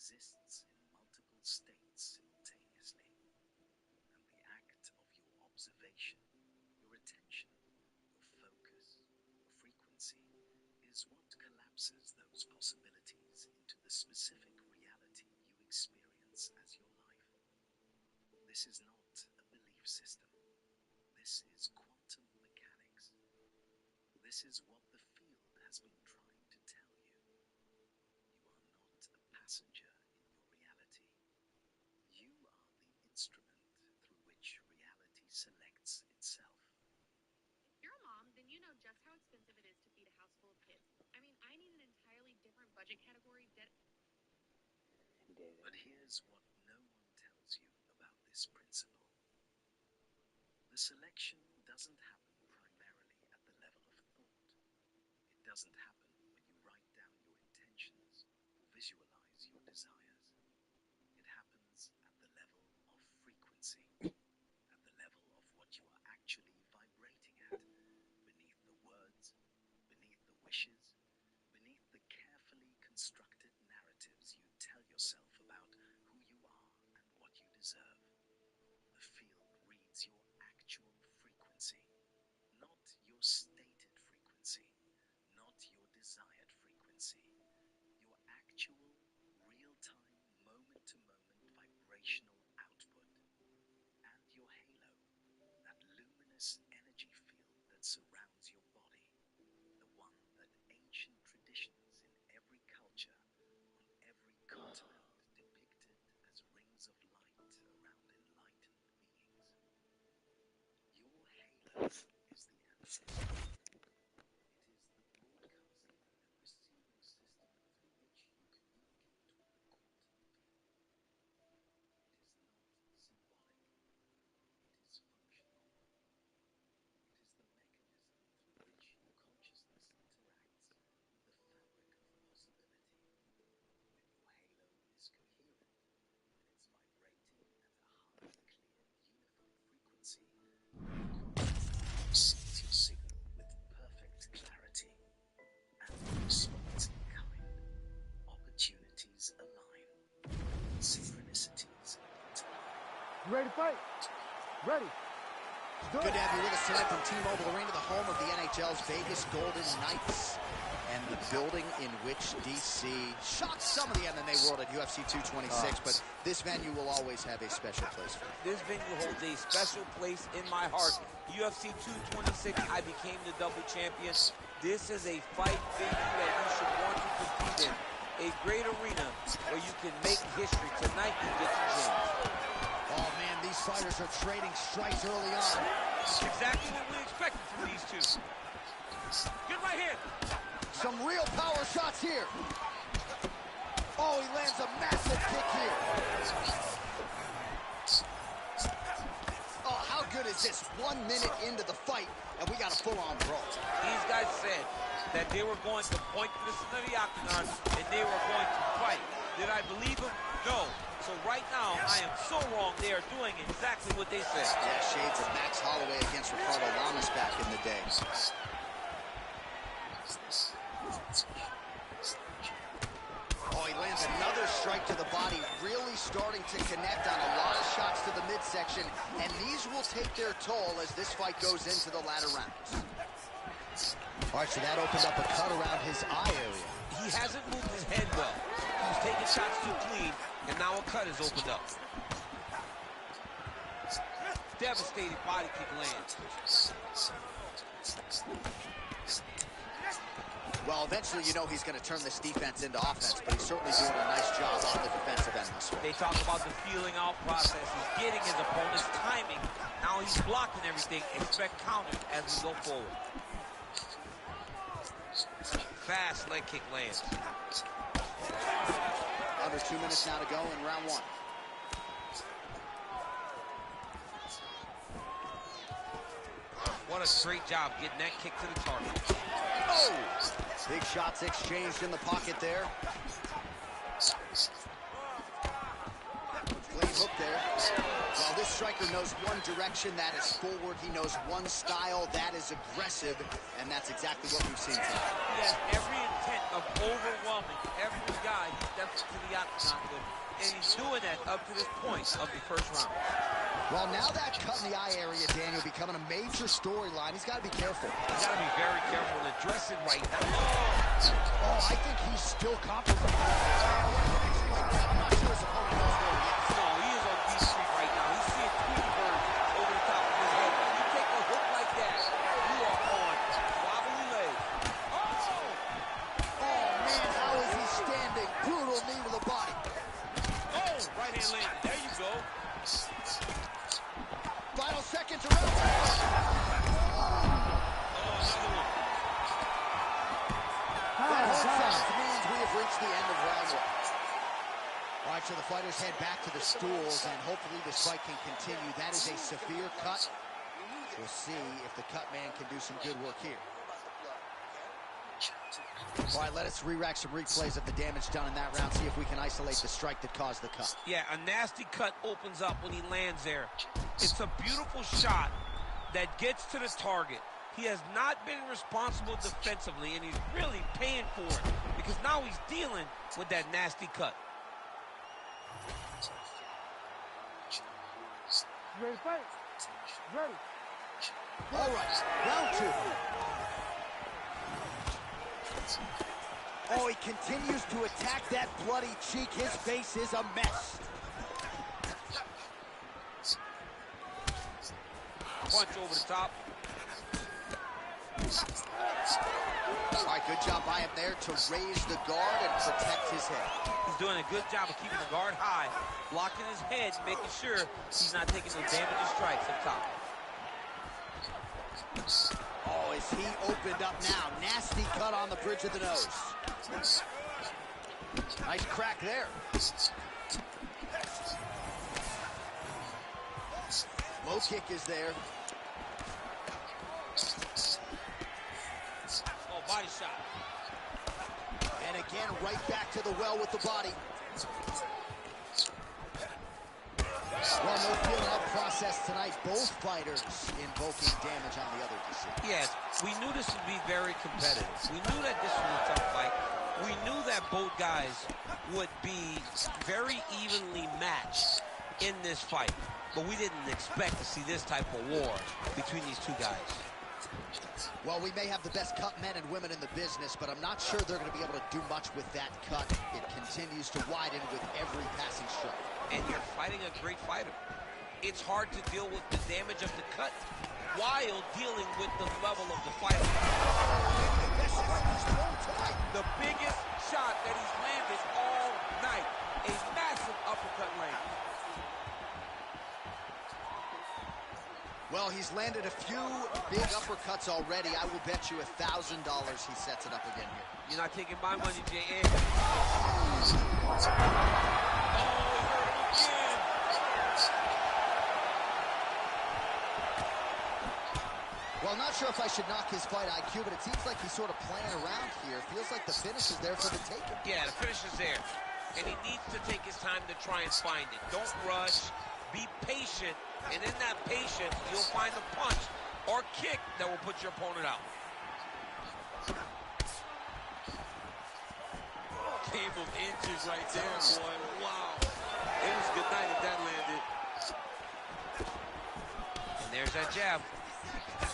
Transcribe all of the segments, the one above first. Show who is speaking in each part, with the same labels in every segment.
Speaker 1: exists in multiple states simultaneously, and the act of your observation, your attention, your focus, your frequency, is what collapses those possibilities into the specific reality you experience as your life. This is not a belief system. This is quantum mechanics. This is what the field has been trying to tell you. You are not a passenger in your reality. You are the instrument through which reality selects itself.
Speaker 2: If you're a mom, then you know just how expensive it is to feed a house full of kids. I mean, I need an entirely different budget category that...
Speaker 1: But here's what no one tells you about this principle. The selection doesn't happen primarily at the level of thought. It doesn't happen when you write down your intentions or visualize your desires. It happens at the level of frequency, at the level of what you are actually vibrating at, beneath the words, beneath the wishes, beneath the carefully constructed narratives you tell yourself about who you are and what you deserve. The field reads your actual frequency, not your stated frequency, not your desired frequency, your actual, real-time, moment-to-moment vibrational output, and your halo, that luminous energy field that surrounds your body, the one that ancient traditions in every culture, on every continent, depicted as rings of light around enlightened beings. Your halo is the answer. It is the broadcasting and receiving system through which you communicate with the quantum field. It is not symbolic. It is functional. It is the mechanism through which your consciousness interacts with the fabric of possibility. When your halo is coherent, when it's vibrating at a high, clear, unified frequency, receives your signal with perfect clarity, and responds in kind. Opportunities align. Synchronicities intertwine.
Speaker 3: You ready to fight? Ready.
Speaker 4: Good to have you with us tonight from T-Mobile Arena, the home of the NHL's Vegas Golden Knights, and the building in which DC shocked some of the MMA world at UFC 226, but this venue will always have a special place for you.
Speaker 5: This venue holds a special place in my heart. UFC 226, I became the double champion. This is a fight venue that you should want to compete in. A great arena where you can make history. Tonight you get your chance.
Speaker 4: Oh man, these fighters are trading strikes early on.
Speaker 5: Exactly what we expected from these two. Good right hand.
Speaker 4: Some real power shots here. Oh, he lands a massive kick here. Oh, how good is this? 1 minute into the fight, and we got a full-on brawl.
Speaker 5: These guys said that they were going to point to the center of the octagon, and they were going to fight. Did I believe them? No. So right now, I am so wrong. They are doing exactly what they said.
Speaker 4: Yeah, shades of Max Holloway against Ricardo Lamas back in the day. Oh, he lands another strike to the body, really starting to connect on a lot of shots to the midsection, and these will take their toll as this fight goes into the latter rounds. All right, so that opened up a cut around his eye area.
Speaker 5: He hasn't moved his head well. He's taking shots too clean, and now a cut is opened up. Devastating body kick lands.
Speaker 4: Well, eventually you know he's going to turn this defense into offense, but he's certainly doing a nice job on the defensive end.
Speaker 5: They talk about the feeling out process. He's getting his opponent's timing. Now he's blocking everything. Expect counters as we go forward. Fast leg kick lands.
Speaker 4: Under 2 minutes now to go in round one.
Speaker 5: What a great job getting that kick to the target.
Speaker 4: Oh! Big shots exchanged in the pocket there. Clean hook there. Well, this striker knows knows one direction, that is forward. He knows one style, that is aggressive, and that's exactly what we've seen tonight.
Speaker 5: He has every intent of overwhelming every guy he steps into the octagon with, and he's doing that up to this point of the first round.
Speaker 4: Well, now that cut in the eye area, Daniel, becoming a major storyline. He's got to be careful.
Speaker 5: He's got to be very careful and address it right now.
Speaker 4: Oh, I think he's still compromised. I'm not sure his opponent knows where he is.
Speaker 5: No, he is on D Street right now. He's seeing Tweety Bird over the top of his head. When you take a hook like that, you are on wobbly legs.
Speaker 4: Oh, man, how is he standing? Brutal knee to the body.
Speaker 5: Oh, right hand landed. There you go.
Speaker 4: Final seconds around.
Speaker 5: Oh, another one.
Speaker 4: That whole sound means we have reached the end of round one. All right, so the fighters head back to the stools, and hopefully this fight can continue. That is a severe cut. We'll see if the cut man can do some good work here. All right, let us re-rack some replays of the damage done in that round, see if we can isolate the strike that caused the cut.
Speaker 5: Yeah, a nasty cut opens up when he lands there. It's a beautiful shot that gets to the target. He has not been responsible defensively, and he's really paying for it because now he's dealing with that nasty cut.
Speaker 3: Ready to fight? Ready.
Speaker 4: All right, round two. Oh, he continues to attack that bloody cheek. His face is a mess.
Speaker 5: Punch over the top.
Speaker 4: All right, good job by him there to raise the guard and protect his head.
Speaker 5: He's doing a good job of keeping the guard high, blocking his head, making sure he's not taking no damaging strikes up top.
Speaker 4: Oh, is he opened up now? Nasty cut on the bridge of the nose. Nice crack there. Low kick is there.
Speaker 5: Oh, body shot.
Speaker 4: And again, right back to the well with the body. Well, no feeling out process tonight. Both fighters invoking damage on the other decision.
Speaker 5: Yes, we knew this would be very competitive. We knew that this was a tough fight. We knew that both guys would be very evenly matched in this fight. But we didn't expect to see this type of war between these two guys.
Speaker 4: Well, we may have the best cut men and women in the business, but I'm not sure they're going to be able to do much with that cut. It continues to widen with every passing strike.
Speaker 5: And you're fighting a great fighter. It's hard to deal with the damage of the cut while dealing with the level of the fighter. The biggest shot that he's landed all night. A massive uppercut landed.
Speaker 4: Well, he's landed a few big uppercuts already. I will bet you $1,000 he sets it up again here.
Speaker 5: You're not taking my money, J.A.
Speaker 4: Well, I'm not sure if I should knock his fight IQ, but it seems like he's sort of playing around here. Feels like the finish is there for the taking.
Speaker 5: Yeah, the finish is there. And he needs to take his time to try and find it. Don't rush. Be patient. And in that patience, you'll find a punch or kick that will put your opponent out. Game of inches right there, boy. Wow. It was good night if that landed. And there's that jab.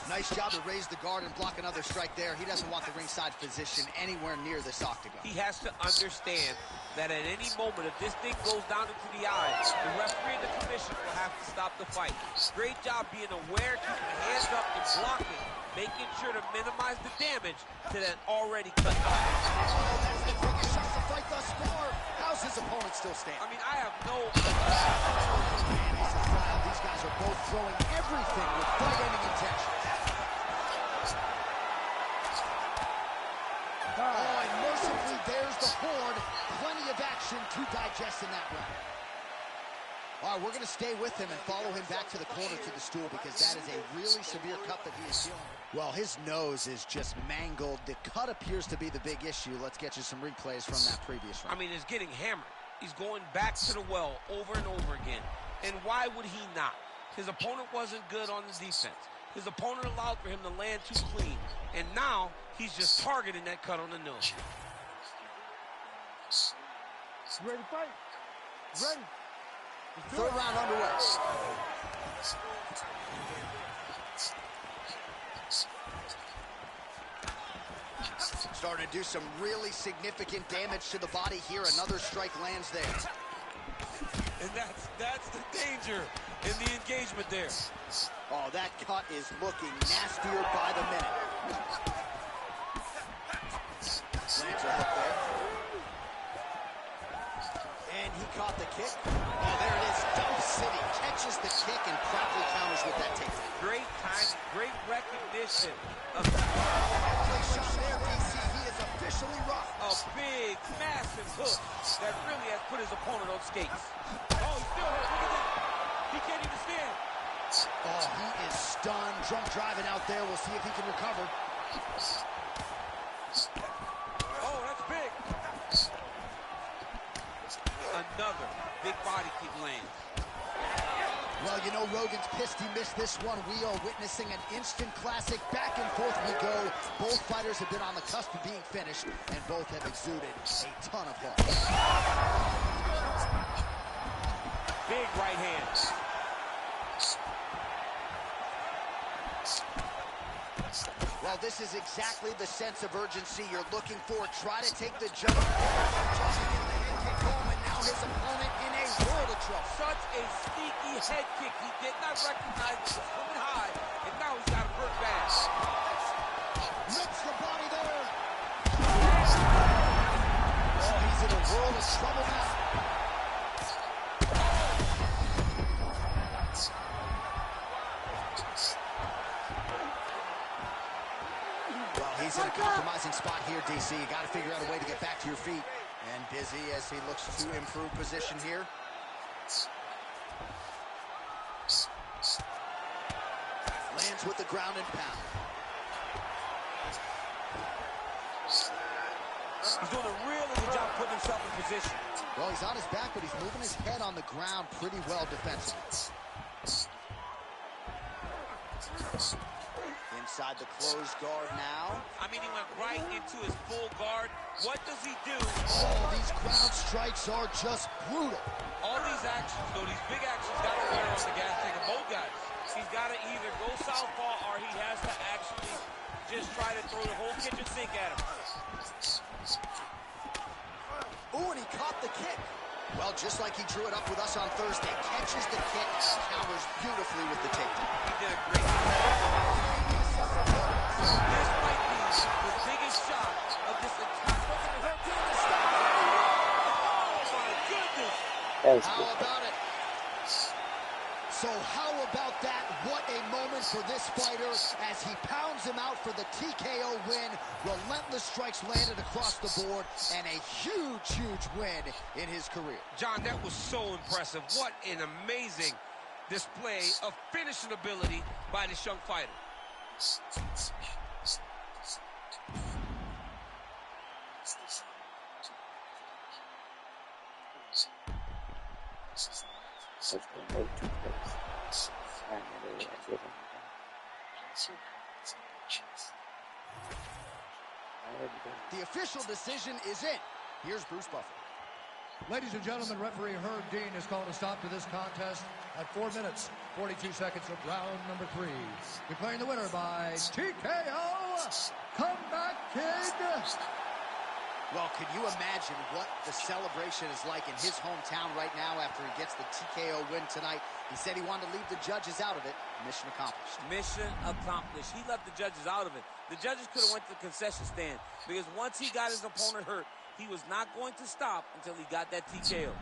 Speaker 4: Nice job to raise the guard and block another strike there. He doesn't want the ringside position anywhere near this octagon.
Speaker 5: He has to understand that at any moment, if this thing goes down into the eye, the referee and the commission will have to stop the fight. Great job being aware, keeping the hands up and blocking, making sure to minimize the damage to that already cut eye.
Speaker 4: Oh, that's the quickest shot to fight thus far. How's his opponent still standing?
Speaker 5: I mean, I have no...
Speaker 4: Man, this is wild. These guys are both throwing everything with fight-ending intentions. Oh, and mercifully, there's the horn. Plenty of action to digest in that round. All right, we're going to stay with him and follow him back to the corner to the stool because that is a really severe cut that he is dealing with. Well, his nose is just mangled. The cut appears to be the big issue. Let's get you some replays from that previous round.
Speaker 5: I mean, it's getting hammered. He's going back to the well over and over again. And why would he not? His opponent wasn't good on the defense. His opponent allowed for him to land too clean. And now he's just targeting that cut on the nose.
Speaker 3: Ready to fight? Ready.
Speaker 4: Third round underway. Starting to do some really significant damage to the body here. Another strike lands there.
Speaker 5: And that's the danger in the engagement there.
Speaker 4: Oh, that cut is looking nastier by the minute. Lands a hook there. And he caught the kick. Oh, there it is. Dump City catches the kick and promptly counters with that takedown.
Speaker 5: Great time, great recognition of
Speaker 4: Shot there, DC. He is officially rocked.
Speaker 5: a big, massive hook that really has put his opponent on skates. Oh, he's still hurt. Look at that. He can't even stand.
Speaker 4: Oh, he is stunned. Drunk driving out there. We'll see if he can recover.
Speaker 5: Oh, that's big. Another big body kick lands.
Speaker 4: Well, you know, Rogan's pissed he missed this one. We are witnessing an instant classic. Back and forth we go. Both fighters have been on the cusp of being finished, and both have exuded a ton of heart.
Speaker 5: Big right hand.
Speaker 4: Well, this is exactly the sense of urgency you're looking for. Try to take the jump. Just to get the head kick home, and now his opponent in a world of trouble.
Speaker 5: Such a sneaky head kick. He did not recognize it was coming high, and now he's got him hurt bad.
Speaker 4: Rips the body there. Oh, he's in a world of trouble now. Well, he's in a compromising spot here, DC. You got to figure out a way to get back to your feet. And busy as he looks to improve position here. Lands with the ground and pound.
Speaker 5: He's doing a really good job putting himself in position.
Speaker 4: Well, he's on his back, but he's moving his head on the ground pretty well defensively. Inside the closed guard now.
Speaker 5: I mean, he went right into his full guard. What does he do?
Speaker 4: Oh, these ground strikes are just brutal.
Speaker 5: All these actions, though, these big actions, got to wear on the gas tank of both guys. He's got to either go southpaw or he has to actually just try to throw the whole kitchen sink at him.
Speaker 4: Ooh, and he caught the kick. Well, just like he drew it up with us on Thursday, catches the kick, counters beautifully with the takedown.
Speaker 5: He did a great job. This might be the biggest shot of this entire... Oh, my goodness!
Speaker 4: How about it? So how about that? What a moment for this fighter as he pounds him out for the TKO win. Relentless strikes landed across the board and a huge, huge win in his career.
Speaker 5: John, that was so impressive. What an amazing display of finishing ability by this young fighter.
Speaker 4: The official decision is in. Here's Bruce Buffer.
Speaker 6: Ladies and gentlemen, referee Herb Dean has called a stop to this contest at 4 minutes, 42 seconds of round number 3. Declaring the winner by TKO, Comeback Kid.
Speaker 4: Well, could you imagine what the celebration is like in his hometown right now after he gets the TKO win tonight? He said he wanted to leave the judges out of it. Mission accomplished.
Speaker 5: Mission accomplished. He left the judges out of it. The judges could have went to the concession stand because once he got his opponent hurt, he was not going to stop until he got that TKO.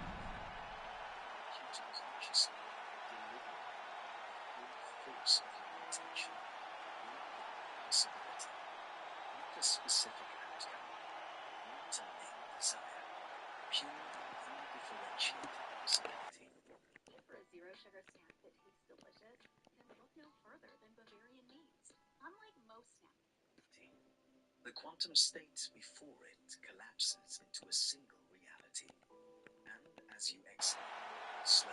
Speaker 1: Specific outcome, not a main desire, pure and undifferentiated possibility.
Speaker 2: For a zero-sugar snack that tastes delicious, then look no further than Bavarian Needs. Unlike most snacks.
Speaker 1: The quantum state before it collapses into a single reality, and as you exhale, slowly,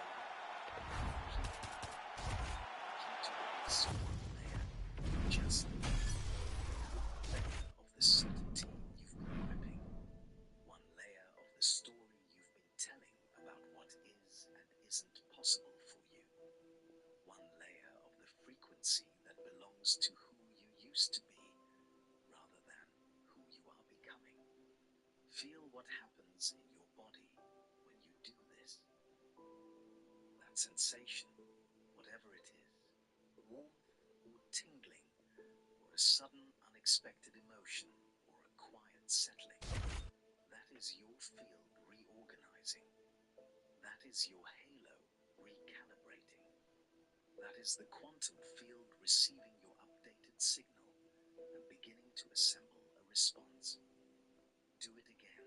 Speaker 1: is one layer, just one layer of the certainty you've been gripping, one layer of the story you've been telling about what is and isn't possible for you, one layer of the frequency that belongs to who you used to be rather than who you are becoming. Feel what happens in your body when you do this. That sensation, whatever it is, warmth or tingling, or a sudden unexpected emotion, or a quiet settling, that is your field reorganizing. That is your halo recalibrating. That is the quantum field receiving your updated signal and beginning to assemble a response. Do it again.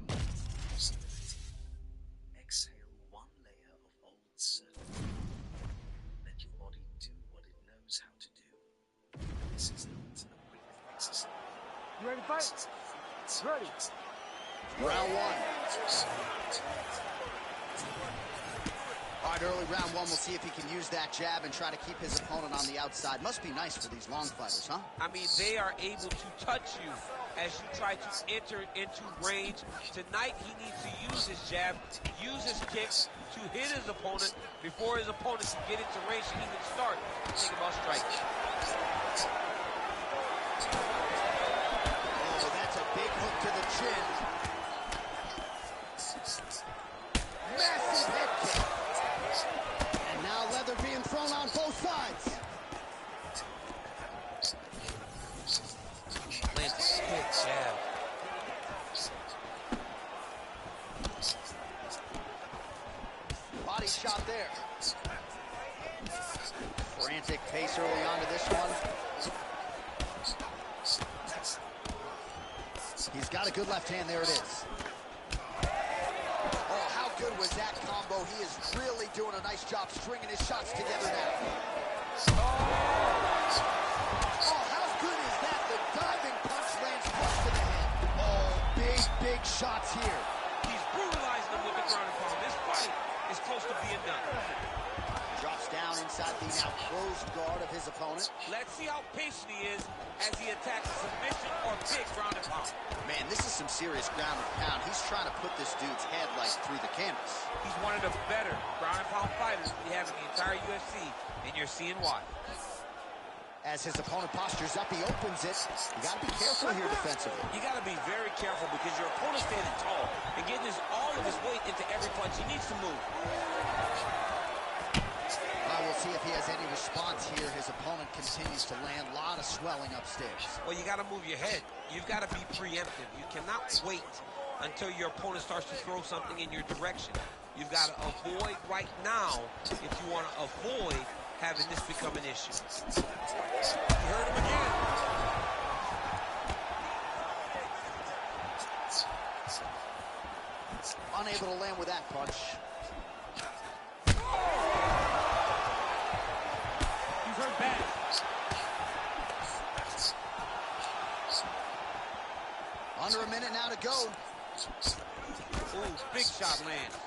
Speaker 1: Breathe possibility. Exhale one layer of old certainty. Let your body do what it knows how to do. This is not a brief exercise.
Speaker 3: You ready to fight? Ready.
Speaker 4: Round one. All right, early round one, we'll see if he can use that jab and try to keep his opponent on the outside. Must be nice for these long fighters, huh?
Speaker 5: I mean, they are able to touch you as you try to enter into range. Tonight, he needs to use his jab, use his kicks to hit his opponent before his opponent can get into range and even start to think about striking.
Speaker 4: Oh, that's a big hook to the chin. Massive head kick. And now leather being thrown on both sides.
Speaker 5: Lands a stiff jab.
Speaker 4: Body shot there. Frantic pace early on to this one. He's got a good left hand. There it is. Oh, how good was that combo? He is really doing a nice job stringing his shots together now. Oh, how good is that? The diving punch lands close to the head. Oh, big shots here.
Speaker 5: He's brutalizing him with the ground and pound. This fight is close to being done.
Speaker 4: Drops down inside the now closed guard of his opponent.
Speaker 5: Let's see how patient he is as he attacks a submission or big ground and pound.
Speaker 4: Man, this is some serious ground and pound. He's trying to put this dude's head like through the canvas.
Speaker 5: He's one of the better ground and pound fighters we have in the entire UFC, and you're seeing why.
Speaker 4: As his opponent postures up, he opens it. You got to be careful here defensively.
Speaker 5: You got to be very careful because your opponent's standing tall and getting all of his weight into every punch. He needs to move.
Speaker 4: We'll see if he has any response here. His opponent continues to land. A lot of swelling upstairs.
Speaker 5: Well, you got to move your head. You've got to be preemptive. You cannot wait until your opponent starts to throw something in your direction. You've got to avoid right now if you want to avoid having this become an issue. You heard him again.
Speaker 4: Unable to land with that punch.
Speaker 5: He's hurt bad.
Speaker 4: Under a minute now to go.
Speaker 5: Ooh, big shot lands.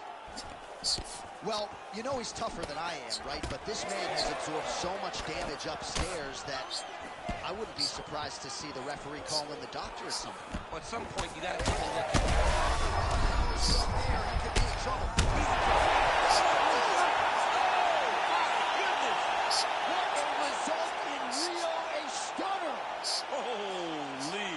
Speaker 4: Well, you know he's tougher than I am, right? But this man has absorbed so much damage upstairs that I wouldn't be surprised to see the referee call in the doctor at some point.
Speaker 5: Well, at some point, you got to take a look.
Speaker 4: There, he could be in trouble. What a result in Rio, a stunner.
Speaker 5: Holy.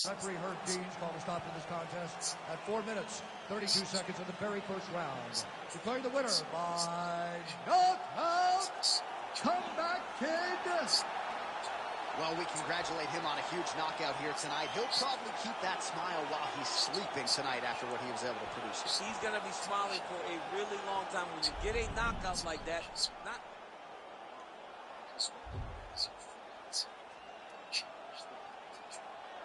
Speaker 6: Referee Herb Dean's called a stop to this contest at 4 minutes, 32 seconds of the very first round. Declaring the winner by knockout, comeback kid,
Speaker 4: Well, we congratulate him on a huge knockout here tonight. He'll probably keep that smile while he's sleeping tonight after what he was able to produce here.
Speaker 5: He's going to be smiling for a really long time. When you get a knockout like that, not...
Speaker 1: Because regardless of frequency, change the voltage change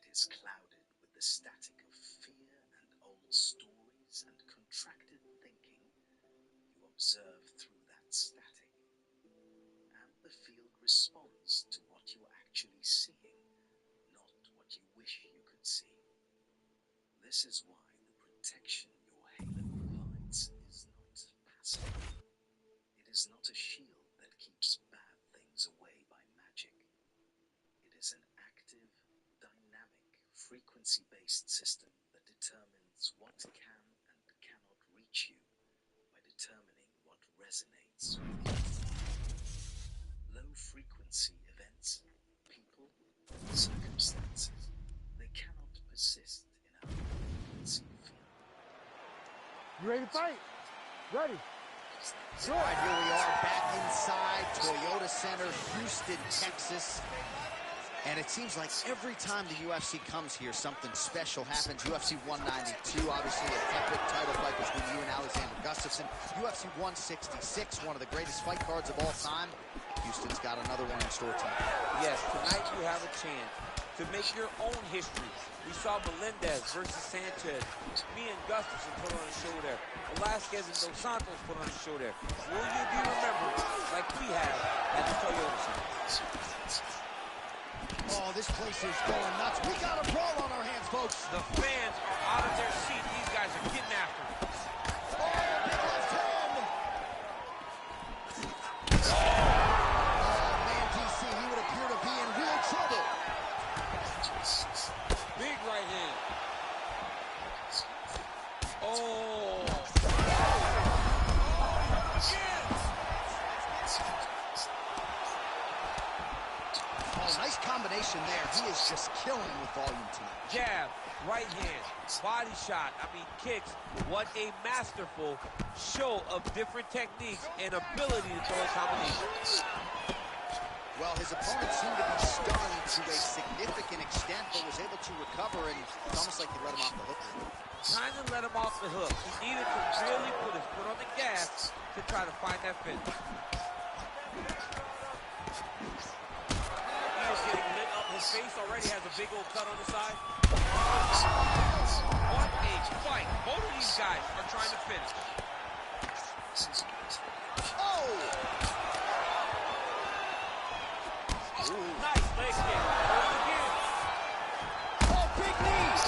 Speaker 1: is clouded with the static of fear and old stories and contracted thinking, you observe through that static, and the field responds to what you're actually seeing, not what you wish you could see. This is why the protection your halo provides is not passive. It is not a shield that keeps bad things away by magic. It is an active, dynamic, frequency-based system that determines what can and cannot reach you by determining what resonates with you. Low-frequency events, people, circumstances, they cannot persist in our frequency field.
Speaker 3: You ready to fight? Ready.
Speaker 4: All right, here we are back inside Toyota Center, Houston, Texas. And it seems like every time the UFC comes here, something special happens. UFC 192, obviously an epic title fight between you and Alexander Gustafsson. UFC 166, one of the greatest fight cards of all time. Houston's got another one in store tonight.
Speaker 5: Yes, tonight you have a chance to make your own history. We saw Melendez versus Sanchez. Me and Gustafsson put on a show there. Velasquez and Dos Santos put on a show there. Will you be remembered like we have at the Toyota Center?
Speaker 4: Oh, this place is going nuts. We got a brawl on our hands, folks.
Speaker 5: The fans are out of their seat. These guys are getting after it.
Speaker 4: Oh, big left hand. Oh, man, DC, he would appear to be in real trouble.
Speaker 5: Big right hand. Oh.
Speaker 4: Nice combination there. He is just killing with volume tonight.
Speaker 5: Jab, right hand, body shot, kicks. What a masterful show of different techniques and ability to throw a combination.
Speaker 4: Well, his opponent seemed to be stunned to a significant extent, but was able to recover, and it's almost like he let him off the hook.
Speaker 5: Kind of let him off the hook. He needed to really put his foot on the gas to try to find that finish. His face already has a big old cut on the side. What a fight. Both of these guys are trying to finish.
Speaker 4: Oh!
Speaker 5: Nice leg kick. Again.
Speaker 4: Oh, big knees!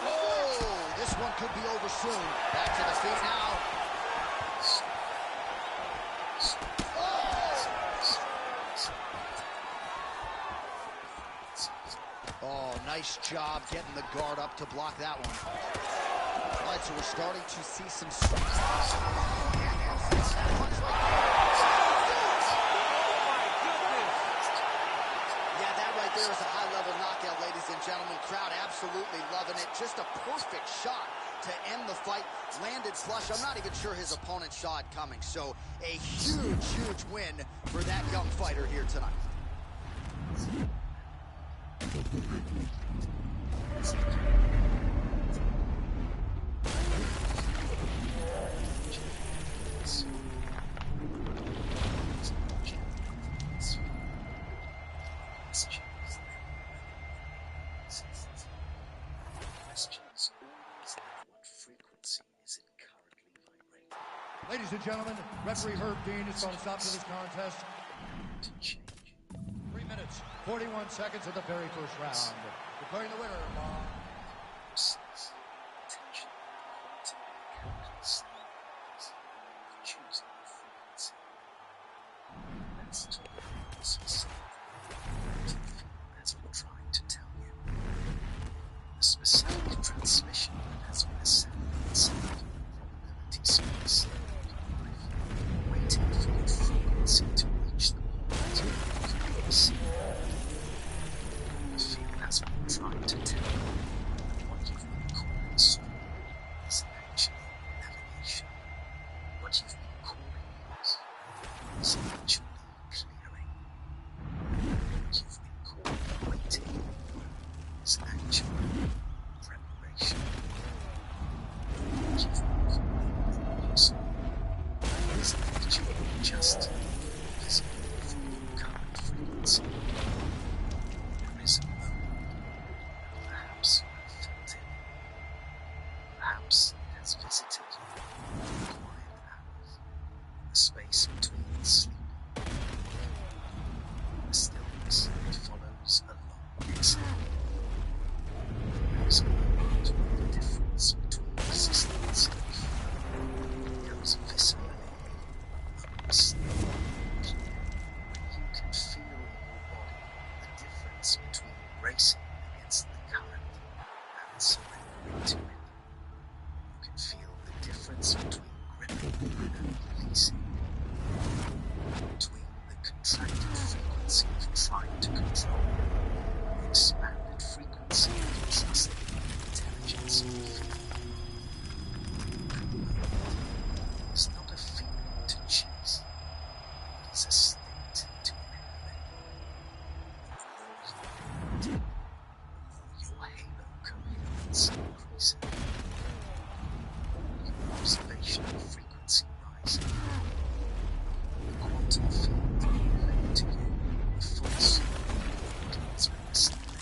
Speaker 4: Oh, this one could be over soon. Back to the feet now. Oh, nice job getting the guard up to block that one. All right, so we're starting to see some... Yeah, that right there is a high-level knockout, ladies and gentlemen. Crowd absolutely loving it. Just a perfect shot to end the fight. Landed flush. I'm not even sure his opponent saw it coming. So a huge, huge win for that young fighter here tonight.
Speaker 1: Questions always at what frequency is it currently vibrating?
Speaker 6: Ladies and gentlemen, referee Herb Dean is going to stop to this contest.
Speaker 1: To change.
Speaker 6: 3 minutes, 41 seconds of the very first round. Declaring the winner by...
Speaker 1: Sense, attention, quality, account, sound, of choosing a frequency. Let's talk about the specific as we tried to tell you. The specific transmission that has been assembled inside probability space of life, waiting for your frequency to reach the point where you can receive it. The field has been trying to tell you that what you've been calling storm is actually navigation. What you've been calling loss is actually clearing. What you've been calling waiting is actually preparation. What you've been calling losing is actually just visible from your current frequency. There is a moment, perhaps you have felt it. Perhaps it has visited you in the quiet hours, the space between sleep and waking, the stillness that follows a long exhale. There is a moment where the difference between resistance and fear becomes viscerally, unmistakably clear, when you can feel in your body the difference between racing against the current and surrendering to it. You can feel the difference between gripping and releasing, between the contracted frequency of trying to control, the expanded frequency of trusting the intelligence of the feeling. That moment is not a feeling to chase, it is a state to inhabit. The more you inhabit it, the more your halo coherence increases. Your observational frequency rises. The quantum field will relate to you the force begins with the stepping.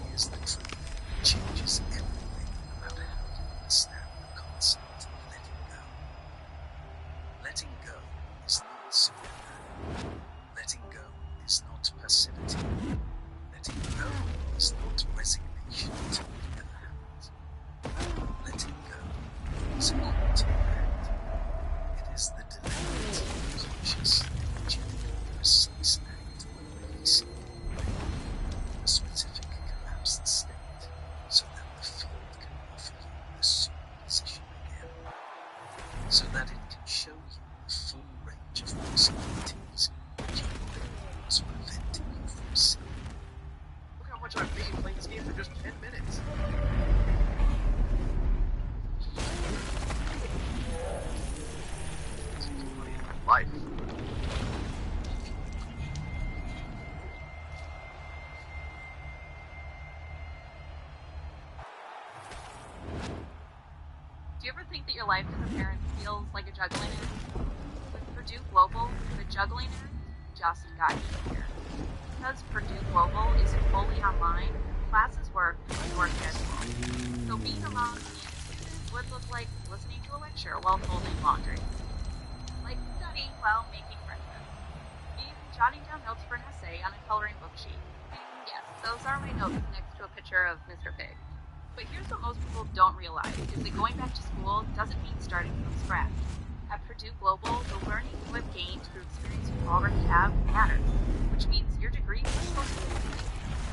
Speaker 1: Here's the truth. It changes everything about how you understand the concept of letting go. Letting go is not surrender. Letting go is not passivity. Letting go is not resignation to whatever happens. Letting go is a quantum act. It is the deliberate, conscious, energetic, precise act of releasing a specific collapsed state so that the field can offer you the super position again, so that it can show you the full range of possibilities that your mind was preventing you from seeing.
Speaker 7: Look how much I've made playing this game for just 10 minutes. It's money in my life.
Speaker 2: Do you ever think that your life as a parent feels like a juggling act? With Purdue Global, the juggling act just got easier. Because Purdue Global is fully online, classes work with your schedule. So being a mom would look like listening to a lecture while folding laundry. Like studying while making breakfast. Even jotting down notes for an essay on a coloring book sheet. Yes, those are my notes next to a picture of Mr. Pig. But here's what most people don't realize, is that going back to school doesn't mean starting from scratch. At Purdue Global, the learning you have gained through experience you already have matters, which means your degree is supposed to be.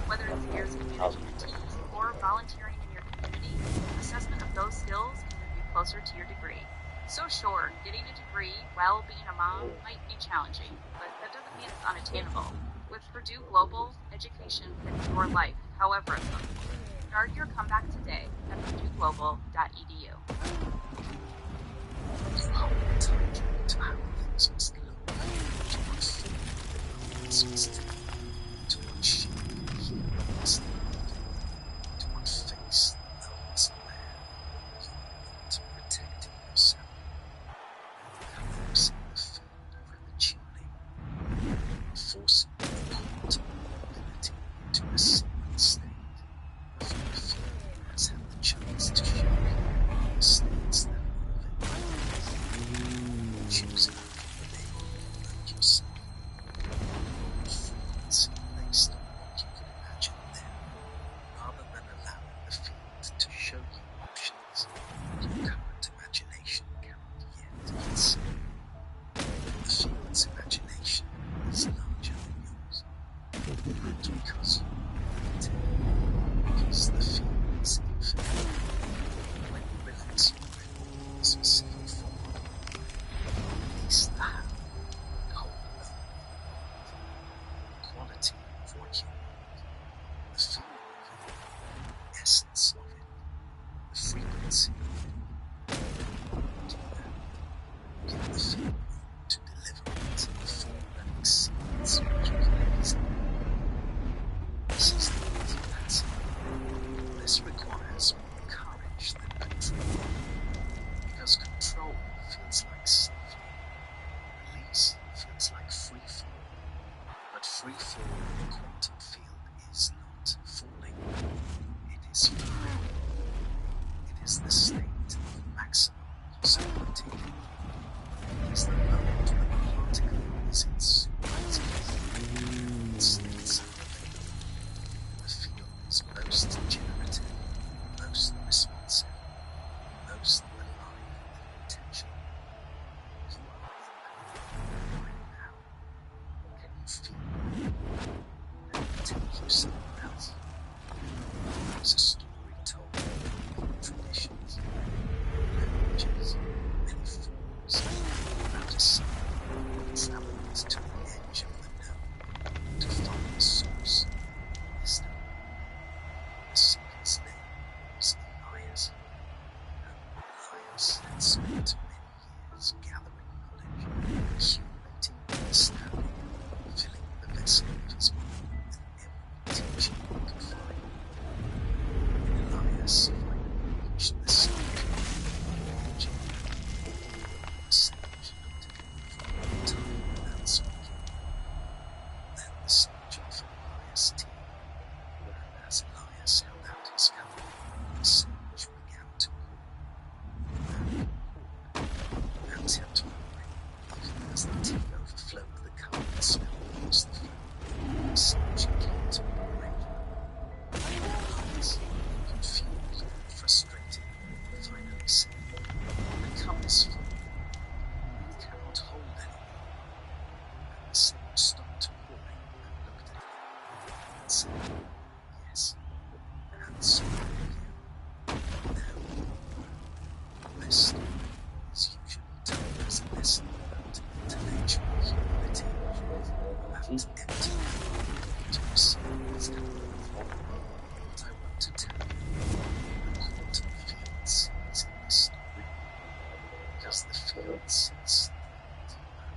Speaker 2: Whether it's years of managing a team or volunteering in your community, assessment of those skills can move you closer to your degree. So sure, getting a degree while being a mom might be challenging, but that doesn't mean it's unattainable. With Purdue Global, education fits your life, however it looks. Start your comeback today at purdueglobal.edu.
Speaker 1: You hold tightly to how things must look, to what form the moments must take, to what shape the healing must leave, to what face the love must wear. You are not protecting yourself. Collapsing the field prematurely, forcing the quantum probability into a single state. Before the field has had the chance to show you the states that are available. space feels like free fall, but free fall in the quantum field is not falling, it is flying. It is the state of maximum possibility. It is the moment when the particle is in superposition, its states are available. The field is most generative, most responsive, most alive in potential. You are in right now. Can you feel it? Let me take you somewhere else. There is a story told in traditions, languages, many forms, about a son who travels to the edge of the known to find the source of wisdom. The seeker's name was Elias. Elias had spent many years gathering knowledge, accumulating understanding, filling the vessel of his mind with every teaching he could find. When Elias finally reached the stage of energy, the sage looked at him for a long time without speaking. Then the sage offered Elias tea, and as Elias held out his cup, the sage began to pour. And kept pouring, even as the tea overflowed the cup and spilled across the floor. The sage kept pouring. Elias, confused and frustrated, finally said, "The cup is full. It cannot hold any more." And the sage stopped pouring and looked at him and said, "Yes, and so have you. Now, this story is usually told as a lesson about intellectual humility, about emptying the mind to receive wisdom. What I want to tell you, the quantum field sees in this story, because the field sees something deeper.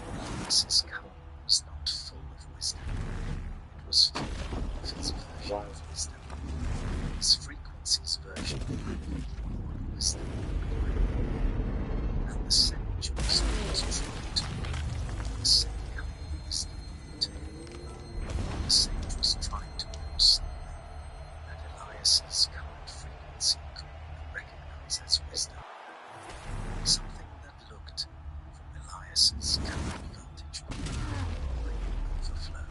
Speaker 1: Elias's cup was not full of wisdom. It was full of his version of wisdom, his frequency's version of what wisdom required. And the sage also was trying to pour the same cup of wisdom into him. The sage was trying to pour something that Elias's current frequency could not recognize as wisdom. Something that looked, from Elias's current vantage point, like overflow,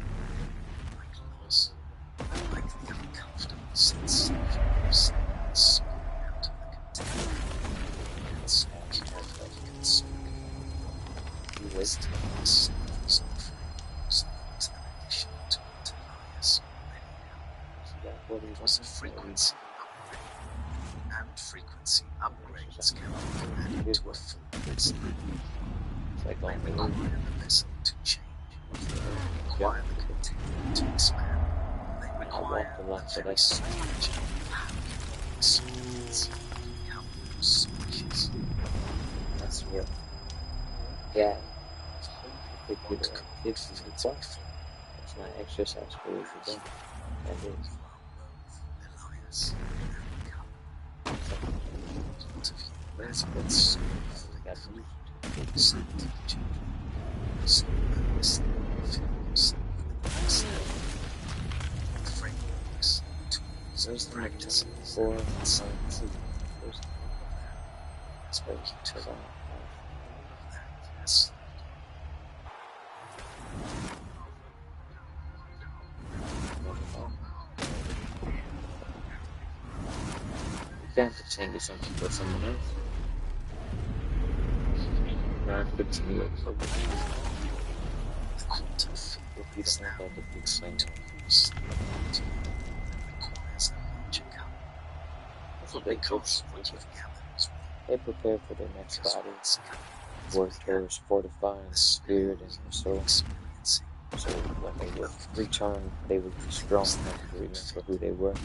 Speaker 1: like loss, like the uncomfortable sensation of something spilling out of the container, and so carefully consumed. Wisdom the sage was offering was not an addition to what Elias already held. It was a frequency upgrade, and frequency upgrades cannot be added to a full vessel. They require the vessel to change. They require the container to expand. They require the very structure of how you experience become suspicious.
Speaker 8: That's what
Speaker 1: Yeah.
Speaker 8: God
Speaker 1: Of holding
Speaker 8: pick
Speaker 1: what
Speaker 8: people
Speaker 1: could
Speaker 8: up,
Speaker 1: not
Speaker 8: gives you
Speaker 1: fit
Speaker 8: request.
Speaker 1: before.
Speaker 8: That's not exercise for you to do. That is.
Speaker 1: You are both Elias and cup. Part of you has been so faithfully, so diligently, so earnestly filling yourself with understanding, with frameworks, tools, and practices, and insights. All of that has been beautiful. All of that has served you.
Speaker 8: You can't pretend it's something for someone else. Not pretend it for
Speaker 1: The quantum field
Speaker 8: you
Speaker 1: is
Speaker 8: don't
Speaker 1: now
Speaker 8: have that to
Speaker 1: trying
Speaker 8: explain.
Speaker 1: to pour something into you that requires a larger cup.
Speaker 8: That's
Speaker 1: Not
Speaker 8: what they
Speaker 1: because what you've gathered is wrong,
Speaker 8: They prepare for their next
Speaker 1: because
Speaker 8: body.
Speaker 1: once coming has
Speaker 8: Work
Speaker 1: begun,
Speaker 8: towards fortifying
Speaker 1: the
Speaker 8: their spirit
Speaker 1: spill
Speaker 8: and
Speaker 1: you
Speaker 8: their
Speaker 1: will
Speaker 8: soul.
Speaker 1: be experiencing
Speaker 8: So when they
Speaker 1: will
Speaker 8: would
Speaker 1: overflow.
Speaker 8: return, they would be strong
Speaker 1: Things that
Speaker 8: enough to
Speaker 1: hadn't
Speaker 8: remember
Speaker 1: fit,
Speaker 8: who they were.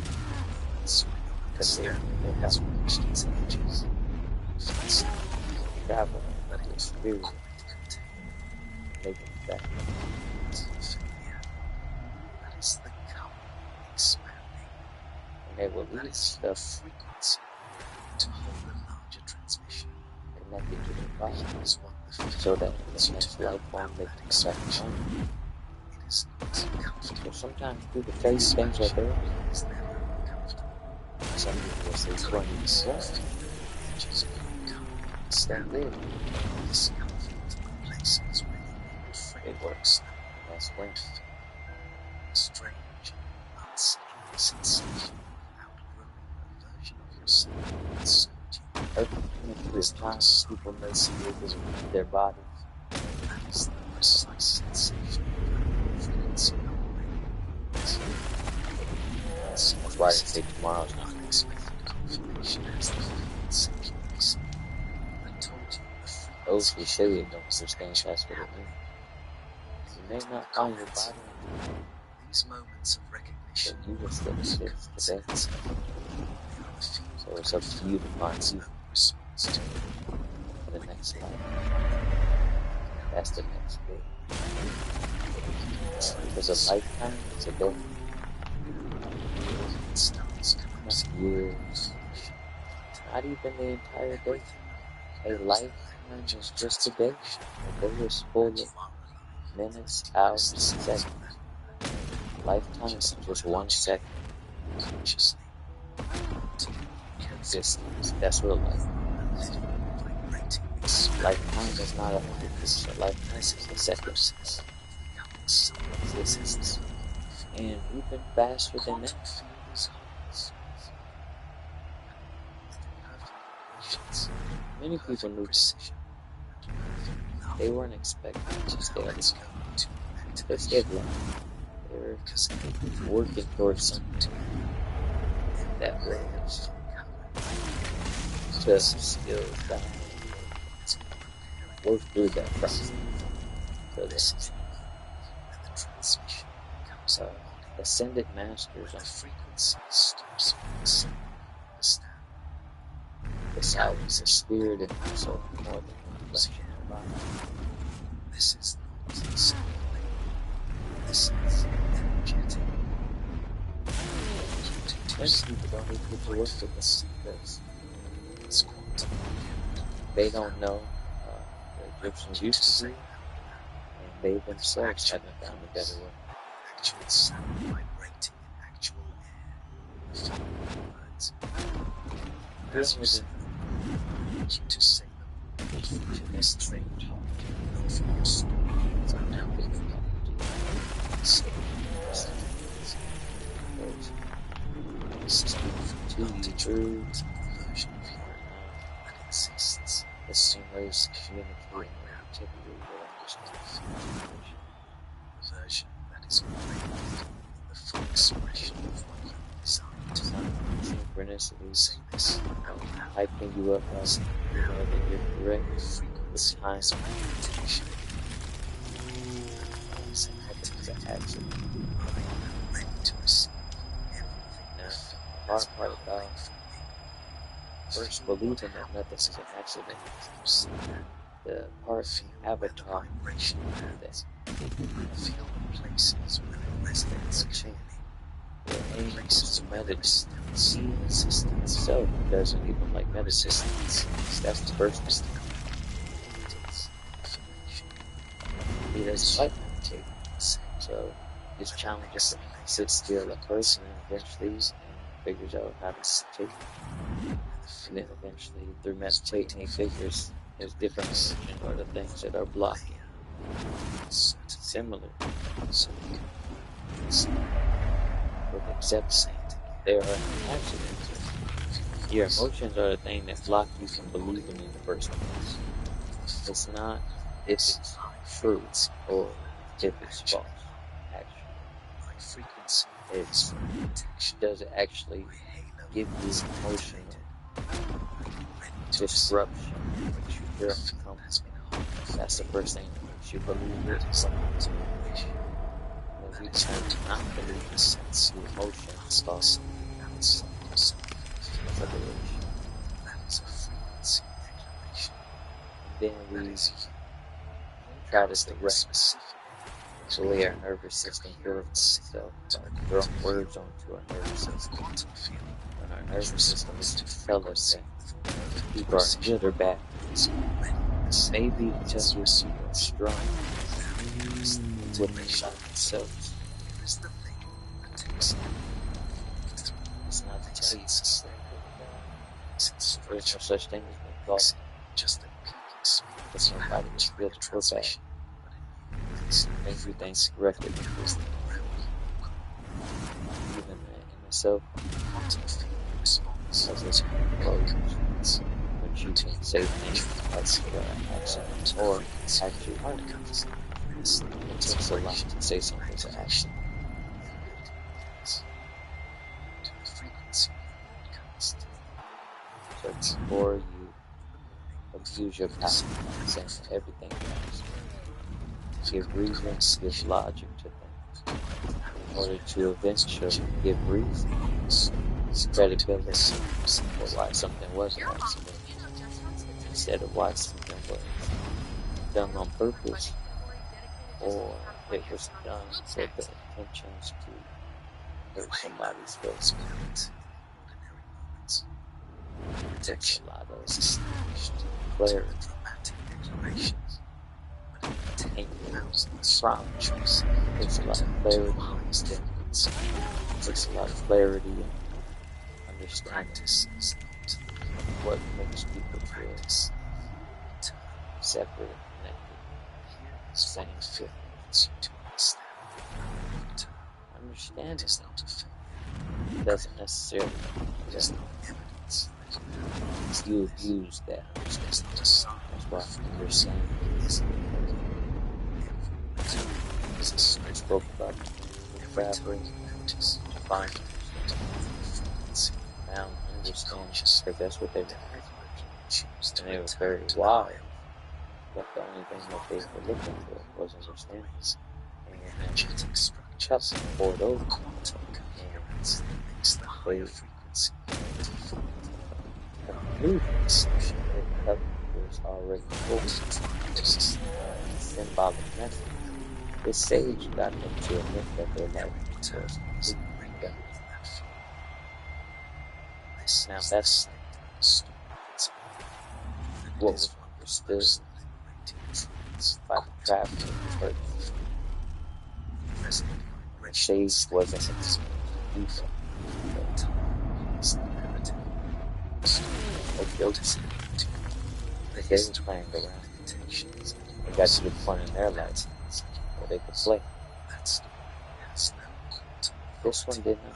Speaker 1: moments when your
Speaker 8: Because they
Speaker 1: understanding
Speaker 8: have
Speaker 1: has reached its edges, when you felt something beyond
Speaker 8: traveled
Speaker 1: that
Speaker 8: with
Speaker 1: it
Speaker 8: their
Speaker 1: could
Speaker 8: spirit,
Speaker 1: not quite contain.
Speaker 8: making it back.
Speaker 1: Not failure. That is the cup expanding.
Speaker 8: And they will
Speaker 1: That
Speaker 8: leave
Speaker 1: is your
Speaker 8: stuff
Speaker 1: frequency to hold a larger transmission.
Speaker 8: connected to their
Speaker 1: But
Speaker 8: body.
Speaker 1: here is what the
Speaker 8: so that the next life form they can affect one.
Speaker 1: It is not comfortable.
Speaker 8: So sometimes people tell you things are there.
Speaker 1: It's never uncomfortable.
Speaker 8: Some people will say you weren't even born.
Speaker 1: Edges of your comfort.
Speaker 8: That good.
Speaker 1: Discomfort in places where you need
Speaker 8: It
Speaker 1: framework
Speaker 8: works.
Speaker 1: snow.
Speaker 8: That's when.
Speaker 1: A strange, unseen sensation of outgrowing a version of yourself that served you.
Speaker 8: Every time people may see it as their bodies.
Speaker 1: That is the precise sensation of frequency upgrade.
Speaker 8: That's why they say tomorrow's not.
Speaker 1: Unexpected confirmation has the feeling synchronicity that told you the
Speaker 8: Those
Speaker 1: frequency
Speaker 8: who say it
Speaker 1: shift
Speaker 8: don't
Speaker 1: was
Speaker 8: understand
Speaker 1: actually
Speaker 8: that's what it
Speaker 1: happening.
Speaker 8: means. You may not find your body tomorrow,
Speaker 1: These moments of recognition
Speaker 8: but you will still
Speaker 1: are not
Speaker 8: exist today.
Speaker 1: coincidental. They are the field
Speaker 8: So it's up to you to find
Speaker 1: its
Speaker 8: you
Speaker 1: own response to
Speaker 8: the next life. That's the next day. Because a lifetime is a day.
Speaker 1: it starts
Speaker 8: Not years. Not even the entire day. A lifetime is just a day. A day is full of minutes, hours, and seconds. Lifetime is just 1 second.
Speaker 1: consciously
Speaker 8: Existence. That's real life.
Speaker 1: vibrating
Speaker 8: Lifetime is not 100 years. A lifetime is a second.
Speaker 1: process becoming something
Speaker 8: Existence. And even faster
Speaker 1: the
Speaker 8: than that.
Speaker 1: quantum field is whole with perfect patience,
Speaker 8: Many people knew
Speaker 1: precision, and perfect love.
Speaker 8: they weren't expecting to stay
Speaker 1: Now let's
Speaker 8: alive.
Speaker 1: go to
Speaker 8: They
Speaker 1: activation.
Speaker 8: stayed alive. They were
Speaker 1: Because
Speaker 8: working towards something that was to still die. Work through that process. So
Speaker 1: this is
Speaker 8: that
Speaker 1: where the transmission becomes embodied.
Speaker 8: ascended masters
Speaker 1: The
Speaker 8: on
Speaker 1: frequency stops being something you understand.
Speaker 8: the side of the spirit and the soul more than the flesh and the body.
Speaker 1: This is not simply. This is energetic.
Speaker 8: Many people don't even get to work with this because
Speaker 1: It's quantum.
Speaker 8: they don't know the Egyptians used to do, and they themselves haven't found a better way.
Speaker 1: Actual sound vibrating in actual air. Following words. As you say, I want you to say them not from your extreme heart, not from your story.
Speaker 8: So now we can talk to you. Speak to you through
Speaker 1: Version of you that exists.
Speaker 8: the same ways to communicate and typically will understand.
Speaker 1: The version that is already in the full expression of what you desire to be.
Speaker 8: Synchronicity.
Speaker 1: Say this out loud.
Speaker 8: Hyping you up as you know that you're correct.
Speaker 1: Frequency
Speaker 8: With time,
Speaker 1: is meditation.
Speaker 8: happens an accident.
Speaker 1: I am ready to receive everything
Speaker 8: Now,
Speaker 1: the field
Speaker 8: the hard
Speaker 1: has
Speaker 8: part
Speaker 1: been
Speaker 8: about
Speaker 1: holding for me.
Speaker 8: first
Speaker 1: Feel what
Speaker 8: believing that nothing
Speaker 1: happens
Speaker 8: is an accident.
Speaker 1: when you see that.
Speaker 8: The part
Speaker 1: Feel
Speaker 8: in
Speaker 1: where the
Speaker 8: Avatar
Speaker 1: vibration
Speaker 8: that
Speaker 1: lands. Feel the places where it resonates
Speaker 8: touching
Speaker 1: clearly.
Speaker 8: the aim is
Speaker 1: Places
Speaker 8: to
Speaker 1: where there is
Speaker 8: meditate.
Speaker 1: still
Speaker 8: He
Speaker 1: resistance.
Speaker 8: himself doesn't even like meditating.
Speaker 1: Resistance.
Speaker 8: That's the first thing. He doesn't like meditating. So it's challenging for him to sit still at first, and then eventually figures out how to meditate. And then eventually, through meditating, he figures his different emotions or the things that are blocking. Similar with acceptance, there are accidents. Your emotions are the thing that block you from believing in the first place. It's not if it's true or if it's false, actually. It's does it actually give you emotional disruption, makes you feel uncomfortable. That's the first thing that makes you believe it. When we turn to not believe the sense of emotions cause separation.
Speaker 1: That is a frequency declaration.
Speaker 8: Then we
Speaker 1: That is you.
Speaker 8: try to
Speaker 1: Casting
Speaker 8: direct
Speaker 1: specific
Speaker 8: the way our nervous system feels itself by throwing words onto our nervous system.
Speaker 1: quantum field.
Speaker 8: When our nervous system is to tell us that people are good or bad.
Speaker 1: It's already
Speaker 8: maybe because you're super strong with the shot itself. It's not to tell you there's no such thing as being flawless. Because nobody is built for bad. Things you think correctly before. Even the NSL has its closures, which you can say things like accident or actually aren't. It takes a lot to say something's an accident. So before you abuse your power, saying everything else, give reason, give logic to things, in order to eventually give reason, credibility, for why something was an accident, instead of why something was done on purpose, or it was done with the intentions to hurt somebody's feelings. It takes a lot of clarity in your prompt. It takes a lot of clarity in understanding. It takes a lot of clarity in understanding what makes people feel separate and connected. Same feelings. Understanding doesn't necessarily mean that you abuse that understanding. That's why understanding is we spoke about traveling to find understanding. Found understanding, because that's what they were asking. And they were very wise, but the only thing that they were looking for was understanding. And when that cup poured over, and they concluded the cup was already full. Symbolic message. This sage got them to admit that their life was completely done. Now that's what was understood by the traveler first. The sage wasn't expected to do that. Because they were playing around. They got to the point in their life where they could play. This one did not.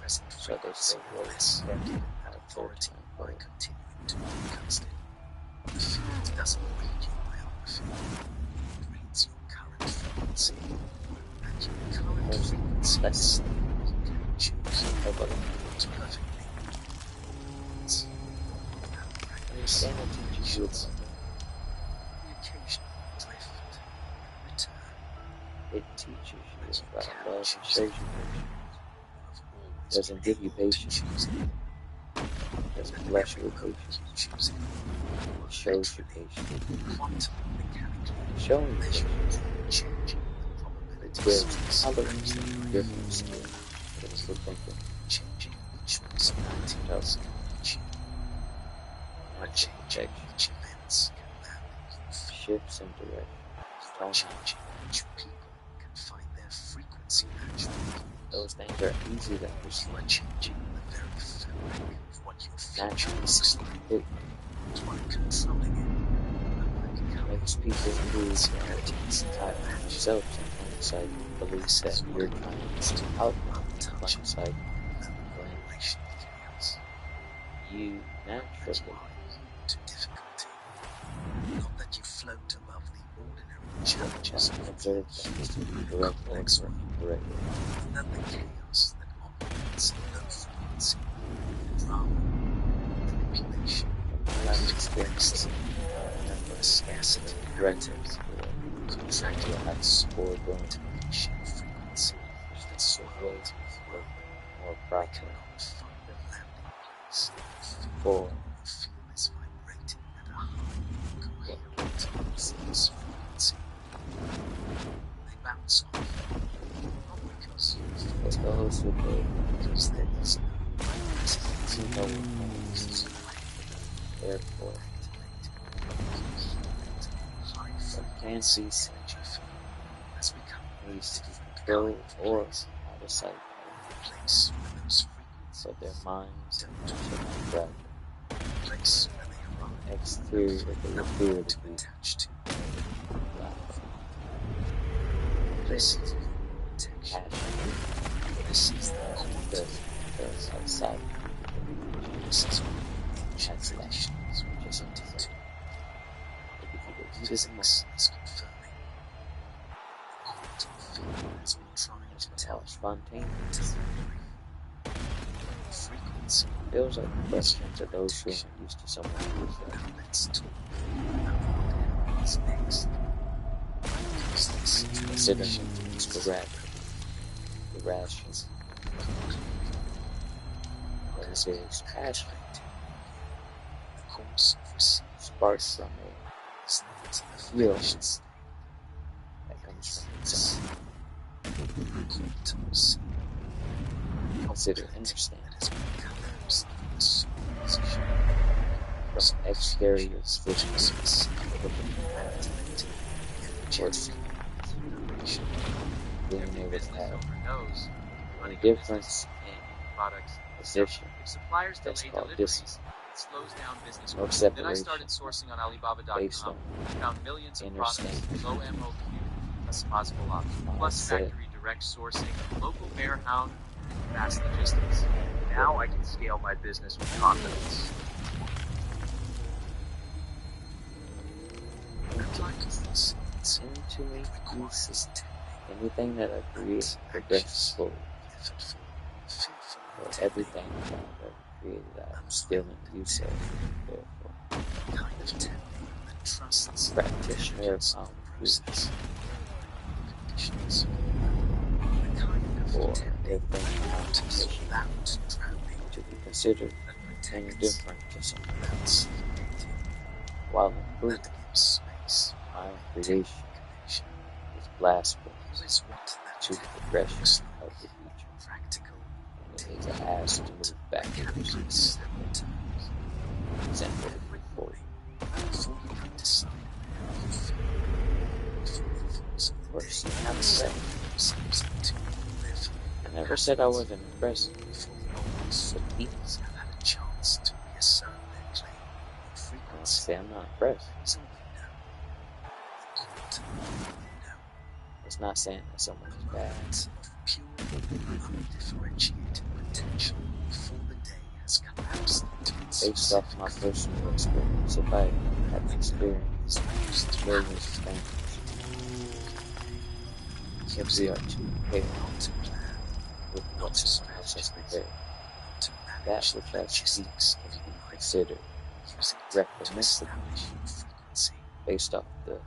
Speaker 8: So they said, well, it's our third time. Let's understanding teaches you about it teaches you about love and shows you patience. It doesn't give you patience. It doesn't bless you with patience. It shows you patience. Showing you patience. It builds tolerance and difference in critical thinking. Does natural protection. Shifts in direction. Those things are easy to understand. Naturally, it makes people who are themselves in plain sight believe that you're trying to see out in plain sight when you naturally observe things to be correct or correct. Life experiences scarcity, directives, or heights or doing more proper for those who go because they must know what therefore can see some
Speaker 1: energy field has become
Speaker 8: needs to be
Speaker 1: different
Speaker 8: controlled
Speaker 1: kind of
Speaker 8: or
Speaker 1: place.
Speaker 8: out of sight,
Speaker 1: A place where those frequencies
Speaker 8: but their minds
Speaker 1: don't
Speaker 8: are
Speaker 1: dwell.
Speaker 8: so fragile.
Speaker 1: A place where they
Speaker 8: From
Speaker 1: arrive
Speaker 8: the exterior, they
Speaker 1: no
Speaker 8: appear
Speaker 1: more
Speaker 8: to
Speaker 1: to
Speaker 8: be
Speaker 1: attach to.
Speaker 8: black.
Speaker 1: This is protection.
Speaker 8: Passion.
Speaker 1: This is the
Speaker 8: Because outside,
Speaker 1: This is what
Speaker 8: that's life.
Speaker 1: regulations will
Speaker 8: Just
Speaker 1: point
Speaker 8: inside.
Speaker 1: to.
Speaker 8: Maybe he will eat it
Speaker 1: Physics is confirming. The quantum field has been trying to tell
Speaker 8: all
Speaker 1: you
Speaker 8: spontaneous.
Speaker 1: frequency.
Speaker 8: Feels like a question to those who aren't used to someone who is
Speaker 1: Now
Speaker 8: like,
Speaker 1: let's talk about what happens next. Because this is
Speaker 8: considering it's irrational,
Speaker 1: what
Speaker 8: and
Speaker 1: has
Speaker 8: there
Speaker 1: been
Speaker 8: is passion
Speaker 1: perpetuating the course of receiving
Speaker 8: sparked
Speaker 1: this
Speaker 8: from
Speaker 1: is not a
Speaker 8: feel
Speaker 1: finished state.
Speaker 8: that comes
Speaker 1: It's
Speaker 8: from
Speaker 1: a
Speaker 8: inside.
Speaker 1: quantum sea.
Speaker 8: Consider
Speaker 1: That
Speaker 8: understanding
Speaker 1: has been collapsed in superposition.
Speaker 8: from exterior positions
Speaker 1: Specific
Speaker 8: looking
Speaker 1: activating
Speaker 8: towards
Speaker 1: energetic direction.
Speaker 8: being
Speaker 7: Every
Speaker 8: able to
Speaker 7: business
Speaker 8: have
Speaker 7: owner knows
Speaker 8: a
Speaker 7: running a business,
Speaker 8: difference in
Speaker 7: products,
Speaker 8: position
Speaker 7: if suppliers
Speaker 8: that's
Speaker 7: delay
Speaker 8: called
Speaker 7: deliveries,
Speaker 8: distance.
Speaker 7: it slows down business
Speaker 8: No
Speaker 7: growth. Then I
Speaker 8: separation
Speaker 7: started sourcing on
Speaker 8: based
Speaker 7: Alibaba.com.
Speaker 8: on
Speaker 7: Found millions of products,
Speaker 8: understanding.
Speaker 7: low MOQ, customizable options, plus
Speaker 8: Mindset
Speaker 7: factory direct sourcing, local warehouse, fast logistics. Now I can scale my business with confidence.
Speaker 8: into me uses anything that I create progresses forward. For everything that I've ever created, I'm still in use of. Therefore, practitioner of confusion or everything in conversation to be considered indifferent to someone else while improving my own creation is blasphemous to the progression of the future, and it is an ask to move backwards. Example for you. First, I'm impressed. I never said I wasn't impressed with people. I say I'm not impressed. It's not saying that someone is bad.
Speaker 1: Pure, undifferentiated potential before the day has collapsed into its
Speaker 8: Based off my personal experience, if I have experienced millions of things, if we are too prepared with what someone else has prepared, that which has peace can be considered reprehensible based off the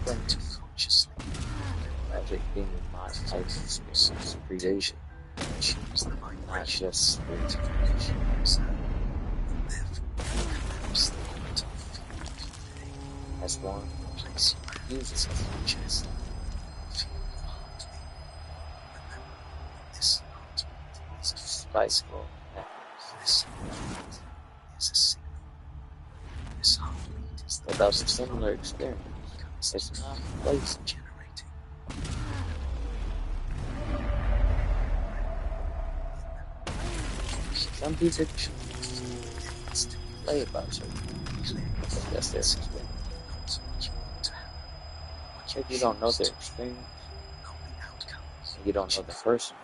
Speaker 8: premise of it being my life experience created, not just spiritual. As one uses it. Spiteful happiness. Without a similar experience, it's not placed. Some people play about certain things because that's their experience. If you don't know their experience, and you don't know the person,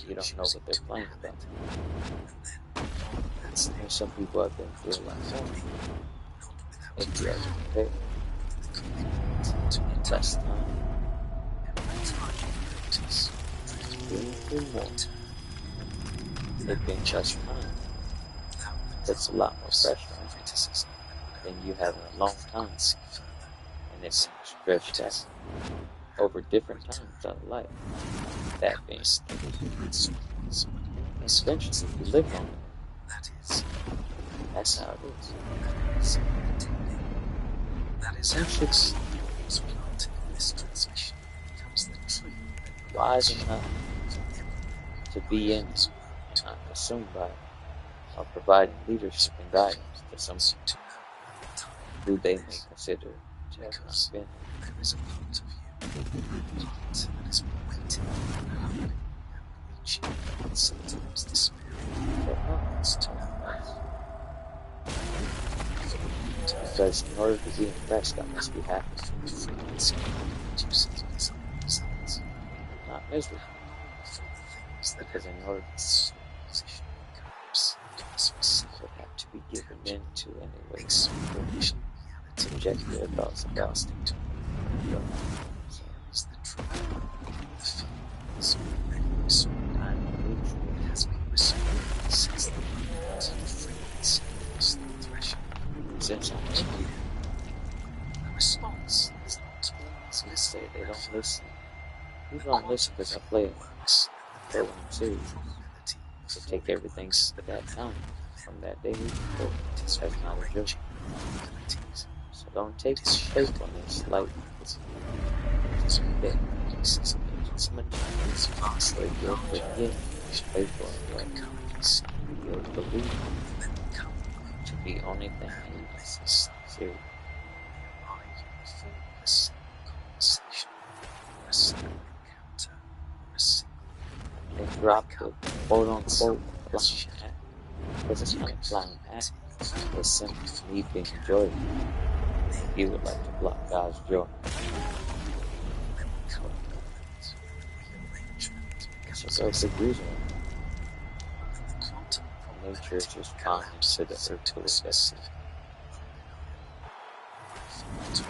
Speaker 8: you don't know what they're playing about. And some people have been through a lot more. If you are prepared, in less time, being through more, it being less time, puts a lot more pressure on you than you have in a long time, and it being stretched out over different times of life. That being eventually you live long enough. That's how it is. Essentially, wise enough to be in, and not consumed by it, while providing leadership and guidance to someone who they may consider to has not been.
Speaker 1: There is a part of you, a part that is waiting, hoping, and reaching, and sometimes despairing. It's to know
Speaker 8: Because in order to be impressed, I must be happy.
Speaker 1: the frequency produces visible results.
Speaker 8: Not miserable.
Speaker 1: For the things that
Speaker 8: Because
Speaker 1: have
Speaker 8: in order
Speaker 1: its position collapse into a specific
Speaker 8: would have to be given into anyway.
Speaker 1: experiential reality,
Speaker 8: Project their thoughts about
Speaker 1: casting to
Speaker 8: your
Speaker 1: here is the truth. The feeling is already responded.
Speaker 8: time
Speaker 1: It has been responded since the moment the frequency crossed the threshold.
Speaker 8: since I'm in here.
Speaker 1: The response is not always
Speaker 8: You say
Speaker 1: visible
Speaker 8: they
Speaker 1: at
Speaker 8: don't
Speaker 1: first.
Speaker 8: listen.
Speaker 1: The
Speaker 8: People don't listen
Speaker 1: quantum
Speaker 8: because I
Speaker 1: field
Speaker 8: play it.
Speaker 1: works at the
Speaker 8: But
Speaker 1: level
Speaker 8: when I'm
Speaker 1: of
Speaker 8: serious,
Speaker 1: probability
Speaker 8: to
Speaker 1: before
Speaker 8: take
Speaker 1: it
Speaker 8: everything
Speaker 1: works
Speaker 8: at
Speaker 1: at the
Speaker 8: that
Speaker 1: level
Speaker 8: time
Speaker 1: of
Speaker 8: from
Speaker 1: event.
Speaker 8: that day before.
Speaker 1: It is
Speaker 8: That's not a joke.
Speaker 1: rearranging probabilities.
Speaker 8: So don't take
Speaker 1: It is
Speaker 8: faithfulness lightly.
Speaker 1: it is
Speaker 8: That
Speaker 1: moving pieces of
Speaker 8: it's
Speaker 1: puzzle.
Speaker 8: much
Speaker 1: It is vastly
Speaker 8: where you'll
Speaker 1: larger
Speaker 8: forget
Speaker 1: than
Speaker 8: faithful
Speaker 1: you
Speaker 8: in what
Speaker 1: can currently see.
Speaker 8: you'll believe
Speaker 1: And then we come
Speaker 8: to be only thing that you can see. Serious.
Speaker 1: we arrive in the form of a single conversation, or a single encounter, or a single
Speaker 8: They drop the quote unquote flying
Speaker 1: shift.
Speaker 8: act. Because it's
Speaker 1: You
Speaker 8: not
Speaker 1: can
Speaker 8: a flying
Speaker 1: feel
Speaker 8: act.
Speaker 1: it in your
Speaker 8: It's
Speaker 1: feet
Speaker 8: simply
Speaker 1: before
Speaker 8: me
Speaker 1: you
Speaker 8: being
Speaker 1: can.
Speaker 8: joyful.
Speaker 1: Then
Speaker 8: You would like to block God's joy.
Speaker 1: then we come a moment when rearrangement
Speaker 8: It's
Speaker 1: becomes
Speaker 8: a perfect
Speaker 1: visible,
Speaker 8: reason
Speaker 1: when the quantum
Speaker 8: nature is
Speaker 1: probability
Speaker 8: responding to the
Speaker 1: collapses
Speaker 8: earth
Speaker 1: into
Speaker 8: to
Speaker 1: a
Speaker 8: its destiny.
Speaker 1: specific, undeniable,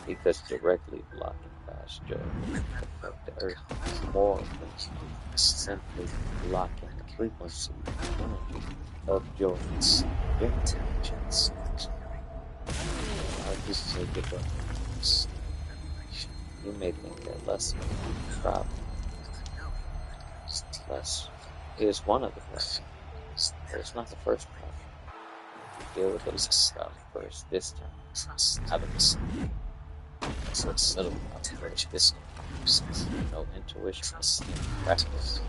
Speaker 8: Because directly blocking God's joy will
Speaker 1: when that
Speaker 8: affect the
Speaker 1: moment
Speaker 8: earth
Speaker 1: comes,
Speaker 8: more than
Speaker 1: you will understand
Speaker 8: simply blocking the frequency energy of joy.
Speaker 1: it's intelligence clearing,
Speaker 8: A lot of people may give up.
Speaker 1: loss and revelation,
Speaker 8: You may think that lust may be the problem.
Speaker 1: with a knowing that goes deeper
Speaker 8: Lust
Speaker 1: than
Speaker 8: is one of the
Speaker 1: the
Speaker 8: problems,
Speaker 1: feeling is
Speaker 8: but
Speaker 1: never
Speaker 8: it's not the
Speaker 1: the
Speaker 8: first
Speaker 1: only
Speaker 8: problem.
Speaker 1: view.
Speaker 8: You deal with the
Speaker 1: It's a
Speaker 8: lust problem
Speaker 1: sampling
Speaker 8: first this time.
Speaker 1: Trust
Speaker 8: I've been
Speaker 1: listening.
Speaker 8: for the
Speaker 1: Trust
Speaker 8: middle
Speaker 1: the
Speaker 8: problem first
Speaker 1: intelligence
Speaker 8: this
Speaker 1: of
Speaker 8: time.
Speaker 1: the process.
Speaker 8: No intuition
Speaker 1: Trust
Speaker 8: in
Speaker 1: the
Speaker 8: practice.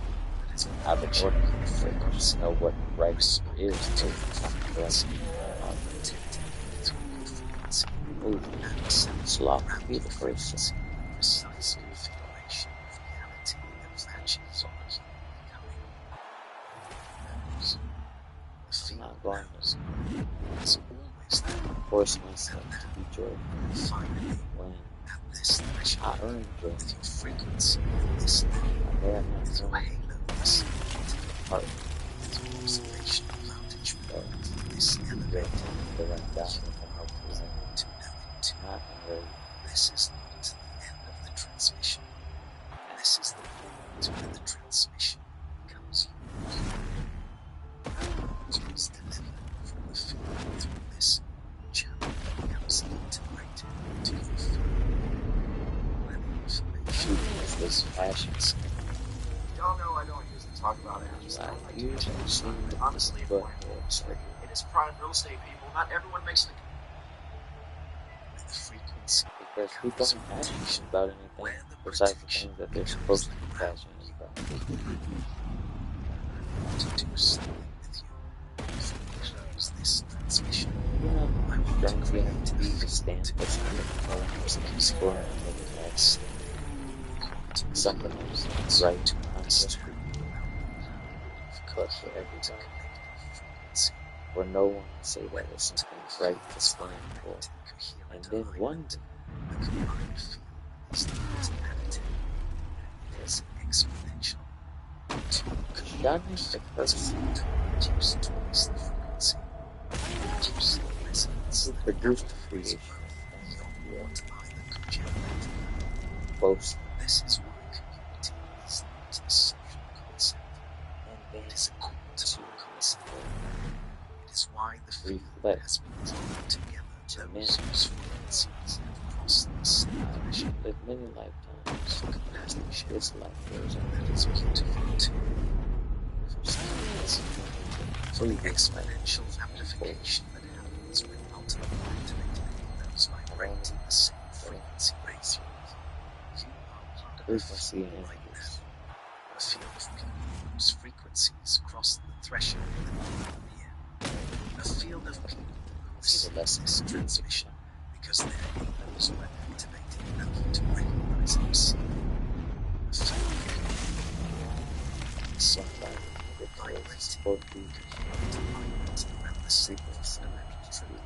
Speaker 1: that is
Speaker 8: I've been
Speaker 1: matching
Speaker 8: ordering
Speaker 1: the
Speaker 8: for
Speaker 1: frequency,
Speaker 8: to know what the right answer
Speaker 1: responding
Speaker 8: is
Speaker 1: to
Speaker 8: to
Speaker 1: the
Speaker 8: not correct
Speaker 1: frequency, protecting through the frequency,
Speaker 8: move.
Speaker 1: and assembling
Speaker 8: Sloth
Speaker 1: around
Speaker 8: be
Speaker 1: the
Speaker 8: the first
Speaker 1: frequency a precise configuration of reality that matches what you are becoming. The
Speaker 8: I'm
Speaker 1: field
Speaker 8: not going
Speaker 1: knows it is always there,
Speaker 8: force myself to be joyful
Speaker 1: finally,
Speaker 8: when
Speaker 1: at this
Speaker 8: I
Speaker 1: threshold,
Speaker 8: earn joy.
Speaker 1: with your frequency at this level,
Speaker 8: I may have not
Speaker 1: with your
Speaker 8: known
Speaker 1: halo descending into the
Speaker 8: heart
Speaker 1: with your observational vantage
Speaker 8: that
Speaker 1: point at this
Speaker 8: joy
Speaker 1: elevator,
Speaker 8: because I died
Speaker 1: you
Speaker 8: in the
Speaker 1: are
Speaker 8: hope of
Speaker 1: beginning
Speaker 8: life,
Speaker 1: to know it too.
Speaker 8: not in early.
Speaker 1: This is not the end of the transmission. This is the point where the transmission becomes yours. What was delivered from the field through this channel becomes integrated into your field, where the information
Speaker 8: This passion.
Speaker 7: Y'all know I don't usually talk about ads. I
Speaker 8: Like
Speaker 7: like
Speaker 8: you
Speaker 7: to
Speaker 8: have seen the
Speaker 7: honestly,
Speaker 8: butt
Speaker 7: for my
Speaker 8: heads
Speaker 7: industry,
Speaker 8: everywhere.
Speaker 7: it is prime real estate people. Not everyone makes the
Speaker 1: when the frequency
Speaker 8: Because people
Speaker 1: becomes
Speaker 8: aren't passionate
Speaker 1: rotation,
Speaker 8: about anything
Speaker 1: where the
Speaker 8: besides the
Speaker 1: protection
Speaker 8: things that they're
Speaker 1: becomes
Speaker 8: supposed to
Speaker 1: the
Speaker 8: be
Speaker 1: ground
Speaker 8: passionate
Speaker 1: you
Speaker 8: about.
Speaker 1: walk on. I want to do something with you before we close this transmission.
Speaker 8: You know,
Speaker 1: I want to
Speaker 8: strange you have
Speaker 1: create
Speaker 8: to
Speaker 1: a
Speaker 8: be to
Speaker 1: field
Speaker 8: stand for something
Speaker 1: together, because
Speaker 8: for
Speaker 1: here,
Speaker 8: that's
Speaker 1: the quantum
Speaker 8: something
Speaker 1: field
Speaker 8: that's
Speaker 1: wants
Speaker 8: right,
Speaker 1: you to
Speaker 8: not just for
Speaker 1: understand
Speaker 8: you,
Speaker 1: how the power of
Speaker 8: but for
Speaker 1: coherent
Speaker 8: everybody.
Speaker 1: collective frequency,
Speaker 8: For no one to say
Speaker 1: when
Speaker 8: that it's
Speaker 1: what
Speaker 8: something right to
Speaker 1: yields
Speaker 8: stand for,
Speaker 1: direct
Speaker 8: and
Speaker 1: coherent
Speaker 8: then one
Speaker 1: alignment,
Speaker 8: day,
Speaker 1: the combined field is not additive, it is exponential. Two
Speaker 8: shun
Speaker 1: coherent
Speaker 8: the
Speaker 1: fields
Speaker 8: curse
Speaker 1: produce twice the frequency, producing resonance
Speaker 8: who
Speaker 1: that
Speaker 8: produced the
Speaker 1: amplifies
Speaker 8: creation
Speaker 1: well
Speaker 8: of things
Speaker 1: beyond
Speaker 8: that
Speaker 1: what either could generate.
Speaker 8: boast
Speaker 1: This is why community is not a social concept,
Speaker 8: and then
Speaker 1: it is a quantum
Speaker 8: to
Speaker 1: concept. It is why the field
Speaker 8: reflect
Speaker 1: has been drawn together
Speaker 8: to men.
Speaker 1: those whose frequencies have crossed the same
Speaker 8: I've
Speaker 1: threshold.
Speaker 8: lived many lifetimes.
Speaker 1: The companionship
Speaker 8: This life goes on.
Speaker 1: that is beautiful too.
Speaker 8: For
Speaker 1: For
Speaker 8: for
Speaker 1: the
Speaker 8: previous
Speaker 1: exponential
Speaker 8: lifetimes and
Speaker 1: amplification that happens when multiple activated halos vibrate in the same frequency ratio. You are part of a
Speaker 8: frequency
Speaker 1: field
Speaker 8: and
Speaker 1: like that.
Speaker 8: energies.
Speaker 1: A field of people whose frequencies crossed the threshold that brought them here. A field of people who have
Speaker 8: See the
Speaker 1: seen
Speaker 8: lesson
Speaker 1: this
Speaker 8: of
Speaker 1: transmission because their halos were activated.
Speaker 8: somebody that was supposed to be
Speaker 1: around the same
Speaker 8: frequency,
Speaker 1: fundamental truth.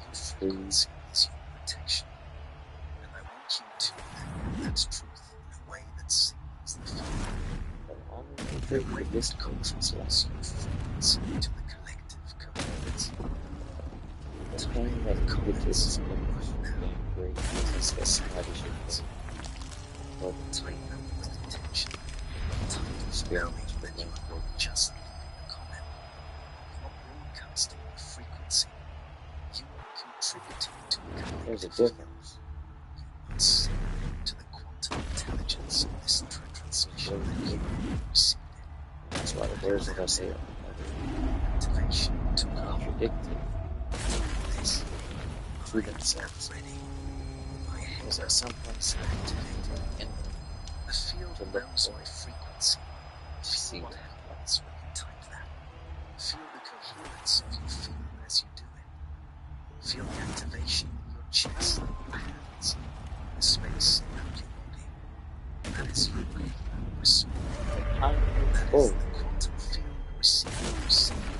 Speaker 1: Your frequency is your protection, and I want you to anchor that truth in a way that signals the field.
Speaker 8: the only way
Speaker 1: In
Speaker 8: to
Speaker 1: a way
Speaker 8: this
Speaker 1: that
Speaker 8: course is
Speaker 1: contributes your frequency to the collective coherence.
Speaker 8: the pain that you get to experience from being great is that somebody should pay for the
Speaker 1: Tighten up with intention. Tighten
Speaker 8: experience
Speaker 1: knowing
Speaker 8: for
Speaker 1: that you
Speaker 8: being
Speaker 1: are
Speaker 8: great.
Speaker 1: not just leaving a comment. You are broadcasting your frequency. You are contributing to a
Speaker 8: There's a
Speaker 1: collective field.
Speaker 8: difference.
Speaker 1: You are signaling to the quantum intelligence of this transmission that you received it.
Speaker 8: And that's why the words that I say are
Speaker 1: Activation to come.
Speaker 8: contradicted
Speaker 1: This
Speaker 8: to themselves.
Speaker 1: ready. My
Speaker 8: Because
Speaker 1: head
Speaker 8: at some point it's activated in
Speaker 1: the field
Speaker 8: to look
Speaker 1: knows
Speaker 8: for
Speaker 1: my frequency.
Speaker 8: to
Speaker 1: Feel
Speaker 8: see
Speaker 1: what
Speaker 8: that.
Speaker 1: happens when you type that. Feel the coherence of your field as you do it. Feel the activation in your chest, your hands, the space around your body. That is your responding.
Speaker 8: Time moves
Speaker 1: That is
Speaker 8: forward.
Speaker 1: the quantum field receiving your signal.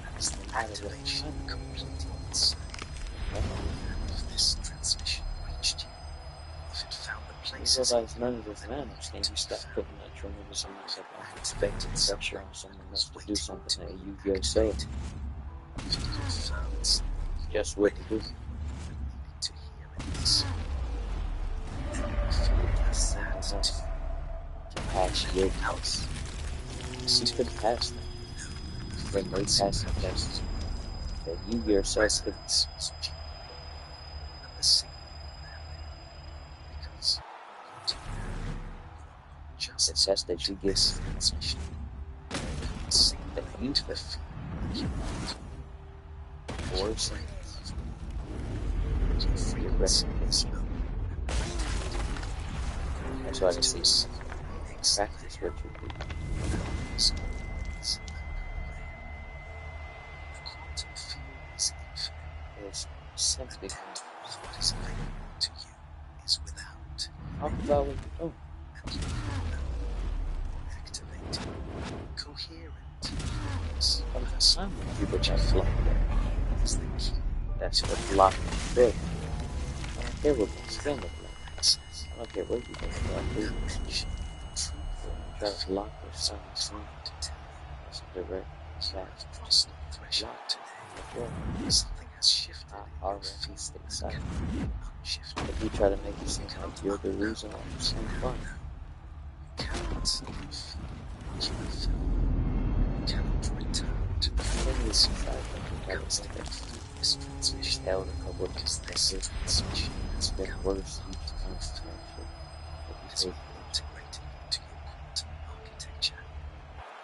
Speaker 1: That is the
Speaker 8: No matter what
Speaker 1: activation
Speaker 8: time
Speaker 1: completing its circuit. And if this transmission reached you, if it found the
Speaker 8: you
Speaker 1: places
Speaker 8: realize
Speaker 1: in
Speaker 8: none
Speaker 1: you
Speaker 8: of this
Speaker 1: that
Speaker 8: matters,
Speaker 1: needed
Speaker 8: then
Speaker 1: to
Speaker 8: you
Speaker 1: be
Speaker 8: stop
Speaker 1: found,
Speaker 8: putting a tremendous amount of
Speaker 1: activated
Speaker 8: pressure on
Speaker 1: something
Speaker 8: someone
Speaker 1: that
Speaker 8: else
Speaker 1: was
Speaker 8: to do
Speaker 1: waiting
Speaker 8: something
Speaker 1: to
Speaker 8: that
Speaker 1: be
Speaker 8: you yourself
Speaker 1: activated. If it confirmed something you
Speaker 8: just
Speaker 1: already
Speaker 8: wouldn't do.
Speaker 1: knew but needed to hear in this moment, then you feel that
Speaker 8: Someone
Speaker 1: too.
Speaker 8: else to pass your test. You could pass them. Then they pass the test that you yourself could
Speaker 1: Resonance was genuine, and the signal there ready. Because when you do that, you are not just
Speaker 8: the test that you give
Speaker 1: this
Speaker 8: someone
Speaker 1: transmission. You are
Speaker 8: that
Speaker 1: signaling
Speaker 8: you
Speaker 1: to the
Speaker 8: put
Speaker 1: field that you want.
Speaker 8: or someone else.
Speaker 1: Your
Speaker 8: Your
Speaker 1: frequency is
Speaker 8: recognition.
Speaker 1: open and ready.
Speaker 8: That's why they
Speaker 1: To
Speaker 8: say
Speaker 1: receive the next
Speaker 8: practice
Speaker 1: layer.
Speaker 8: what you preach.
Speaker 1: There is always another layer. The quantum field is infinite.
Speaker 8: There's
Speaker 1: The
Speaker 8: simply
Speaker 1: depth of what is available to you is without
Speaker 8: talk
Speaker 1: limit.
Speaker 8: about what you're doing.
Speaker 1: And you are known, activated, coherent, harmless,
Speaker 8: From the
Speaker 1: personal.
Speaker 8: time when people try to block that,
Speaker 1: Is the key
Speaker 8: that's
Speaker 1: to
Speaker 8: what
Speaker 1: every
Speaker 8: blocking good.
Speaker 1: you
Speaker 8: I
Speaker 1: are
Speaker 8: don't care what
Speaker 1: able
Speaker 8: my
Speaker 1: to
Speaker 8: skin
Speaker 1: have
Speaker 8: look like.
Speaker 1: access
Speaker 8: I don't care what you think about
Speaker 1: any
Speaker 8: food.
Speaker 1: dimension of truth.
Speaker 8: When you
Speaker 1: The
Speaker 8: try to block
Speaker 1: field
Speaker 8: your
Speaker 1: is
Speaker 8: son or son,
Speaker 1: trying to tell you
Speaker 8: that's a direct
Speaker 1: you
Speaker 8: fact.
Speaker 1: have crossed the threshold
Speaker 8: Block
Speaker 1: today.
Speaker 8: majority.
Speaker 1: Something has shifted
Speaker 8: I
Speaker 1: in your
Speaker 8: already
Speaker 1: field
Speaker 8: stay
Speaker 1: that
Speaker 8: silent.
Speaker 1: cannot be unshifted.
Speaker 8: If you try to make it
Speaker 1: You
Speaker 8: seem like
Speaker 1: cannot
Speaker 8: you're the
Speaker 1: unknow
Speaker 8: reason why
Speaker 1: what
Speaker 8: you're
Speaker 1: you
Speaker 8: saying
Speaker 1: now
Speaker 8: fun,
Speaker 1: know. You cannot feel what you have felt. You cannot return to the
Speaker 8: then you
Speaker 1: frequency
Speaker 8: decide that you gotta
Speaker 1: ghosting
Speaker 8: think that
Speaker 1: through this
Speaker 8: it's
Speaker 1: transmission
Speaker 8: held a couple of
Speaker 1: because
Speaker 8: times.
Speaker 1: this
Speaker 8: That's it.
Speaker 1: transmission has
Speaker 8: It's getting
Speaker 1: become
Speaker 8: worse
Speaker 1: part
Speaker 8: each
Speaker 1: of
Speaker 8: time
Speaker 1: your
Speaker 8: you
Speaker 1: field.
Speaker 8: actually
Speaker 1: It
Speaker 8: maybe
Speaker 1: has
Speaker 8: take
Speaker 1: been
Speaker 8: it.
Speaker 1: integrated into your quantum architecture.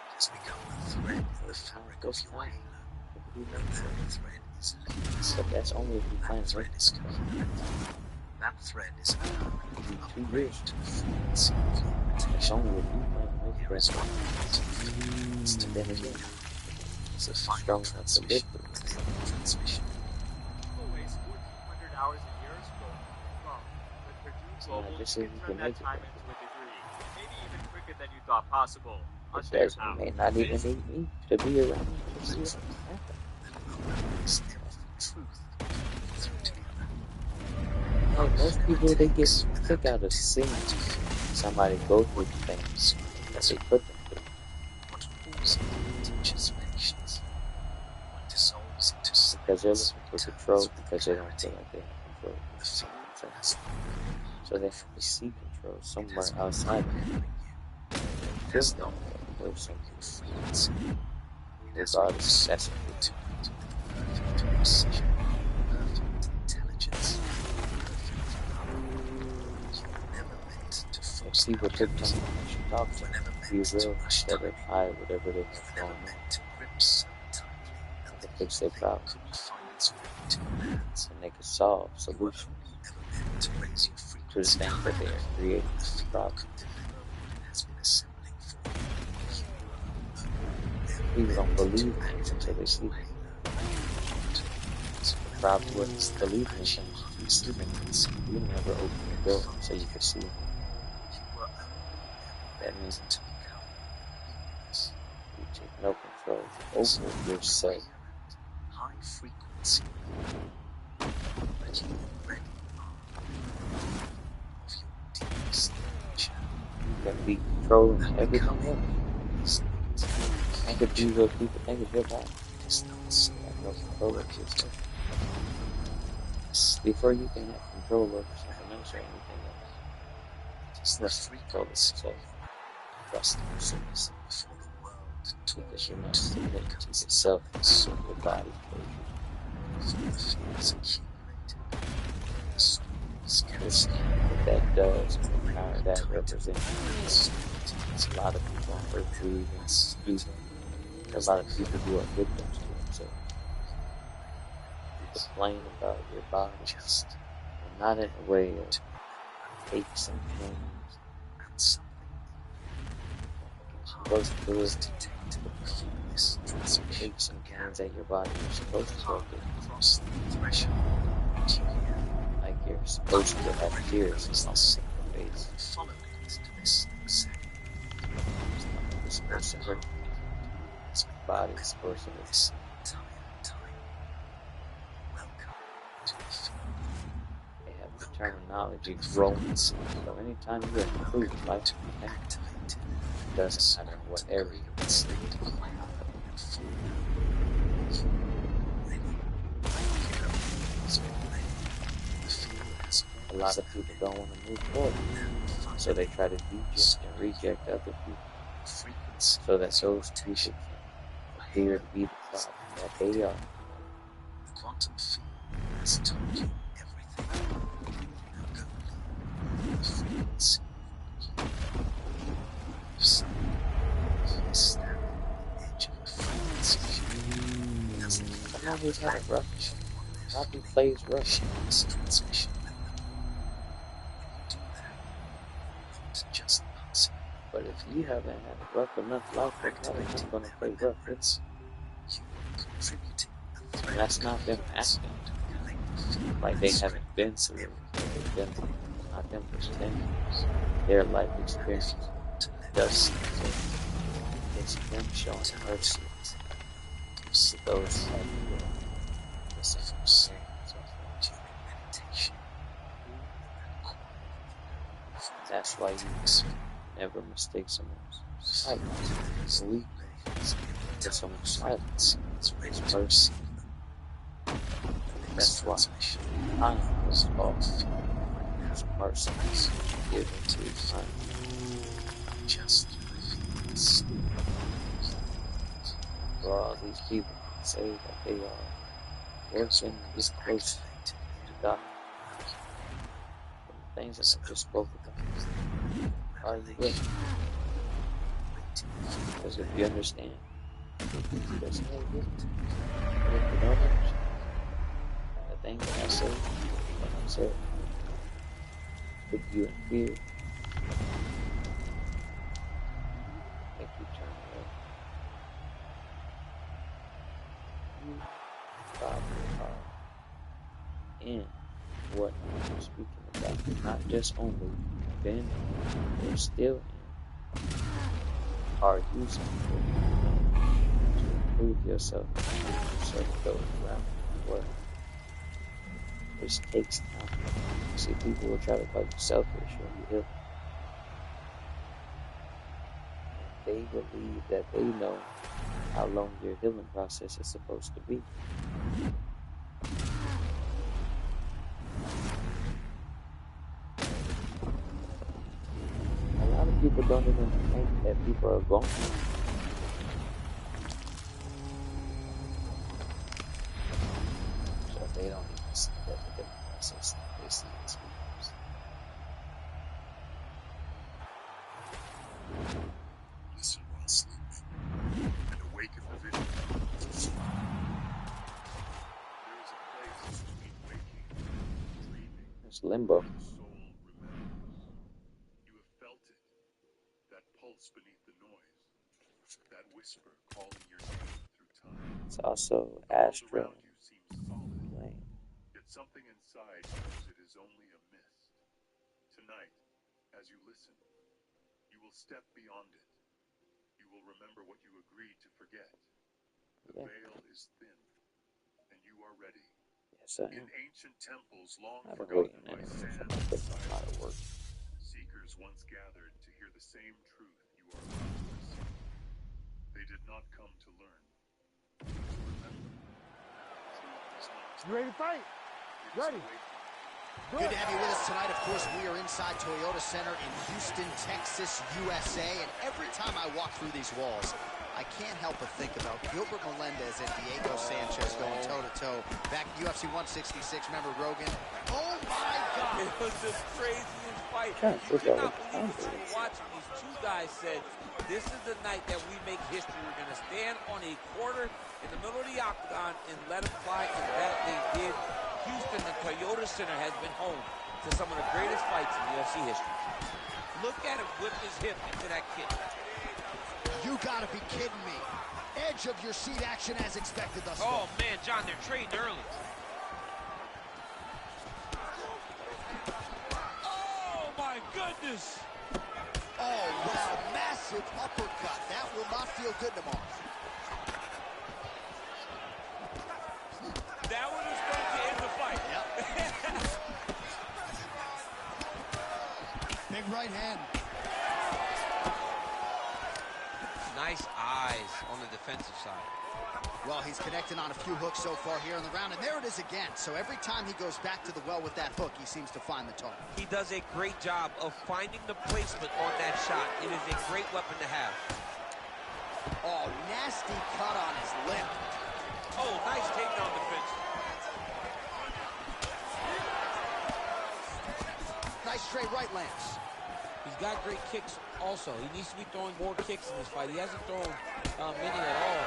Speaker 1: It has become a thread in the
Speaker 8: There's times,
Speaker 1: fabric of
Speaker 8: there's
Speaker 1: your
Speaker 8: time.
Speaker 1: halo.
Speaker 8: It could be
Speaker 1: And
Speaker 8: necessary.
Speaker 1: that thread is luminous.
Speaker 8: But that's only if you
Speaker 1: That
Speaker 8: plan to
Speaker 1: thread
Speaker 8: make
Speaker 1: is
Speaker 8: it.
Speaker 1: coherent. That thread is a permanent
Speaker 8: Be 2
Speaker 1: upgrade
Speaker 8: years.
Speaker 1: to the frequency of your
Speaker 8: It's
Speaker 1: protection.
Speaker 8: only if you plan to make it
Speaker 1: Here
Speaker 8: that
Speaker 1: is what quantum field needs to
Speaker 8: and
Speaker 1: be.
Speaker 8: then again,
Speaker 1: It's a
Speaker 8: if you're
Speaker 1: final
Speaker 8: strong enough to live
Speaker 1: transmission
Speaker 8: through it.
Speaker 1: within the transmission.
Speaker 7: People waste 1,400 hours a year scrolling on their phone. With Purdue
Speaker 8: It's not
Speaker 7: Global,
Speaker 8: just
Speaker 7: you
Speaker 8: if
Speaker 7: can
Speaker 8: you
Speaker 7: turn
Speaker 8: can
Speaker 7: that
Speaker 8: make it
Speaker 7: time
Speaker 8: that
Speaker 7: into
Speaker 8: way.
Speaker 7: a degree, maybe even quicker than you thought possible. I'll
Speaker 8: It
Speaker 7: show you
Speaker 8: does. You
Speaker 7: how.
Speaker 8: may not even
Speaker 7: This
Speaker 8: need me to be around to see it happen.
Speaker 1: That unlocks everything truth through together.
Speaker 8: Like
Speaker 1: Life
Speaker 8: most
Speaker 1: never
Speaker 8: people, they get
Speaker 1: takes
Speaker 8: kick
Speaker 1: without
Speaker 8: out of seeing
Speaker 1: intending to feel.
Speaker 8: somebody go through the
Speaker 1: What
Speaker 8: things
Speaker 1: pulls you
Speaker 8: that
Speaker 1: into
Speaker 8: they put them through.
Speaker 1: what pulls you teaches patience. What dissolves into
Speaker 8: Because they're
Speaker 1: silence
Speaker 8: looking for
Speaker 1: returns
Speaker 8: control
Speaker 1: with
Speaker 8: because they don't feel
Speaker 1: clarity.
Speaker 8: like they have control
Speaker 1: The
Speaker 8: inside
Speaker 1: field
Speaker 8: themselves.
Speaker 1: has not gone
Speaker 8: So they have
Speaker 1: from
Speaker 8: to
Speaker 1: you.
Speaker 8: seek control
Speaker 1: It
Speaker 8: somewhere
Speaker 1: has been
Speaker 8: outside of them.
Speaker 1: preparing you.
Speaker 8: They
Speaker 1: It
Speaker 8: feel
Speaker 1: has
Speaker 8: that
Speaker 1: not
Speaker 8: way
Speaker 1: been
Speaker 8: with
Speaker 1: lowering
Speaker 8: someone,
Speaker 1: your frequency. It has been
Speaker 8: regardless if that's
Speaker 1: responding
Speaker 8: true.
Speaker 1: to it with perfect precision, perfect intelligence, perfect love. You were never meant to
Speaker 8: If
Speaker 1: force
Speaker 8: people took time
Speaker 1: outcomes.
Speaker 8: to actually talk
Speaker 1: You
Speaker 8: to
Speaker 1: were
Speaker 8: them,
Speaker 1: never
Speaker 8: you
Speaker 1: meant to
Speaker 8: will
Speaker 1: rush
Speaker 8: instead of
Speaker 1: timing.
Speaker 8: hide whatever they
Speaker 1: You
Speaker 8: have
Speaker 1: were never
Speaker 8: going on
Speaker 1: meant to grip so tightly that
Speaker 8: and
Speaker 1: the
Speaker 8: to fix
Speaker 1: evil
Speaker 8: their
Speaker 1: thing
Speaker 8: problems.
Speaker 1: couldn't find its way into your hands.
Speaker 8: And they could solve
Speaker 1: You were
Speaker 8: solutions
Speaker 1: only ever meant to raise your
Speaker 8: to the
Speaker 1: frequency
Speaker 8: things
Speaker 1: high
Speaker 8: that they are
Speaker 1: enough
Speaker 8: creating
Speaker 1: that the
Speaker 8: as
Speaker 1: field
Speaker 8: problems.
Speaker 1: could deliver what it has been assembling for you. You were only ever
Speaker 8: People don't
Speaker 1: meant to
Speaker 8: believe things until they
Speaker 1: activate
Speaker 8: see
Speaker 1: your
Speaker 8: them.
Speaker 1: halo, to use
Speaker 8: The
Speaker 1: whatever
Speaker 8: problem with
Speaker 1: means that
Speaker 8: believing in
Speaker 1: match your
Speaker 8: things is you
Speaker 1: highest
Speaker 8: see them.
Speaker 1: frequency
Speaker 8: You never open the
Speaker 1: and
Speaker 8: door
Speaker 1: find
Speaker 8: so you
Speaker 1: you.
Speaker 8: can see them.
Speaker 1: You were only ever
Speaker 8: That
Speaker 1: meant
Speaker 8: means
Speaker 1: to become
Speaker 8: no control over yourself.
Speaker 1: High frequency that you already are of your deepest nature.
Speaker 8: You can be controlling everything else. And could be what people think is your power.
Speaker 1: It is not so
Speaker 8: You have no control over yourself.
Speaker 1: This
Speaker 8: Before you can have control over something else or anything else,
Speaker 1: it is
Speaker 8: you
Speaker 1: the
Speaker 8: must have control of
Speaker 1: frequency
Speaker 8: yourself. Trust in yourself.
Speaker 1: before the world taught
Speaker 8: Because
Speaker 1: you
Speaker 8: you're not
Speaker 1: to
Speaker 8: submitting
Speaker 1: walk
Speaker 8: to
Speaker 1: as
Speaker 8: yourself,
Speaker 1: soul.
Speaker 8: your body told you.
Speaker 1: From the fears accumulated, the stories
Speaker 8: Understand what that does, what power that represents. A lot of people on earth who even do that. There are a lot of people who are victims to themselves. You complain about your body,
Speaker 1: just
Speaker 8: and not in a way of
Speaker 1: to
Speaker 8: aches and pains.
Speaker 1: and something
Speaker 8: You're
Speaker 1: part
Speaker 8: supposed to do
Speaker 1: is
Speaker 8: it.
Speaker 1: detect this transmission
Speaker 8: Aches and pains at your body. You're supposed to go through.
Speaker 1: across the threshold that you hear.
Speaker 8: Like you're supposed to have tears fall from your face.
Speaker 1: Followed it to this exact
Speaker 8: It's supposed to hurt.
Speaker 1: has
Speaker 8: Your
Speaker 1: been
Speaker 8: body
Speaker 1: broken
Speaker 8: is supposed to hurt.
Speaker 1: this entire time. Welcome to the field.
Speaker 8: They have the terminology growing. So anytime you improve life
Speaker 1: To be
Speaker 8: and
Speaker 1: activated.
Speaker 8: it doesn't matter in what area you're in.
Speaker 1: State of mind and form.
Speaker 8: A lot of people don't want to move forward. So they try to deject and reject other people. So that those people can appear to be the problem that they are.
Speaker 1: The quantum field has told you everything. Now go leave the frequency you. If someone is standing on the edge of a frequency shift, doesn't
Speaker 8: Someone who's had a rough
Speaker 1: language on their
Speaker 8: probably
Speaker 1: feeling,
Speaker 8: plays rough.
Speaker 1: share this transmission with them. When you do that, you're not just passing.
Speaker 8: But if you haven't had a rough enough life, they're probably not going to play rough. It's,
Speaker 1: You are contributing a thread
Speaker 8: and that's not them acting like they haven't been through it. They've been through it. It's not them pretending. Their life experience does something. It's them showing mercy to those who have been misunderstandings
Speaker 1: during meditation.
Speaker 8: That's why you never mistake someone's silence or weakness for someone's silence. It's mercy. That's why time was called as mercy given to time.
Speaker 1: Just
Speaker 8: For all these people who say that they are working and getting close to God, the things that I just spoke about, are you ready? Because if you understand, there's no good. But if you don't understand, the thing that I say, what I said, put you in fear, make you turn away. You probably are in what I'm speaking about, not just only been or still in, are using it to improve yourself and yourself those around the world. This takes time. See, people will try to call you selfish when you heal. And they believe that they know how long your healing process is supposed to be. A lot of people don't even think that people are going through. So they don't even see that the healing process they see as weakness.
Speaker 1: listen while sleep and awaken the vision. There is a place between waking and dreaming.
Speaker 8: It's limbo.
Speaker 1: The soul remembers. You have felt it. That pulse beneath the noise. That whisper calling your name through time.
Speaker 8: It's also
Speaker 1: The world
Speaker 8: astral
Speaker 1: around you seems solid,
Speaker 8: plane.
Speaker 1: yet something inside knows it is only a mist. Tonight, as you listen, you will step beyond it. You
Speaker 9: will remember what you agreed to forget. The
Speaker 8: Yeah.
Speaker 9: veil is thin, and you are ready.
Speaker 8: Yes, I
Speaker 9: In
Speaker 8: am.
Speaker 9: ancient temples long
Speaker 8: I've been
Speaker 9: forgotten
Speaker 8: waiting
Speaker 9: by
Speaker 8: anyway, so
Speaker 9: sand
Speaker 8: I'm
Speaker 9: and
Speaker 8: putting in a lot of work.
Speaker 9: silence, seekers once gathered to hear the same truth you are about to receive. They did not come to learn, but to remember. Truth is not
Speaker 3: You ready to fight?
Speaker 9: it is
Speaker 3: Ready.
Speaker 9: awakened.
Speaker 4: Good to have you with us tonight. Of course, we are inside Toyota Center in Houston, Texas, USA. And every time I walk through these walls, I can't help but think about Gilbert Melendez and Diego Sanchez going toe-to-toe back in UFC 166. Remember Rogan? Oh, my God.
Speaker 5: It was the craziest fight.
Speaker 8: Trying to
Speaker 5: You
Speaker 8: figure
Speaker 5: could
Speaker 8: out
Speaker 5: not
Speaker 8: what
Speaker 5: believe
Speaker 8: time
Speaker 5: what
Speaker 8: it
Speaker 5: you
Speaker 8: is.
Speaker 5: were watching. These two guys said, this is the night that we make history. We're going to stand on a quarter in the middle of the octagon and let them fly, and that they did. Houston, the Toyota Center, has been home to some of the greatest fights in UFC history. Look at him whip his hip into that kick.
Speaker 4: You gotta be kidding me. Edge of your seat action as expected thus far.
Speaker 5: Oh, man, John, they're trading early. Oh, my goodness.
Speaker 4: Oh, wow, massive uppercut. That will not feel good tomorrow.
Speaker 5: That one was going to end the fight.
Speaker 4: Yep. Big right hand.
Speaker 5: Nice eyes on the defensive side.
Speaker 4: Well, he's connecting on a few hooks so far here in the round, and there it is again. So every time he goes back to the well with that hook, he seems to find the target.
Speaker 5: He does a great job of finding the placement on that shot. It is a great weapon to have.
Speaker 4: Oh, nasty cut on his lip.
Speaker 5: Oh, nice takedown defense.
Speaker 4: Nice straight right lands.
Speaker 5: He's got great kicks also. He needs to be throwing more kicks in this fight. He hasn't thrown many at all.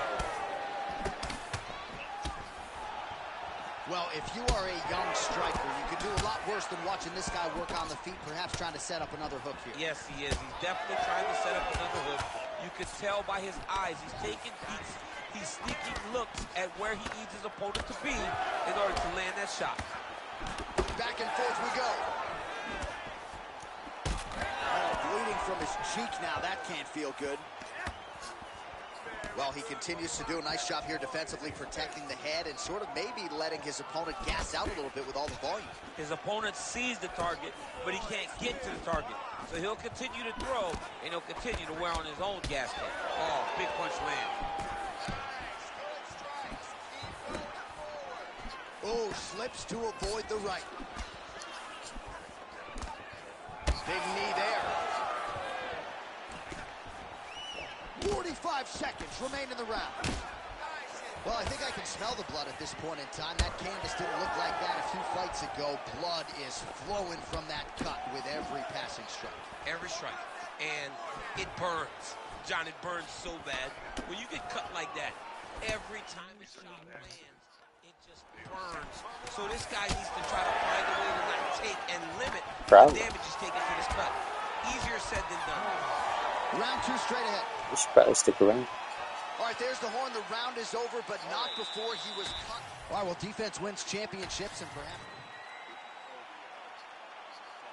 Speaker 4: Well, if you are a young striker, you could do a lot worse than watching this guy work on the feet, perhaps trying to set up another hook here.
Speaker 5: Yes, he is. He's definitely trying to set up another hook. You can tell by his eyes. He's taking peeks. He's sneaking looks at where he needs his opponent to be in order to land that shot.
Speaker 4: Back and forth we go. Oh, bleeding from his cheek now. That can't feel good. Well, he continues to do a nice job here defensively, protecting the head and sort of maybe letting his opponent gas out a little bit with all the volume.
Speaker 5: His opponent sees the target, but he can't get to the target. So he'll continue to throw, and he'll continue to wear on his own gas tank. Oh, big punch land.
Speaker 4: Oh, slips to avoid the right. Big knee there. 45 seconds remain in the round. Well, I think I can smell the blood at this point in time. That canvas didn't look like that a few fights ago. Blood is flowing from that cut with every passing strike.
Speaker 5: Every strike. And it burns. John, it burns so bad. When you get cut like that, every time a shot lands, it just burns. So this guy needs to try to find a way to not take and limit the damage he's taking from this cut. Easier said than done.
Speaker 4: Round two straight ahead.
Speaker 8: We should probably stick around.
Speaker 4: All right, there's the horn. The round is over, but not before he was cut. All right, well, defense wins championships and perhaps...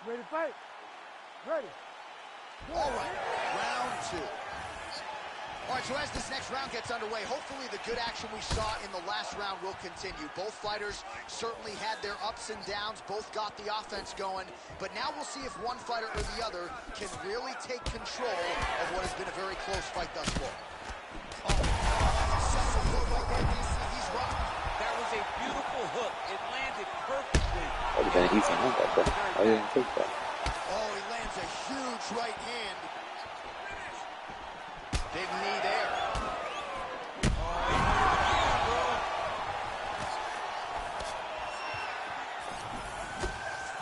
Speaker 3: Ready to fight? Ready.
Speaker 4: All right, round two. All right, so as this next round gets underway, hopefully the good action we saw in the last round will continue. Both fighters certainly had their ups and downs. Both got the offense going. But now we'll see if one fighter or the other can really take control of what has been a very close fight thus far. Oh, he's rocking.
Speaker 5: That was a beautiful hook. It landed perfectly.
Speaker 8: That would have been an easy knockout, bro. I didn't think that.
Speaker 4: Oh, he lands a huge right hand. Big knee there.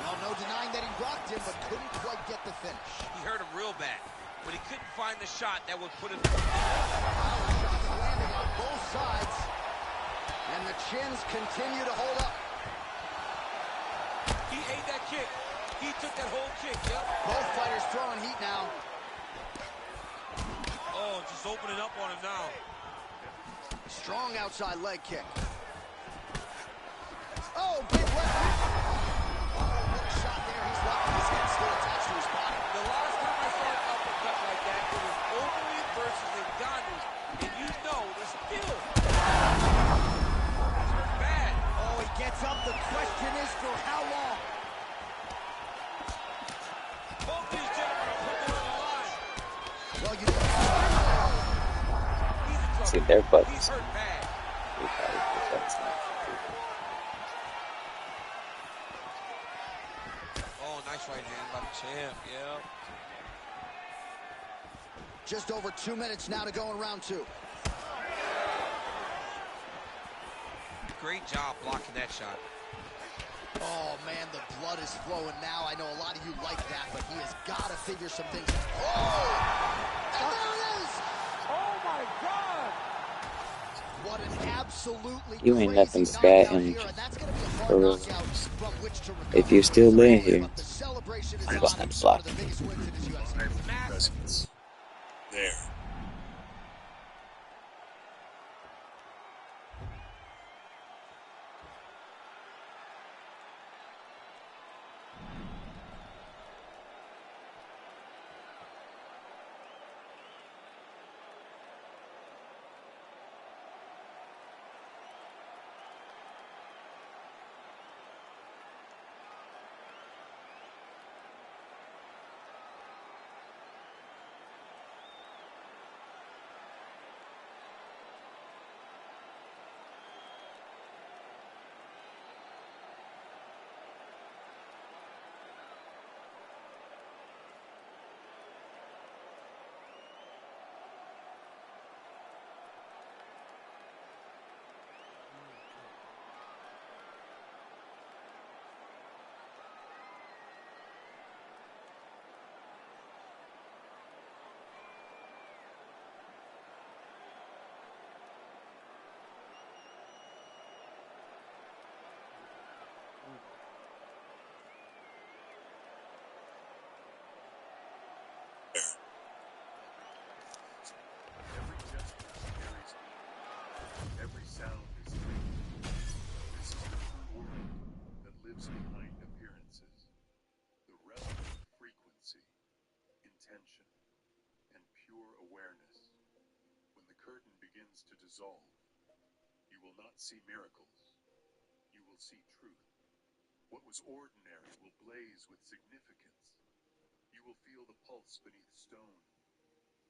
Speaker 4: Well, no denying that he rocked him, but couldn't quite get the finish.
Speaker 5: He hurt him real bad, but he couldn't find the shot that would put him...
Speaker 4: Power shots landing on both sides, and the chins continue to hold up.
Speaker 5: He ate that kick. He took that whole kick, yep.
Speaker 4: Both fighters throwing heat now.
Speaker 5: Oh, just opening up on him now.
Speaker 4: Strong outside leg kick. Oh, big left hook. Oh, good shot there. He's rocking his head still attached to his body.
Speaker 5: The last time I saw an uppercut like that, it was Overeem versus a guy
Speaker 4: Well, you
Speaker 8: See, they're buttons.
Speaker 5: He's hurt bad. Oh, nice right hand by the champ. Yeah.
Speaker 4: just over 2 minutes now to go in round 2.
Speaker 5: Great job blocking that shot.
Speaker 4: Oh, man, the blood is flowing now. I know a lot of you like that, but he has got to figure some things out. Oh! And there it is!
Speaker 3: Oh, my God!
Speaker 4: What an absolutely
Speaker 8: You ain't
Speaker 4: crazy
Speaker 8: nothing but bad
Speaker 4: knockout
Speaker 8: energy.
Speaker 4: here, and that's going to be a
Speaker 8: For
Speaker 4: fun
Speaker 8: real.
Speaker 4: knockout from which to recover.
Speaker 8: If you're still laying here,
Speaker 4: But the celebration is
Speaker 8: I'm
Speaker 4: on.
Speaker 8: gonna
Speaker 4: One
Speaker 8: block
Speaker 4: of the
Speaker 8: you.
Speaker 4: biggest wins in his UFC.
Speaker 9: Live presence. There. Every gesture carries meaning. Every sound is linked. This is the true world that lives behind appearances. The realm of frequency, intention, and pure awareness. When the curtain begins to dissolve, you will not see miracles. You will see truth. What was ordinary will blaze with significance. You will feel the pulse beneath stone,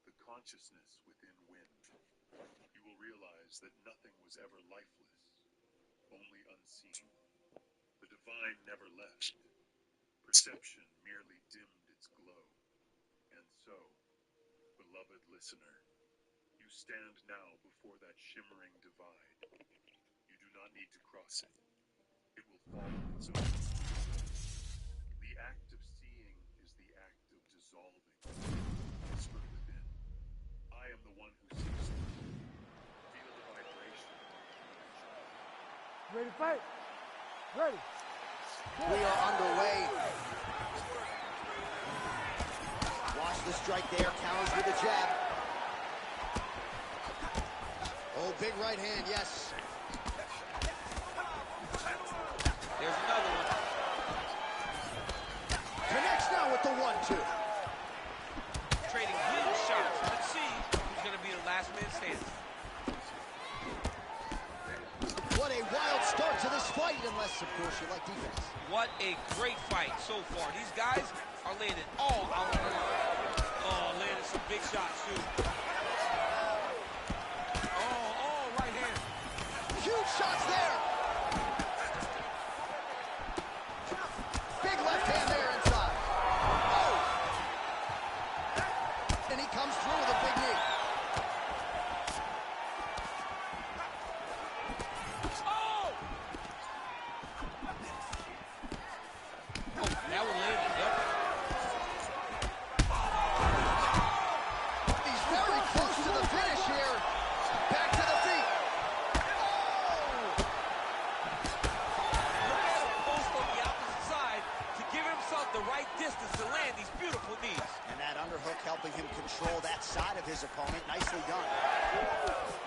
Speaker 9: the consciousness within wind. You will realize that nothing was ever lifeless, only unseen. The divine never left. Perception merely dimmed its glow. And so, beloved listener, you stand now before that shimmering divide. You do not need to cross it. It will fall on its own. The act of seeing is the act of dissolving. Whisper within. I am the one who sees you. Feel the vibration.
Speaker 3: Ready to fight? Ready.
Speaker 4: We are underway. Watch the strike there. Counters with a jab. Oh, big right hand, yes.
Speaker 5: There's another one.
Speaker 4: Connects now with the 1-2.
Speaker 5: Trading huge shots. Let's see who's going to be the last man standing.
Speaker 4: What a wild start to this fight, unless, of course, you like defense.
Speaker 5: What a great fight so far. These guys are laying it all out on the line. Oh, landing some big shots, too. Oh, right hand.
Speaker 4: Huge shots there. Big left hand there inside. Oh! And he comes through with a big knee.
Speaker 5: Oh! Oh, that one landed. Yep.
Speaker 4: He's very close to the finish here. Back to the feet.
Speaker 5: Look at him post on the opposite side to give himself the right distance to land these beautiful knees.
Speaker 4: And that underhook helping him control that side of his opponent. Nicely done.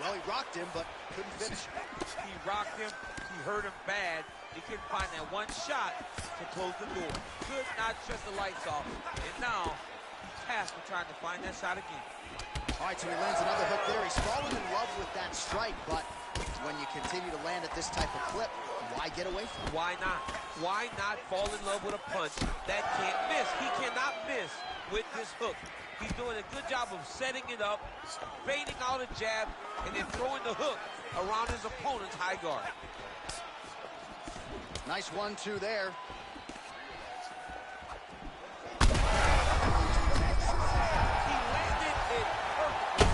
Speaker 4: Well, he rocked him, but couldn't finish him.
Speaker 5: He rocked him. He hurt him bad. He couldn't find that one shot to close the door. Could not shut the lights off. And now he's tasked with trying to find that shot again.
Speaker 4: All right, so he lands another hook there. He's fallen in love with that strike, but when you continue to land at this type of clip, why get away from it?
Speaker 5: Why not? Why not fall in love with a punch that can't miss? He cannot miss with this hook. He's doing a good job of setting it up, fading out a jab, and then throwing the hook around his opponent's high guard.
Speaker 4: Nice 1-2 there.
Speaker 5: He landed it perfectly.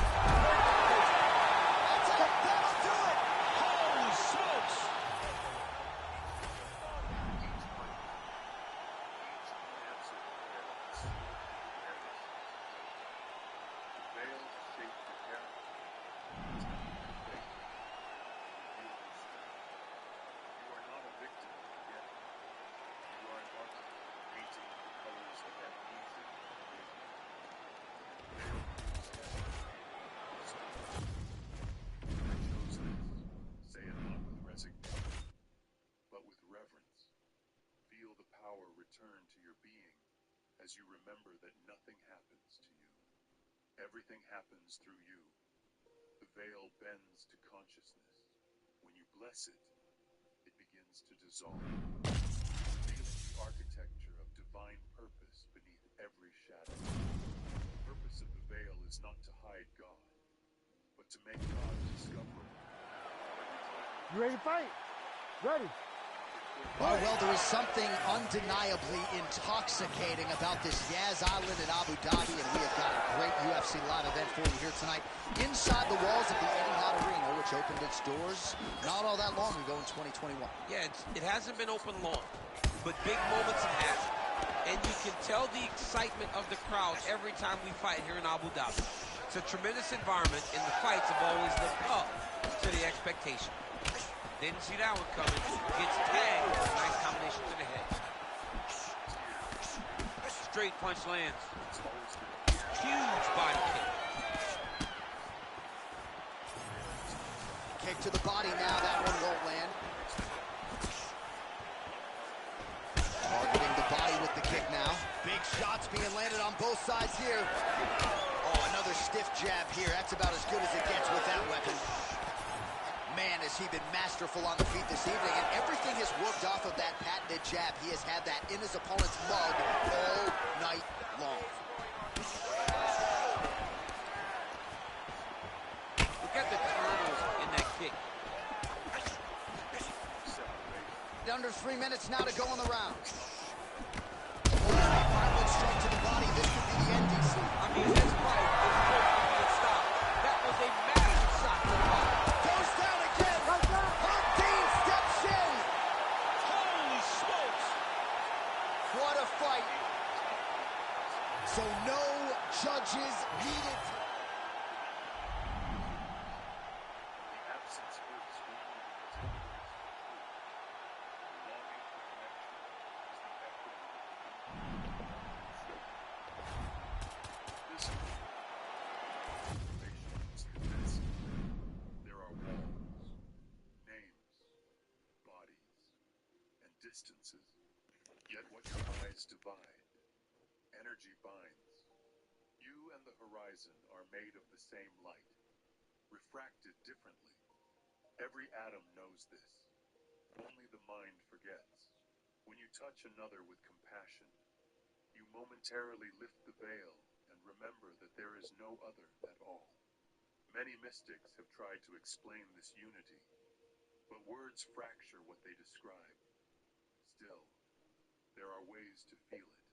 Speaker 4: That'll do it.
Speaker 5: Holy smokes!
Speaker 9: Return to your being as you remember that nothing happens to you. Everything happens through you. The veil bends to consciousness. When you bless it, it begins to dissolve, revealing the architecture of divine purpose beneath every shadow. The purpose of the veil is not to hide God, but to make God discoverable.
Speaker 3: You ready to fight? Ready.
Speaker 4: Oh, well, there is something undeniably intoxicating about this Yas Island in Abu Dhabi, and we have got a great UFC live event for you here tonight inside the walls of the Etihad Arena, which opened its doors not all that long ago in 2021.
Speaker 5: Yeah, it hasn't been open long, but big moments have happened. And you can tell the excitement of the crowd every time we fight here in Abu Dhabi. It's a tremendous environment, and the fights have always lived up to the expectation. Didn't see that one coming. Gets tagged. Nice combination to the head. Straight punch lands. Huge body kick.
Speaker 4: Kick to the body now. That one won't land. Targeting the body with the kick now. Big shots being landed on both sides here. Oh, another stiff jab here. That's about as good as it gets with that weapon. Man, has he been masterful on the feet this evening, and everything has worked off of that patented jab. He has had that in his opponent's mug all night long.
Speaker 5: Look at the turtles in that kick.
Speaker 4: Under 3 minutes now to go in the round. Violent strike to the body. This could be the end, DC.
Speaker 5: I mean, this fight is supposed to be a stop. That was a massive shot to the body.
Speaker 4: Goes down again. Dean steps in.
Speaker 5: Holy smokes.
Speaker 4: What a fight. So no judges needed.
Speaker 9: Distances, yet what your eyes divide, energy binds. You and the horizon are made of the same light, refracted differently. Every atom knows this. Only the mind forgets. When you touch another with compassion, you momentarily lift the veil and remember that there is no other at all. Many mystics have tried to explain this unity, but words fracture what they describe. Still, there are ways to feel it.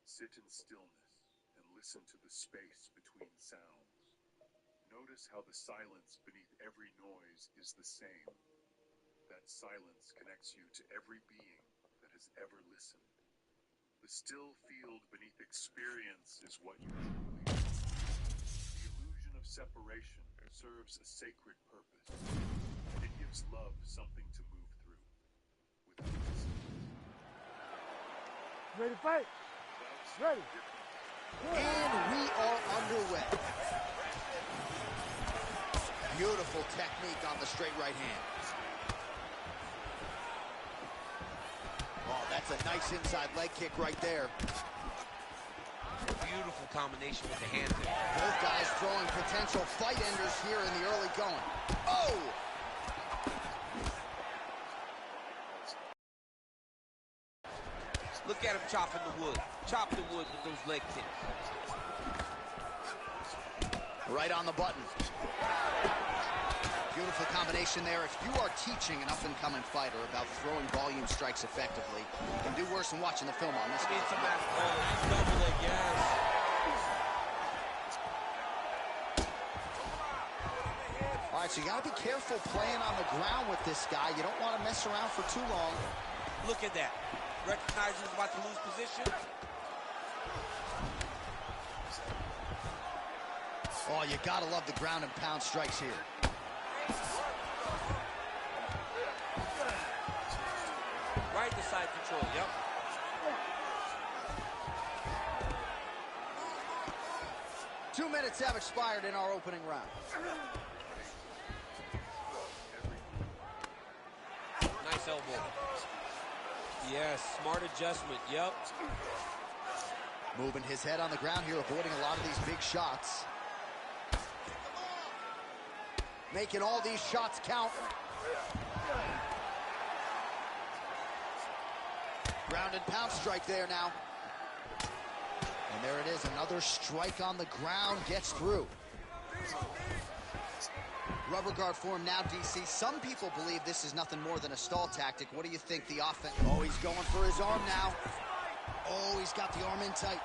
Speaker 9: Sit in stillness and listen to the space between sounds. Notice how the silence beneath every noise is the same. That silence connects you to every being that has ever listened. The still field beneath experience is what you truly are. The illusion of separation serves a sacred purpose. It gives love something to move through without distance.
Speaker 3: Ready to fight? Ready.
Speaker 4: And we are underway. Beautiful technique on the straight right hand. Oh, that's a nice inside leg kick right there.
Speaker 5: Beautiful combination with the hands there.
Speaker 4: Both guys throwing potential fight enders here in the early going. Oh!
Speaker 5: Look at him chopping the wood. Chop the wood with those leg kicks.
Speaker 4: Right on the button. Beautiful combination there. If you are teaching an up-and-coming fighter about throwing volume strikes effectively, you can do worse than watching the film on this.
Speaker 5: It's a match. Oh, nice double leg, yes.
Speaker 4: All right, so you got to be careful playing on the ground with this guy. You don't want to mess around for too long.
Speaker 5: Look at that. Recognizing he's about to lose position.
Speaker 4: Oh, you got to love the ground and pound strikes here.
Speaker 5: Right to side control, yep.
Speaker 4: Two minutes have expired in our opening round.
Speaker 5: Nice elbow. Yes, smart adjustment, yep.
Speaker 4: Moving his head on the ground here, avoiding a lot of these big shots. Making all these shots count. Ground and pound strike there now. And there it is, another strike on the ground, gets through. Rubber guard form now, DC. Some people believe this is nothing more than a stall tactic. What do you think the offense? Oh, he's going for his arm now. Oh, he's got the arm in tight.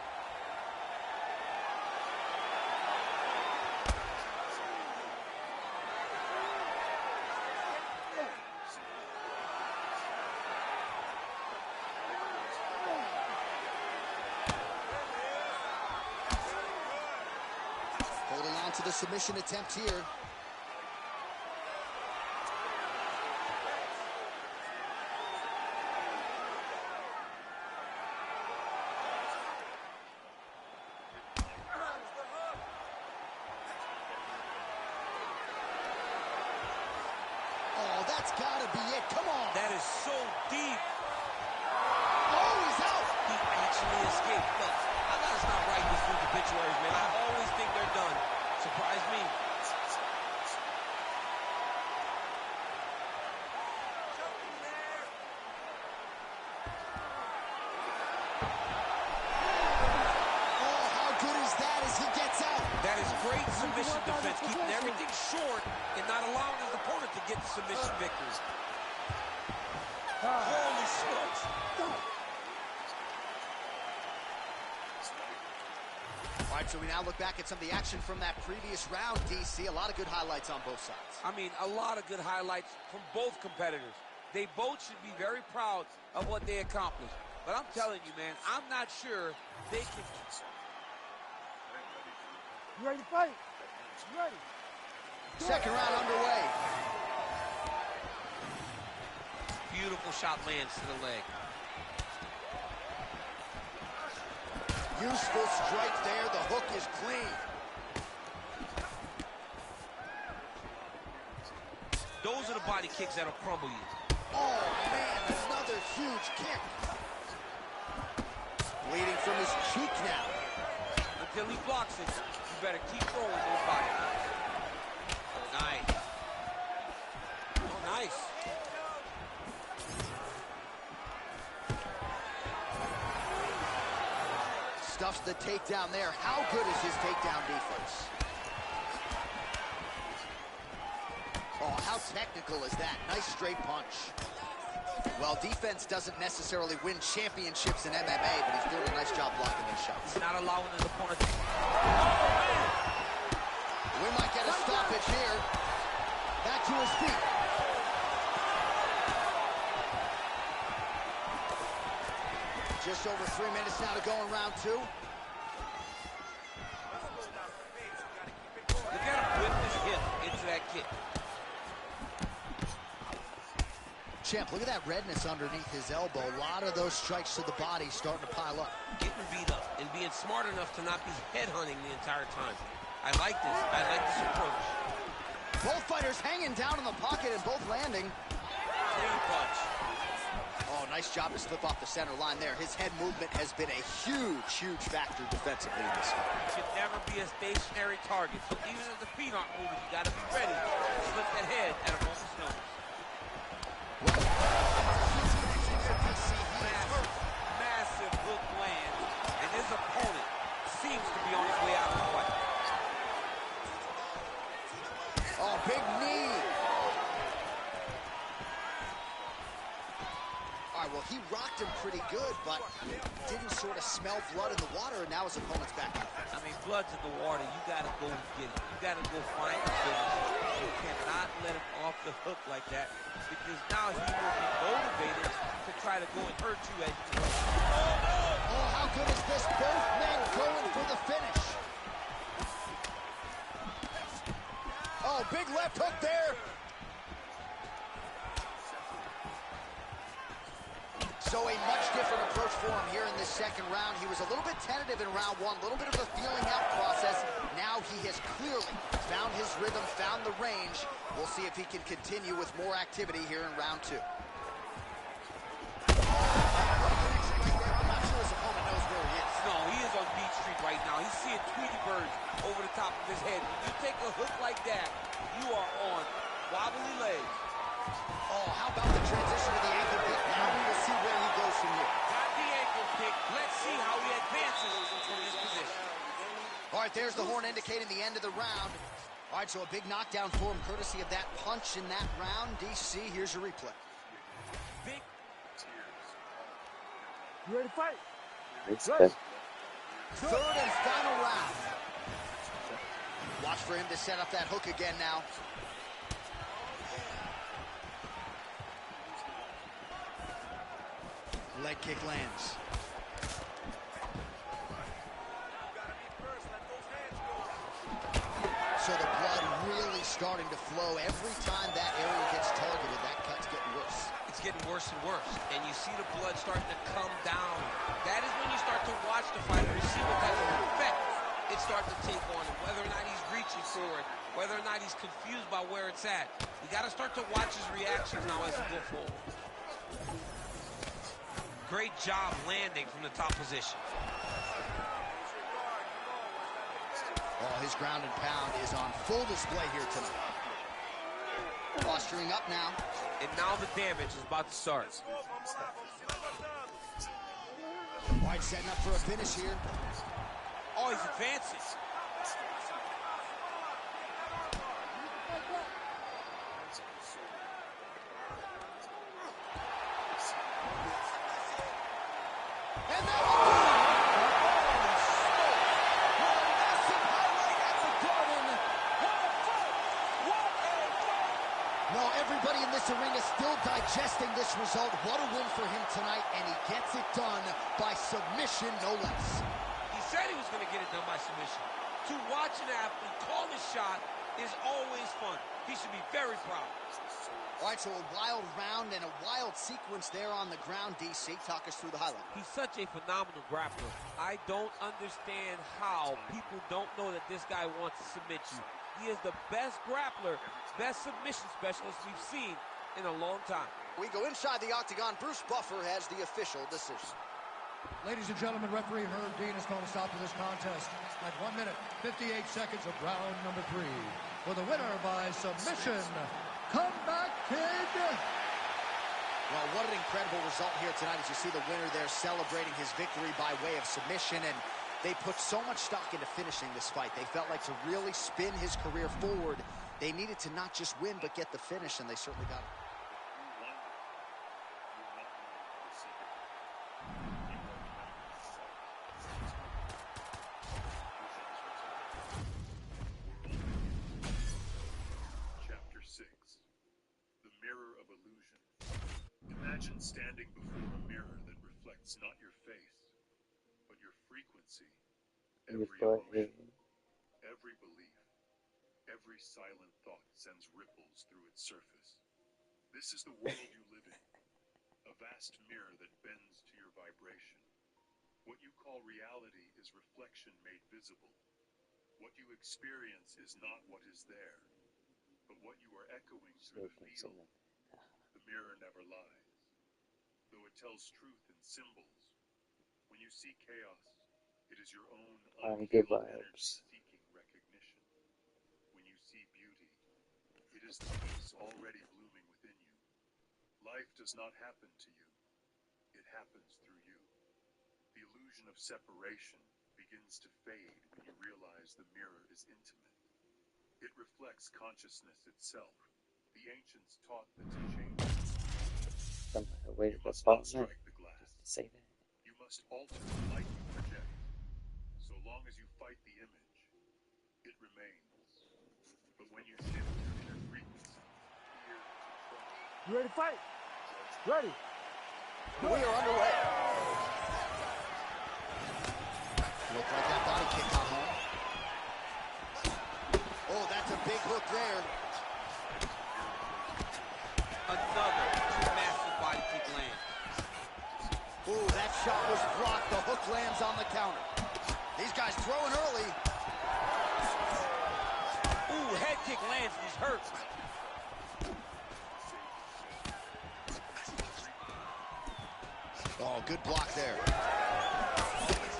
Speaker 4: Holding on to the submission attempt here. Oh, that's gotta be it. Come on.
Speaker 5: That is so deep.
Speaker 4: Oh, he's out.
Speaker 5: He actually escaped. Look, I gotta stop writing these dudes obituaries, man. I always think they're done. Surprise me.
Speaker 4: Oh, how good is that as he gets out?
Speaker 5: That is great submission defense, keeping everything short and not allowing his opponent to get the submission victory. Holy smokes.
Speaker 4: All right, so we now look back at some of the action from that previous round, DC. A lot of good highlights on both sides.
Speaker 5: I mean, a lot of good highlights from both competitors. They both should be very proud of what they accomplished. But I'm telling you, man, I'm not sure they can...
Speaker 3: You ready to fight? You ready?
Speaker 4: Second round underway.
Speaker 5: Beautiful shot lands to the leg.
Speaker 4: Useful strike there. The hook is clean.
Speaker 5: Those are the body kicks that'll crumble you.
Speaker 4: Oh, man, another huge kick. Bleeding from his cheek now.
Speaker 5: Until he blocks it, you better keep throwing those body kicks. Nice. Oh, nice.
Speaker 4: Stuffs the takedown there. How good is his takedown defense? Oh, how technical is that? Nice straight punch. Well, defense doesn't necessarily win championships in MMA, but he's doing a nice job blocking those shots.
Speaker 5: He's not allowing his opponent to...
Speaker 4: We might get a stoppage here. Back to his feet. Just over 3 minutes now to go in round two.
Speaker 5: Look at him whip his hip into that kick.
Speaker 4: Champ, look at that redness underneath his elbow. A lot of those strikes to the body starting to pile up.
Speaker 5: Getting beat up and being smart enough to not be headhunting the entire time. I like this. I like this approach.
Speaker 4: Both fighters hanging down in the pocket and both landing.
Speaker 5: Clean punch.
Speaker 4: Oh, nice job to slip off the center line there. His head movement has been a huge, huge factor defensively in this fight.
Speaker 5: Should never be a stationary target. So even if the feet aren't moving, you got to be ready to slip that head at a moment's notice.
Speaker 4: Well,
Speaker 5: Massive hook
Speaker 4: pretty good, but didn't sort of smell blood in the water, and now his opponent's back.
Speaker 5: I mean, blood's in the water. You got to go get it. You got to go find the finish. You cannot let him off the hook like that, because now he will be motivated to try to go and hurt you as you go.
Speaker 4: Oh, how good is this? Both men going for the finish. Oh, big left hook there. So a much different approach for him here in this second round. He was a little bit tentative in round one, a little bit of a feeling out process. Now he has clearly found his rhythm, found the range. We'll see if he can continue with more activity here in round two. I'm not sure his opponent knows where he is.
Speaker 5: No, he is on Beach Street right now. He's seeing Tweety birds over the top of his head. When you take a hook like that, you are on wobbly legs.
Speaker 4: Oh, how about the transition to the ankle kick? Now we will see where he goes from here.
Speaker 5: Got the ankle kick. Let's see how he advances from this position.
Speaker 4: All right, there's the horn indicating the end of the round. All right, so a big knockdown for him, courtesy of that punch in that round. DC, here's your replay.
Speaker 5: Big.
Speaker 3: You ready to fight?
Speaker 8: Respect.
Speaker 4: Third and final round. Watch for him to set up that hook again now. Leg kick lands. So the blood really starting to flow. Every time that area gets targeted, that cut's getting worse.
Speaker 5: It's getting worse and worse. And you see the blood starting to come down. That is when you start to watch the fighter and see what type of effect it starts to take on him. Whether or not he's reaching for it, whether or not he's confused by where it's at. You got to start to watch his reactions now as we go forward. Great job landing from the top position.
Speaker 4: Oh, his ground and pound is on full display here tonight. Posturing up now.
Speaker 5: And now the damage is about to start.
Speaker 4: All right, setting up for a finish here.
Speaker 5: Oh, he's advancing.
Speaker 4: And that will do it. What a massive highlight at the Garden. No, everybody in this arena still digesting this result. What a win for him tonight, and he gets it done by submission, no less.
Speaker 5: He said he was going to get it done by submission. To watch an athlete call a shot is always fun. He should be very proud.
Speaker 4: All right, so a wild round and a wild sequence there on the ground. DC, talk us through the highlight.
Speaker 5: He's such a phenomenal grappler. I don't understand how people don't know that this guy wants to submit you. He is the best grappler, best submission specialist we've seen in a long time.
Speaker 4: We go inside the octagon. Bruce Buffer has the official decision.
Speaker 6: Ladies and gentlemen, referee Herb Dean has called a stop to this contest at 1 minute, 58 seconds of round number 3. For the winner by submission, Comeback Kid.
Speaker 4: Well, what an incredible result here tonight as you see the winner there celebrating his victory by way of submission. And they put so much stock into finishing this fight. They felt like to really spin his career forward, they needed to not just win, but get the finish, and they certainly got it.
Speaker 9: Chapter 6. The Mirror of Illusion. Imagine standing before a mirror that reflects not your face, but your frequency. Every emotion, every belief, every silent thought sends ripples through its surface. This is the world you live in, a vast mirror that bends to your vibration. What you call reality is reflection made visible. What you experience is not what is there, but what you are echoing through the field. The mirror never lies, though it tells truth in symbols. When you see chaos, it is your own
Speaker 8: good
Speaker 9: unhealed energy
Speaker 8: vibes.
Speaker 9: seeking recognition. When you see beauty, it is the peace already blooming within you. Life does not happen to you. It happens through you. The illusion of separation begins to fade when you realize the mirror is intimate. It reflects consciousness itself. The ancients taught that to change,
Speaker 8: Somebody waited
Speaker 9: you
Speaker 8: for
Speaker 9: must
Speaker 8: 5
Speaker 9: not
Speaker 8: minutes.
Speaker 9: strike the glass.
Speaker 8: Say that.
Speaker 9: You must alter the light you project. So long as you fight the image, it remains. But when you shift your inner frequency, fear, trust,
Speaker 3: You ready to fight? Ready.
Speaker 4: We are underway. Looked like that body kick got home. Oh, that's a big hook there.
Speaker 5: Another massive body kick lands.
Speaker 4: Ooh, that shot was blocked. The hook lands on the counter. These guys throwing early.
Speaker 5: Ooh, head kick lands and he's hurt.
Speaker 4: Oh, good block there.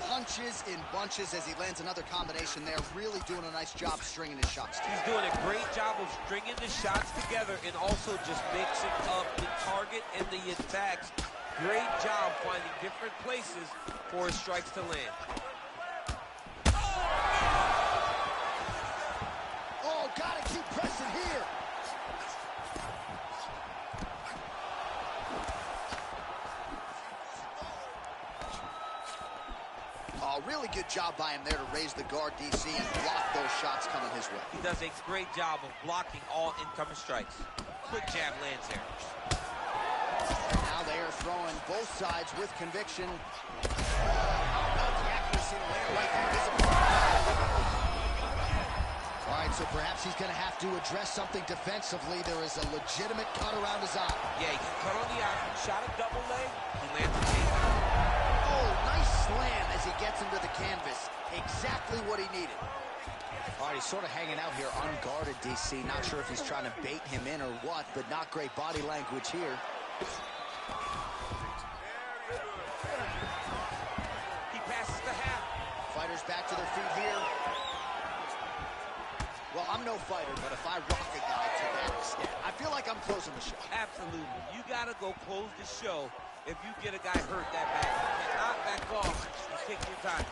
Speaker 4: Punches in bunches as he lands another combination there. Really doing a nice job stringing his shots together.
Speaker 5: He's doing a great job of stringing the shots together and also just mixing up the target and the attacks. Great job finding different places for his strikes to land.
Speaker 4: Oh, gotta keep pressing here. Oh, really good job by him there to raise the guard, DC, and block those shots coming his way.
Speaker 5: He does a great job of blocking all incoming strikes. Quick jab lands there.
Speaker 4: Now they are throwing both sides with conviction. How about the accuracy to land right through his opponent? All right, so perhaps he's going to have to address something defensively. There is a legitimate cut around his eye.
Speaker 5: Yeah, he cut on the eye. Shot a double leg. He lands a takedown.
Speaker 4: Oh, nice slam as he gets him to the canvas. Exactly what he needed. All right, he's sort of hanging out here unguarded, DC. Not sure if he's trying to bait him in or what, but not great body language here.
Speaker 5: He passes the half.
Speaker 4: Fighters back to their feet here. Well, I'm no fighter, but if I rock a guy to that extent, I feel like I'm closing the show.
Speaker 5: Absolutely. You got to go close the show if you get a guy hurt that bad. You cannot back off and take your time.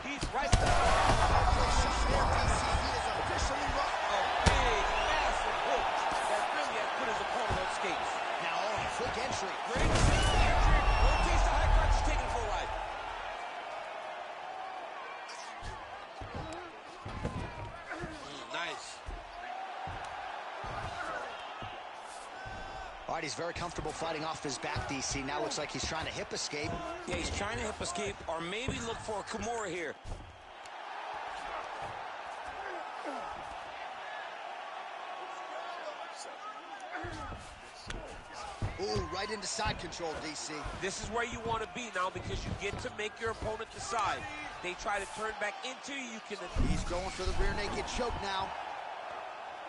Speaker 5: He's right there.
Speaker 4: DC, he is officially rocked.
Speaker 5: A big, massive hook that really has put his opponent on skates.
Speaker 4: Now, quick entry.
Speaker 5: Great entry. Rotates the high crotch, is taking it for a ride. Nice.
Speaker 4: All right, he's very comfortable fighting off his back, DC. Now looks like he's trying to hip escape.
Speaker 10: Yeah, he's trying to hip escape or maybe look for a Kimura here.
Speaker 4: Ooh, right into side control, DC.
Speaker 5: This is where you want to be now because you get to make your opponent decide. They try to turn back into you. You can.
Speaker 4: He's going for the rear naked choke now.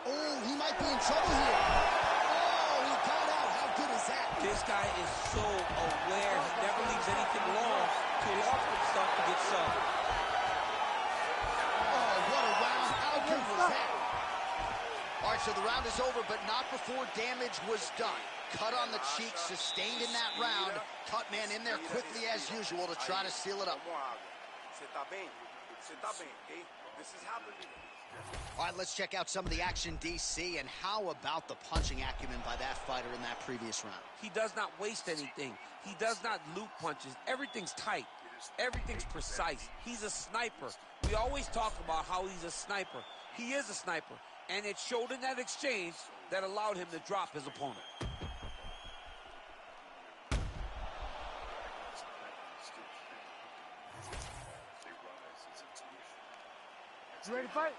Speaker 4: Oh, he might be in trouble here. Oh, he got out. How good is that?
Speaker 5: This guy is so aware. He never leaves anything long to allow for himself to get subbed.
Speaker 4: Oh, what a round. How good was that? All right, so the round is over, but not before damage was done. Cut on the cheek, sustained in that round. Cut man in there quickly as usual to try to seal it up.
Speaker 3: This is happening.
Speaker 4: All right, let's check out some of the action, DC, and how about the punching acumen by that fighter in that previous round?
Speaker 5: He does not waste anything. He does not loop punches. Everything's tight. Everything's precise. He's a sniper. We always talk about how he's a sniper. He is a sniper, and it showed in that exchange that allowed him to drop his opponent.
Speaker 3: You ready to fight?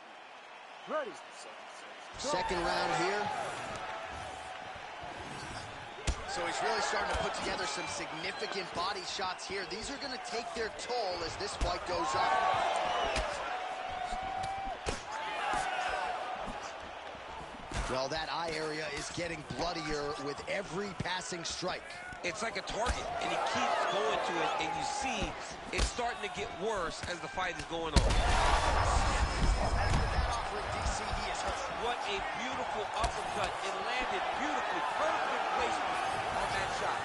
Speaker 3: Ready.
Speaker 4: Second round here. So he's really starting to put together some significant body shots here. These are going to take their toll as this fight goes on. Well, that eye area is getting bloodier with every passing strike.
Speaker 5: It's like a target, and he keeps going to it, and you see it's starting to get worse as the fight is going on. What a beautiful uppercut. It landed beautifully. Perfect placement on that shot.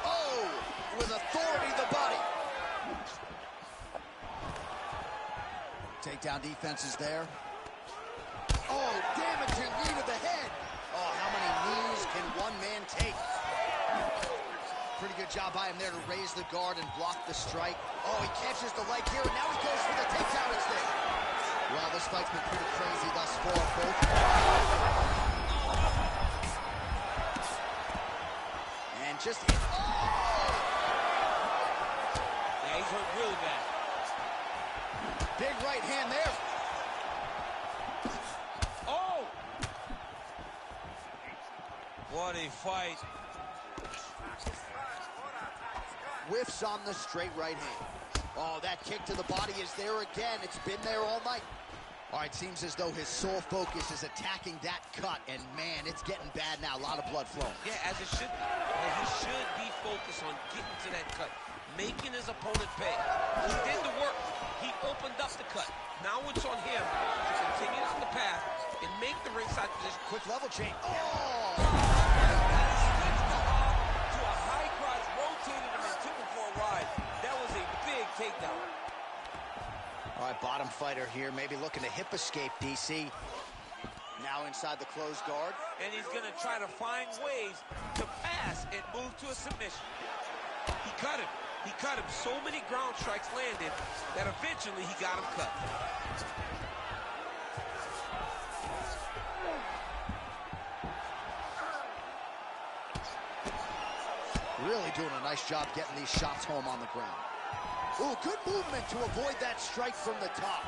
Speaker 4: Oh, with authority to the body. Takedown defense is there. Oh, damaging knee to the head. Oh, how many knees Can one man take? Pretty good job by him there to raise the guard and block the strike. Oh, he catches the leg here, and now he goes for the takedown instead. Well, this fight's been pretty crazy thus far, both. And just hit. Oh!
Speaker 5: Yeah, he's hurt really bad.
Speaker 4: Big right hand there.
Speaker 5: Oh! What a fight.
Speaker 4: Whiffs on the straight right hand. Oh, that kick to the body is there again. It's been there all night. All right, seems as though his sole focus is attacking that cut, and man, it's getting bad now. A lot of blood flowing.
Speaker 5: Yeah, as it should be. And he should be focused on getting to that cut, making his opponent pay. He did the work. He opened up the cut. Now it's on him to continue on the path and make the ringside position.
Speaker 4: Quick level change. Oh!
Speaker 5: To a high cross, rotated him and took him for a ride. That was a big takedown.
Speaker 4: All right, bottom fighter here, maybe looking to hip escape, DC. Now inside the closed guard.
Speaker 5: And he's going to try to find ways to pass and move to a submission. He cut him. He cut him. So many ground strikes landed that eventually he got him cut.
Speaker 4: Really doing a nice job getting these shots home on the ground. Ooh, good movement to avoid that strike from the top.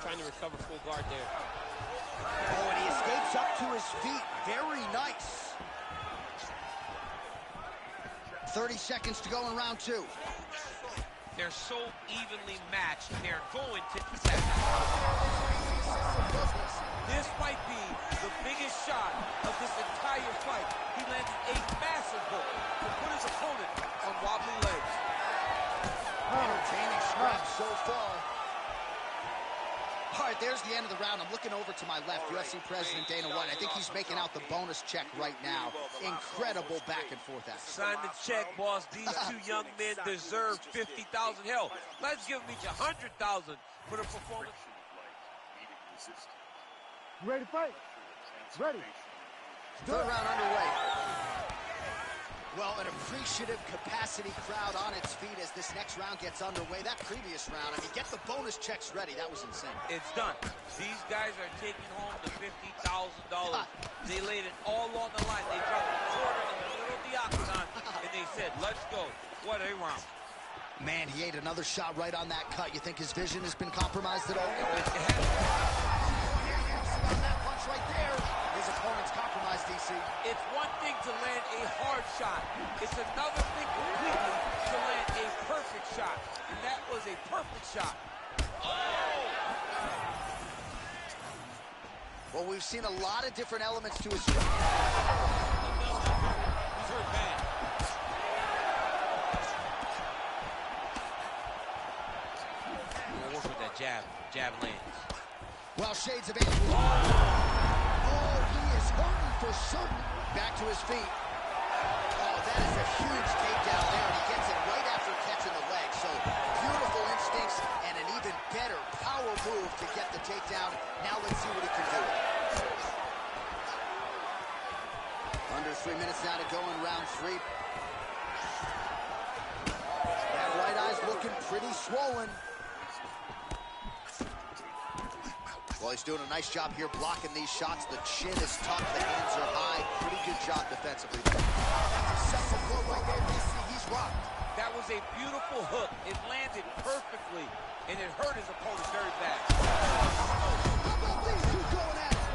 Speaker 5: Trying to recover full guard there.
Speaker 4: Oh, and he escapes up to his feet. Very nice. 30 seconds to go in round two.
Speaker 5: They're so evenly matched. They're going to attack. This might be the biggest shot of this entire fight. He landed a massive hook to put his opponent on wobbly legs.
Speaker 4: Entertaining scrap so far. All right, there's the end of the round. I'm looking over to my left, UFC President Dana White. I think he's making out the bonus check right now. Incredible back and forth action.
Speaker 5: Sign the check, boss. These two young men deserve $50,000. Hell, let's give them each $100,000 for the performance.
Speaker 3: You ready to fight? Ready.
Speaker 4: Third round underway. Well, an appreciative capacity crowd on its feet as this next round gets underway. That previous round, I mean, get the bonus checks ready. That was insane.
Speaker 5: It's done. These guys are taking home the $50,000. They laid it all on the line. They dropped a quarter in the middle of the octagon, and they said, let's go. What a round.
Speaker 4: Man, he ate another shot right on that cut. You think his vision has been compromised at all? On that punch right there, his opponent's compromised, DC.
Speaker 5: It's one thing to land a hard shot. It's another thing completely to land a perfect shot. And that was a perfect shot. Oh!
Speaker 4: Well, we've seen a lot of different elements to his strike.
Speaker 5: He's hurt bad. We'll work with that jab. Jab lands.
Speaker 4: Well, shades of Andrew. Oh, he is hurting for certain. Back to his feet. Oh, that is a huge takedown there, and he gets it right after catching the leg. So, beautiful instincts and an even better power move to get the takedown. Now let's see what he can do. Under 3 minutes now to go in round three. That right eye's looking pretty swollen. Well, he's doing a nice job here blocking these shots. The chin is tucked, the hands are high. Pretty good job defensively. That's a second blow right there, DC. He's rocked.
Speaker 5: That was a beautiful hook. It landed perfectly, and it hurt his opponent very bad.
Speaker 4: How about these two going at it?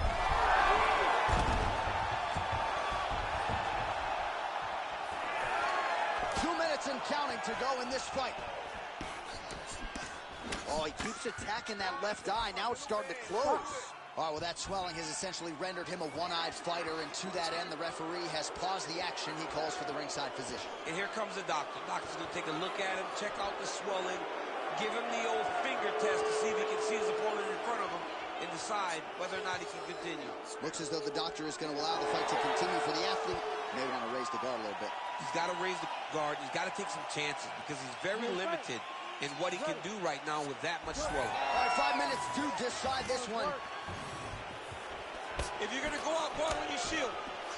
Speaker 4: 2 minutes and counting to go in this fight. Oh, he keeps attacking that left eye. Now it's starting to close. All right, well, that swelling has essentially rendered him a one-eyed fighter, and to that end, the referee has paused the action. He calls for the ringside physician.
Speaker 5: And here comes the doctor. The doctor's going to take a look at him, check out the swelling, give him the old finger test to see if he can see his opponent in front of him and decide whether or not he can continue.
Speaker 4: Looks as though the doctor is going to allow the fight to continue for the athlete. May want to raise the guard a little bit.
Speaker 5: He's got to raise the guard. He's got to take some chances because he's very limited and what he can do right now with that much swelling.
Speaker 4: All right, 5 minutes to decide this one.
Speaker 5: If you're going to go out on your shield.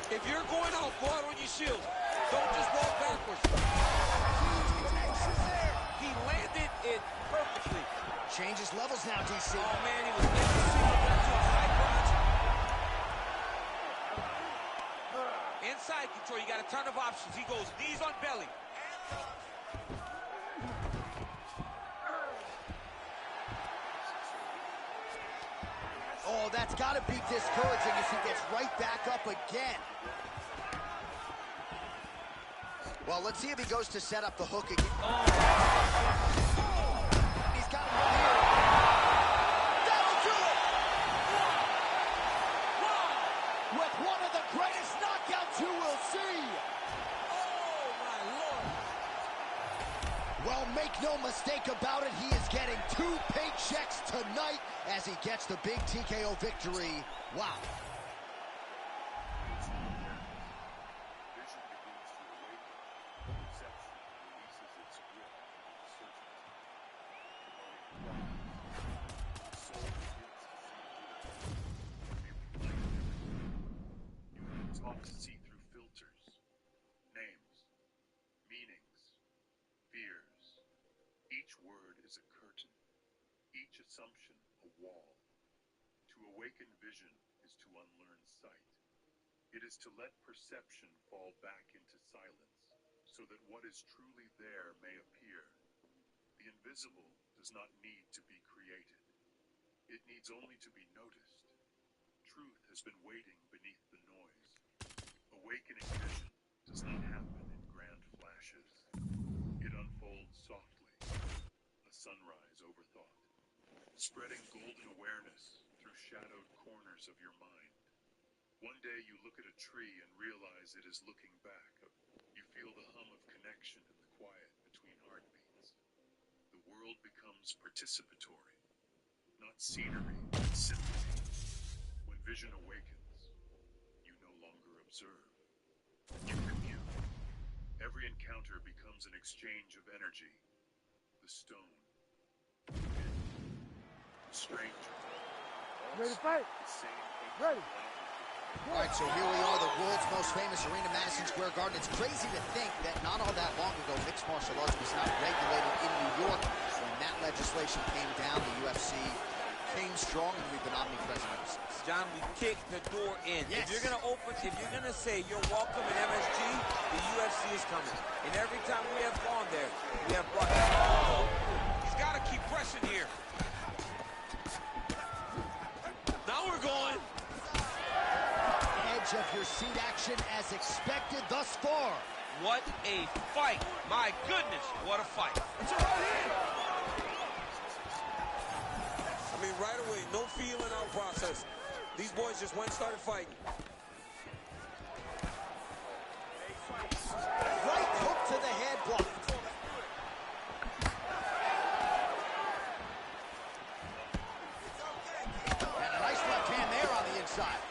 Speaker 5: If you're going out, go out on your shield. Don't just walk backwards. He landed it perfectly.
Speaker 4: Changes levels now, DC.
Speaker 5: Oh, man, he was in the single back to a high crotch. Inside control, you got a ton of options. He goes knees on belly.
Speaker 4: Oh, that's got to be discouraging as he gets right back up again. Well, let's see if he goes to set up the hook again. Oh. He's got him right here. That'll do it! Wow. With one of the greatest knockouts you will see.
Speaker 5: Oh, my Lord.
Speaker 4: Well, make no mistake about it, he is getting 2 paychecks tonight as he gets the big TKO victory. Wow.
Speaker 9: Taught to see through filters, names, meanings, fears. Each word is a curtain, each assumption a wall. To awaken vision is to unlearn sight. It is to let perception fall back into silence, so that what is truly there may appear. The invisible does not need to be created. It needs only to be noticed. Truth has been waiting beneath the noise. Awakening vision does not happen in grand flashes. It unfolds softly, a sunrise overthought, spreading golden awareness through shadowed corners of your mind. One day you look at a tree and realize it is looking back. You feel the hum of connection in the quiet between heartbeats. The world becomes participatory, not scenery, but symphony. When vision awakens, you no longer observe. You commune. Every encounter becomes an exchange of energy. The stone, the stranger.
Speaker 3: Ready to fight? Ready.
Speaker 4: All right, so here we are, the world's most famous arena, Madison Square Garden. It's crazy to think that not all that long ago, mixed martial arts was not regulated in New York. When that legislation came down, the UFC came strong, and we've been omnipresent ever since.
Speaker 5: John, we kicked the door in.
Speaker 4: Yes.
Speaker 5: If you're gonna say you're welcome in MSG, the UFC is coming. And every time we have gone there, we have brought he's gotta keep pressing here. Now we're going.
Speaker 4: Edge of your seat action as expected thus far.
Speaker 5: What a fight. My goodness, what a fight.
Speaker 3: It's a right hand.
Speaker 5: I mean, right away, no feeling out process. These boys just went and started fighting.
Speaker 4: Right hook to the head, blocked. And a nice left hand there on the inside.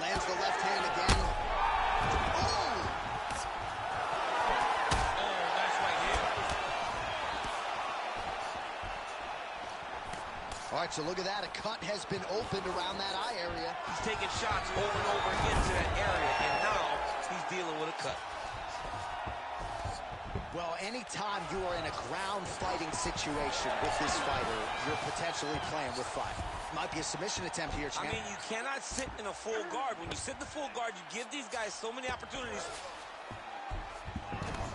Speaker 4: Lands the left hand again. Oh!
Speaker 5: That's right here.
Speaker 4: All right, so look at that. A cut has been opened around that eye area.
Speaker 5: He's taking shots over and over into that area, and now he's dealing with a cut.
Speaker 4: Well, anytime you are in a ground fighting situation with this fighter, you're potentially playing with fire. Might be a submission attempt here, champ.
Speaker 5: I mean, you cannot sit in a full guard. When you sit in the full guard, you give these guys so many opportunities.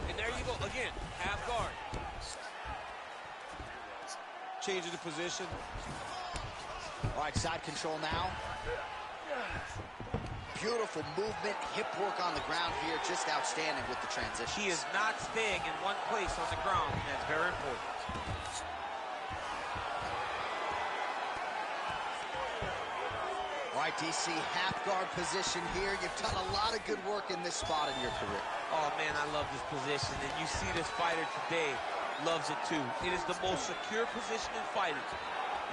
Speaker 5: And there you go, again, half guard. Changing the position.
Speaker 4: All right, side control now. Beautiful movement, hip work on the ground here, just outstanding with the transition.
Speaker 5: He is not staying in one place on the ground, and that's very important.
Speaker 4: All right, DC, half guard position here. You've done a lot of good work in this spot in your career.
Speaker 5: Oh, man, I love this position, and you see this fighter today loves it too. It is the most secure position in fighting.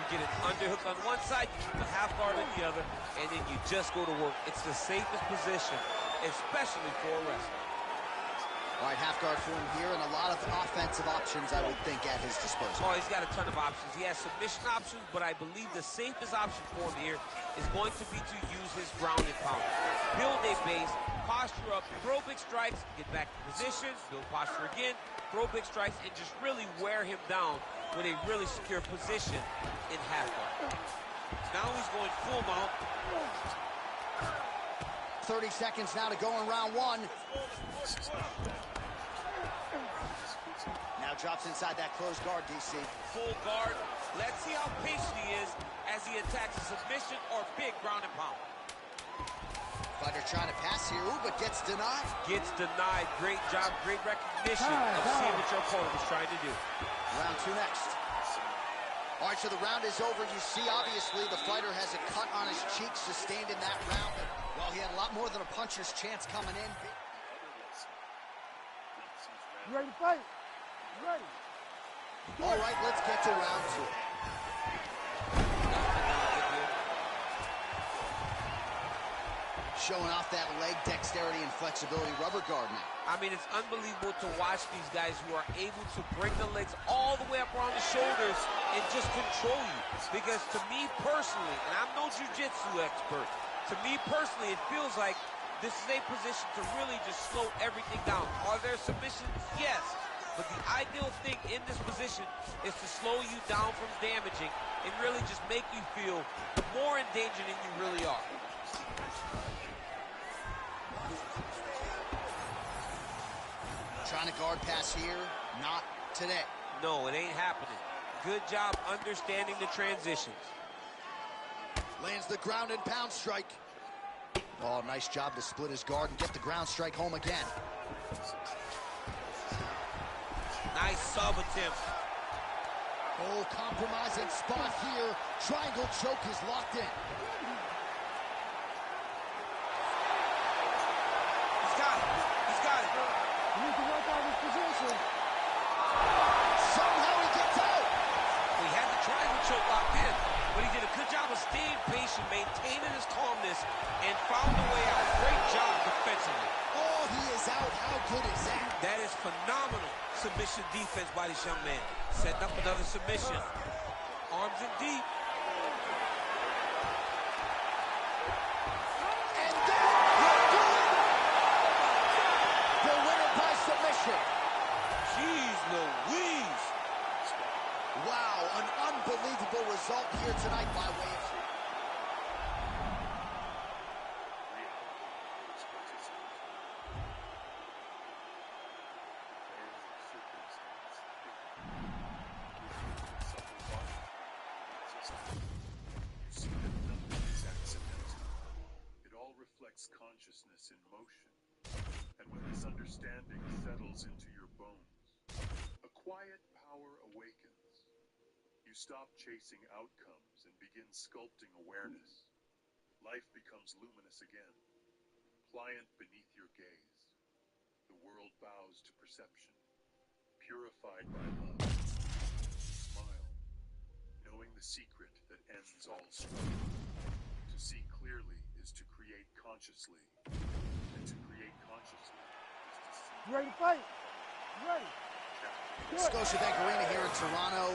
Speaker 5: You get an underhook on one side, you keep a half guard on the other, and then you just go to work. It's the safest position, especially for a wrestler.
Speaker 4: All right, half guard for him here, and a lot of offensive options, I would think, at his disposal.
Speaker 5: Oh, he's got a ton of options. He has submission options, but I believe the safest option for him here is going to be to use his ground and pound. Build a base, posture up, throw big strikes, get back to position, build posture again, throw big strikes, and just really wear him down with a really secure position in half guard. Now he's going full mount.
Speaker 4: 30 seconds now to go in round one. Now drops inside that closed guard, DC.
Speaker 5: Full guard. Let's see how patient he is as he attacks a submission or big ground and pound.
Speaker 4: Fighter trying to pass here, ooh, but gets denied.
Speaker 5: Gets denied. Great job, great recognition of seeing what your opponent was trying to do.
Speaker 4: Round two next. All right, so the round is over. You see, obviously, the fighter has a cut on his cheek sustained in that round. Well, he had a lot more than a puncher's chance coming in.
Speaker 3: You ready to fight? You ready?
Speaker 4: All right, let's get to round two. Showing off that leg dexterity and flexibility, rubber guard now.
Speaker 5: I mean, it's unbelievable to watch these guys who are able to bring the legs all the way up around the shoulders and just control you. Because to me personally, and I'm no jiu-jitsu expert, to me personally, it feels like this is a position to really just slow everything down. Are there submissions? Yes. But the ideal thing in this position is to slow you down from damaging and really just make you feel more in danger than you really are.
Speaker 4: Trying to guard pass here, not today.
Speaker 5: No, it ain't happening. Good job understanding the transitions.
Speaker 4: Lands the ground and pound strike. Oh, nice job to split his guard and get the ground strike home again.
Speaker 5: Nice sub attempt.
Speaker 4: Oh, compromising spot here. Triangle choke is locked in.
Speaker 5: He's got it. He's got it.
Speaker 3: You need to work on his position.
Speaker 4: Somehow he gets out.
Speaker 5: He had the triangle choke locked in, but he did a good job of staying patient, maintaining his calmness, and found a way out. Great job defensively.
Speaker 4: Oh, he is out. How good is that?
Speaker 5: That is phenomenal submission defense by this young man. Setting up another submission. Arms in deep.
Speaker 4: And that will do it. The winner by submission.
Speaker 5: Jeez Louise.
Speaker 4: Wow, an unbelievable result here tonight by way of...
Speaker 9: Consciousness in motion, and when this understanding settles into your bones, a quiet power awakens. You stop chasing outcomes and begin sculpting awareness. Life becomes luminous again, pliant beneath your gaze. The world bows to perception, purified by love. Smile, knowing the secret that ends all struggle. To see clearly is to create consciously, and to create consciously is to see.
Speaker 3: You ready to fight? You ready?
Speaker 4: Scotiabank Arena here in Toronto.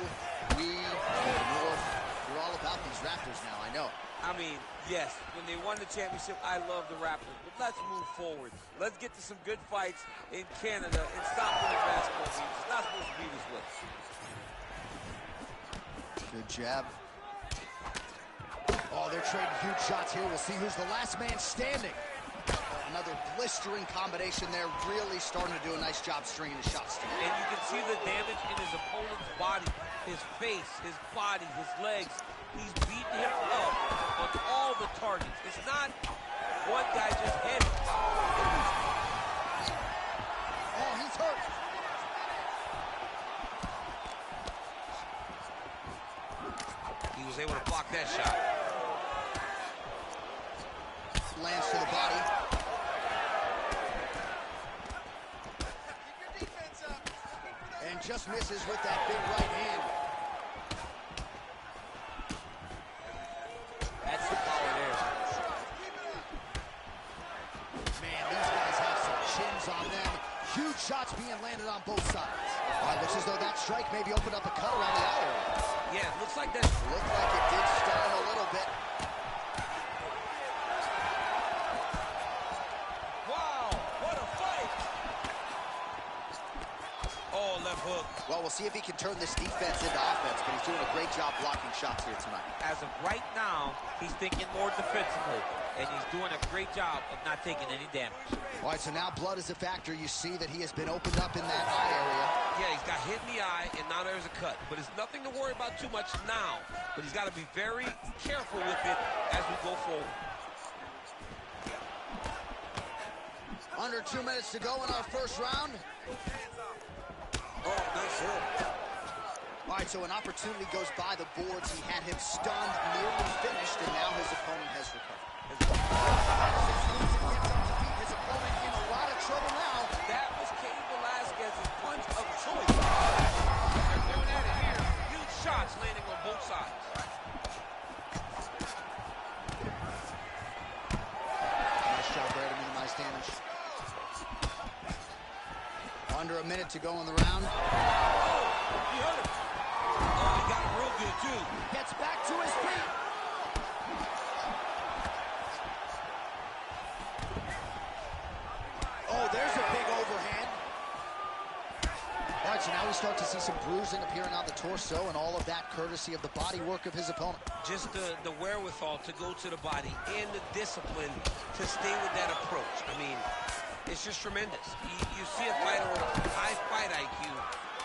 Speaker 4: We, the North, we're all about these Raptors now, I know.
Speaker 5: I mean, yes, when they won the championship, I love the Raptors. But let's move forward. Let's get to some good fights in Canada and stop winning basketball games. It's not supposed to be this way.
Speaker 4: Good jab. Oh, they're trading huge shots here. We'll see who's the last man standing. Another blistering combination there. Really starting to do a nice job stringing his shots together.
Speaker 5: And you can see the damage in his opponent's body, his face, his body, his legs. He's beating him up on all the targets. It's not one guy just hitting.
Speaker 4: Oh, he's hurt.
Speaker 5: He was able to block that shot.
Speaker 4: Lands to the body. And just misses with that big right hand.
Speaker 5: That's the power there.
Speaker 4: Man, these guys have some chins on them. Huge shots being landed on both sides. All right, looks as though that strike maybe opened up a cut around the eye area.
Speaker 5: Yeah, looks like that.
Speaker 4: Looked like it did stun a little bit.
Speaker 5: Wow, what a fight! Oh, left hook.
Speaker 4: Well, we'll see if he can turn this defense into offense, but he's doing a great job blocking shots here tonight.
Speaker 5: As of right now, he's thinking more defensively, and he's doing a great job of not taking any damage.
Speaker 4: All right, so now blood is a factor. You see that he has been opened up in that eye area.
Speaker 5: Yeah, he's got hit in the eye, and now there's a cut. But it's nothing to worry about too much now. But he's got to be very careful with it as we go forward.
Speaker 4: Under 2 minutes to go in our first round.
Speaker 5: Oh, nice hit.
Speaker 4: All right, so an opportunity goes by the boards. He had him stunned, nearly finished, and now his opponent has recovered. His opponent in a lot of trouble now.
Speaker 5: That was Cain Velasquez's punch of choice. They're going at it here. Huge shots landing on both sides.
Speaker 4: Nice job there to minimize damage. Under a minute to go in the round.
Speaker 5: Oh, he hurt him. Oh, he got him real good, too.
Speaker 4: Gets back to his feet. Oh, there's a big overhand. All right, so now we start to see some bruising appearing on the torso, and all of that courtesy of the body work of his opponent.
Speaker 5: Just the wherewithal to go to the body and the discipline to stay with that approach. I mean, it's just tremendous. You see a fighter with high fight IQ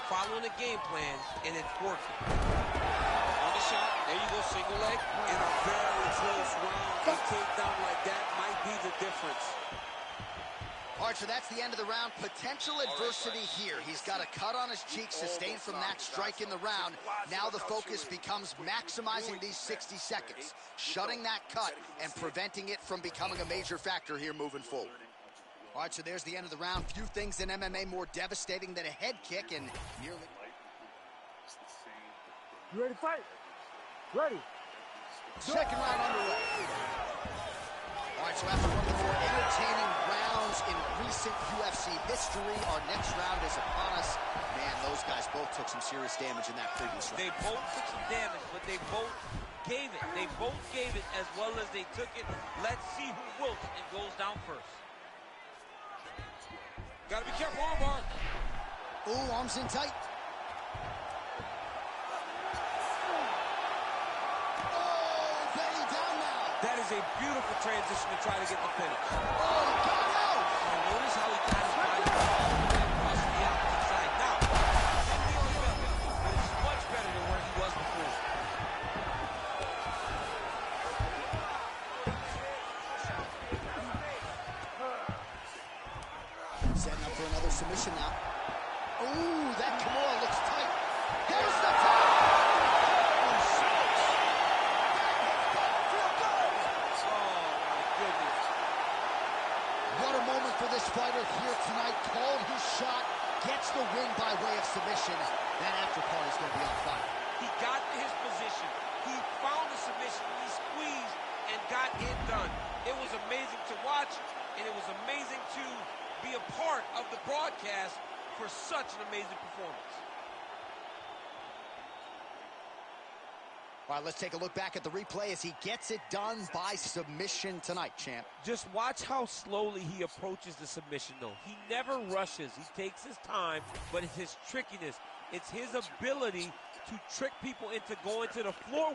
Speaker 5: following a game plan, and it's working. On the shot, there you go, single leg.
Speaker 10: In a very close round, a takedown like that might be the difference.
Speaker 4: All right, so that's the end of the round. Potential adversity here. He's got a cut on his cheek sustained from that strike in the round. Now the focus becomes maximizing these 60 seconds, shutting that cut and preventing it from becoming a major factor here moving forward. All right, so there's the end of the round. Few things in MMA more devastating than a head kick and nearly...
Speaker 3: You ready to fight? Ready.
Speaker 4: Second round underway. All right, so after one of the more entertaining rounds in recent UFC history, our next round is upon us. Man, those guys both took some serious damage in that previous round.
Speaker 5: They both took some damage, but they both gave it. They both gave it as well as they took it. Let's see who wilts and goes down first. Gotta be careful, armbar.
Speaker 4: Ooh, arms in tight.
Speaker 5: That is a beautiful transition to try to get the finish.
Speaker 4: Oh, God, no!
Speaker 5: And notice how he got his body across the opposite side. Now, but it's much better than where he was before.
Speaker 4: Setting up for another submission now. Ooh, that Kimura looks tight. There's the top! What a moment for this fighter here tonight. Called his shot, gets the win by way of submission. That after party's going to be on fire.
Speaker 5: He got to his position. He found the submission. He squeezed and got it done. It was amazing to watch, and it was amazing to be a part of the broadcast for such an amazing performance.
Speaker 4: All right, let's take a look back at the replay as he gets it done by submission tonight, champ.
Speaker 5: Just watch how slowly he approaches the submission, though. He never rushes. He takes his time, but it's his trickiness. It's his ability to trick people into going to the floor.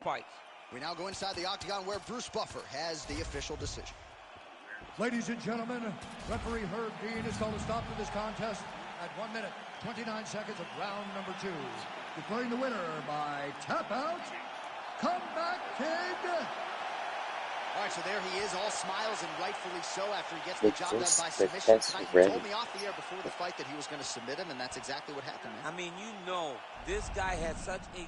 Speaker 5: Fights.
Speaker 4: We now go inside the octagon where Bruce Buffer has the official decision.
Speaker 6: Ladies and gentlemen, referee Herb Dean has called a stop to this contest at 1 minute, 29 seconds of round number 2. Declaring the winner by tap out, Comeback Kid.
Speaker 4: All right, so there he is, all smiles and rightfully so after he gets the job done by
Speaker 8: The
Speaker 4: submission
Speaker 8: test
Speaker 4: tonight.
Speaker 8: is
Speaker 4: He
Speaker 8: ready.
Speaker 4: told me off the air before the fight that he was going to submit him, and that's exactly what happened, man.
Speaker 5: I mean, you know, this guy had such a...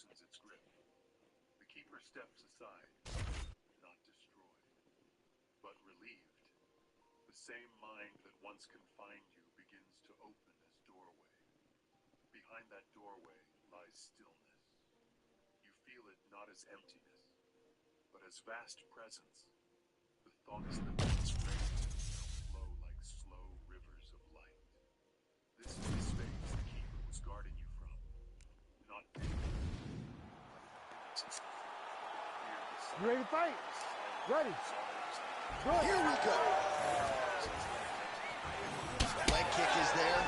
Speaker 9: loosens its grip. The keeper steps aside, not destroyed, but relieved. The same mind that once confined you begins to open as doorway. Behind that doorway lies stillness. You feel it not as emptiness, but as vast presence. The thoughts that once raged now flow like slow rivers of light. This is the space the keeper was guarding you from. Not danger,
Speaker 3: You ready to fight? Ready. Go.
Speaker 4: Here we go. Leg kick is there.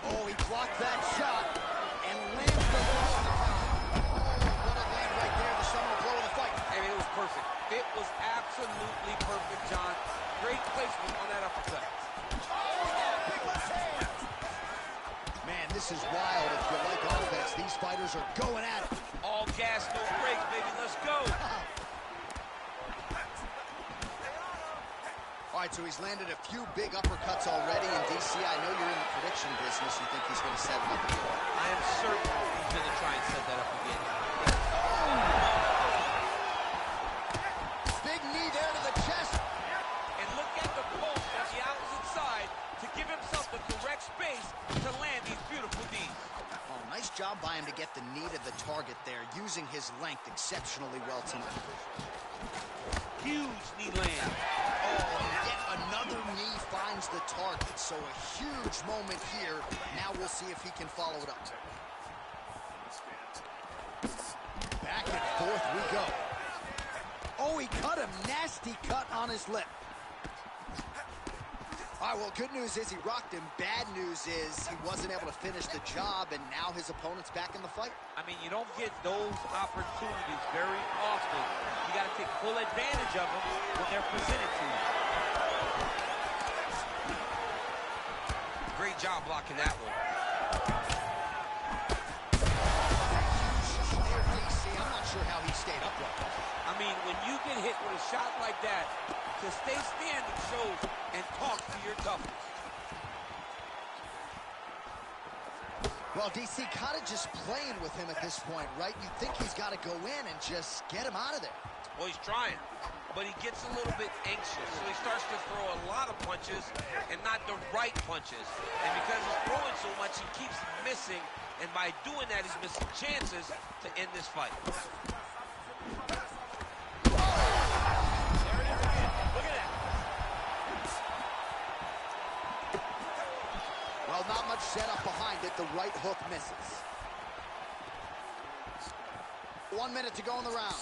Speaker 4: Oh, he blocked that shot and lands the blow on the counter. Oh, what a land right there. The seminal blow of the fight.
Speaker 5: I mean, it was perfect. It was absolutely perfect, John. Great placement on that uppercut.
Speaker 4: Man, this is wild. If you like offense, these fighters are going at it.
Speaker 5: All gas, no brakes, baby. Let's go.
Speaker 4: All right, so he's landed a few big uppercuts already. And DC, I know you're in the prediction business. You think he's going to set it up again?
Speaker 5: I am certain he's going to try and set that up again.
Speaker 4: Big knee there to the chest.
Speaker 5: And look at the post on the opposite side to give himself the correct space to land these beautiful knees.
Speaker 4: Oh, nice job by him to get the knee to the target there, using his length exceptionally well tonight.
Speaker 5: Huge knee land.
Speaker 4: Oh, and yet another knee finds the target. So a huge moment here. Now we'll see if he can follow it up. Back and forth we go. Oh, he cut him. Nasty cut on his lip. All right, well, good news is he rocked him. Bad news is he wasn't able to finish the job, and now his opponent's back in the fight.
Speaker 5: I mean, you don't get those opportunities very often. You got to take full advantage of them when they're presented to you. Great job blocking that one.
Speaker 4: I'm not sure how he stayed upright.
Speaker 5: I mean, when you get hit with a shot like that, to stay standing shows and talks to your toughness.
Speaker 4: Well, DC kind of just playing with him at this point, right? You think he's got to go in and just get him out of there.
Speaker 5: Well, he's trying, but he gets a little bit anxious, so he starts to throw a lot of punches and not the right punches. And because he's throwing so much, he keeps missing, and by doing that, he's missing chances to end this fight.
Speaker 4: Well, not much setup behind it. The right hook misses. 1 minute to go in the round.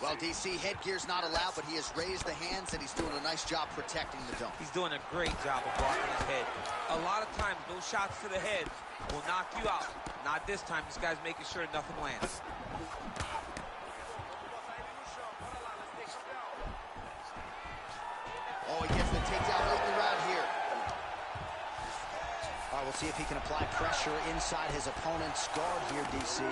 Speaker 4: Well, DC, headgear's not allowed, but he has raised the hands, and he's doing a nice job protecting the dome.
Speaker 5: He's doing a great job of blocking his head. A lot of times, those shots to the head will knock you out. Not this time. This guy's making sure nothing lands.
Speaker 4: Oh, he gets the takedown late in the round here. All right, we'll see if he can apply pressure inside his opponent's guard here, DC.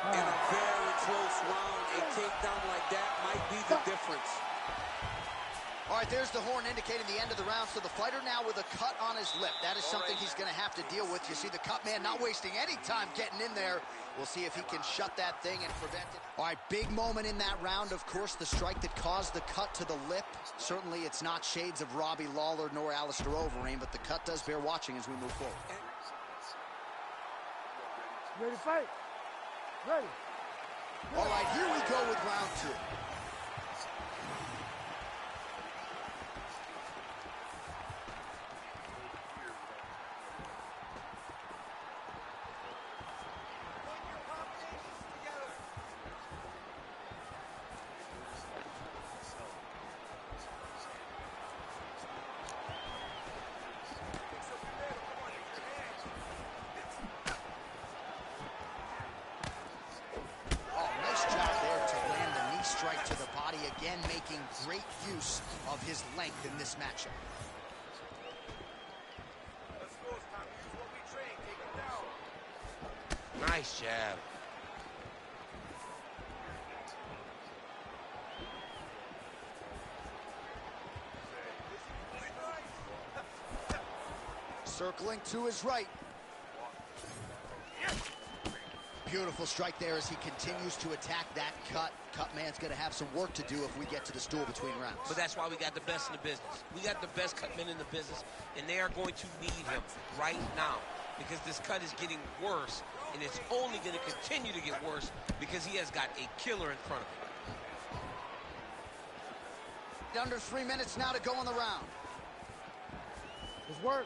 Speaker 10: In a very close round, a takedown like that might be the difference.
Speaker 4: All right, there's the horn indicating the end of the round. So the fighter now with a cut on his lip. That is something he's going to have to deal with. You see the cut man not wasting any time getting in there. We'll see if he can shut that thing and prevent it. All right, big moment in that round. Of course, the strike that caused the cut to the lip. Certainly, it's not shades of Robbie Lawler nor Alistair Overeem, but the cut does bear watching as we move forward.
Speaker 3: You ready to fight? Ready.
Speaker 4: All right, here we go with round two. Strike to the body again, making great use of his length in this matchup.
Speaker 5: Nice jab.
Speaker 4: Circling to his right. Beautiful strike there as he continues to attack that cut. Cut man's going to have some work to do if we get to the stool between rounds.
Speaker 5: But that's why we got the best in the business. We got the best cut men in the business, and they are going to need him right now because this cut is getting worse, and it's only going to continue to get worse because he has got a killer in front of him.
Speaker 4: Under 3 minutes now to go in the round.
Speaker 3: His work.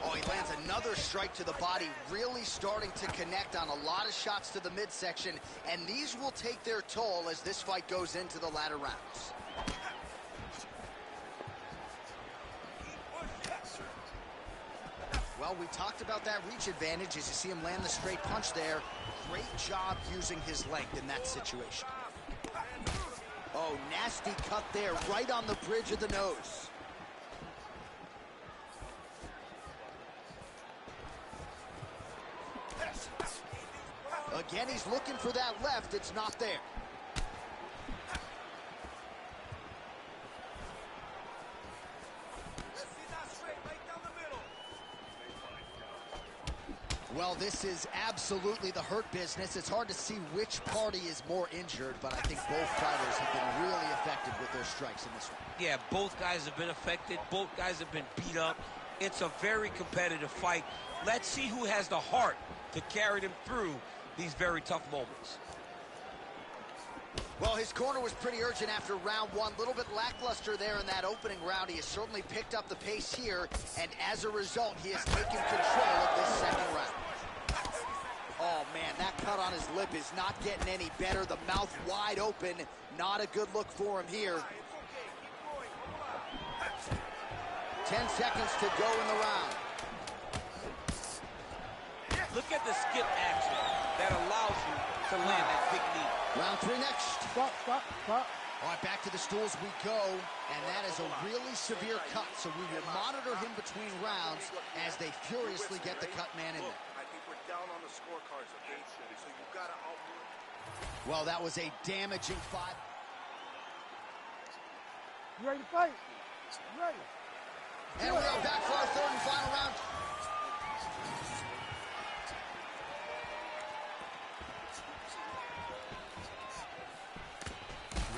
Speaker 4: Oh, he lands another strike to the body, really starting to connect on a lot of shots to the midsection, and these will take their toll as this fight goes into the latter rounds. Well, we talked about that reach advantage as you see him land the straight punch there. Great job using his length in that situation. Oh, nasty cut there, right on the bridge of the nose. Again, he's looking for that left. It's not there. Well, this is absolutely the hurt business. It's hard to see which party is more injured, but I think both fighters have been really effective with their strikes in this one.
Speaker 5: Yeah, both guys have been affected. Both guys have been beat up. It's a very competitive fight. Let's see who has the heart to carry them through these very tough moments.
Speaker 4: Well, his corner was pretty urgent after round one. A little bit lackluster there in that opening round. He has certainly picked up the pace here, and as a result, he has taken control of this second round. Oh, man, that cut on his lip is not getting any better. The mouth wide open. Not a good look for him here. 10 seconds to go in the round.
Speaker 5: Look at the skip action that allows you to land that big knee.
Speaker 4: Round three next.
Speaker 3: Stop.
Speaker 4: All right, back to the stools we go, and that is a really severe cut, so we will monitor him between rounds as they furiously get the cut man in there.
Speaker 11: I think we're down on the scorecards, okay? So you've got to outwork.
Speaker 4: Well, that was a damaging fight.
Speaker 3: You ready to fight? You ready?
Speaker 4: And we are back for our third and final round.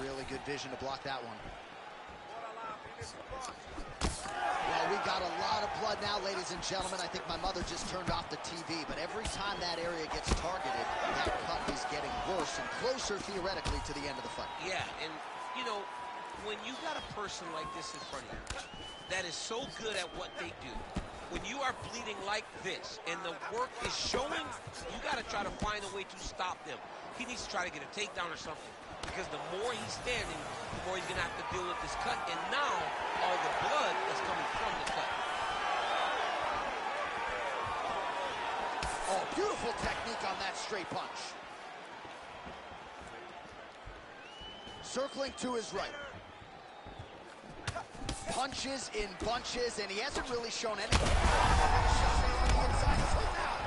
Speaker 4: Really good vision to block that one. Well, we got a lot of blood now, ladies and gentlemen. I think my mother just turned off the TV, but every time that area gets targeted, that cut is getting worse and closer, theoretically, to the end of the fight.
Speaker 5: Yeah, and, you know, when you got a person like this in front of you that is so good at what they do, when you are bleeding like this and the work is showing, you got to try to find a way to stop them. He needs to try to get a takedown or something, because the more he's standing, the more he's going to have to deal with this cut, and now all the blood is coming from the cut.
Speaker 4: Oh, beautiful technique on that straight punch. Circling to his right. Punches in bunches, and he hasn't really shown anything.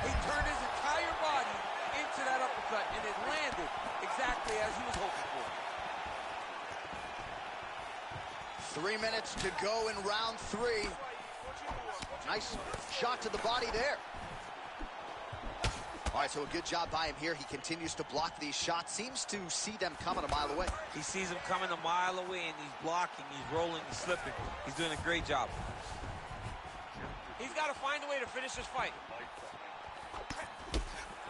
Speaker 5: He turned his entire body into that uppercut, and it landed exactly as he was hoping for.
Speaker 4: 3 minutes to go in round three. Nice shot to the body there. All right, so a good job by him here. He continues to block these shots. Seems to see them coming a mile away.
Speaker 5: He sees them coming a mile away, and he's blocking, he's rolling, he's slipping. He's doing a great job. He's got to find a way to finish this fight.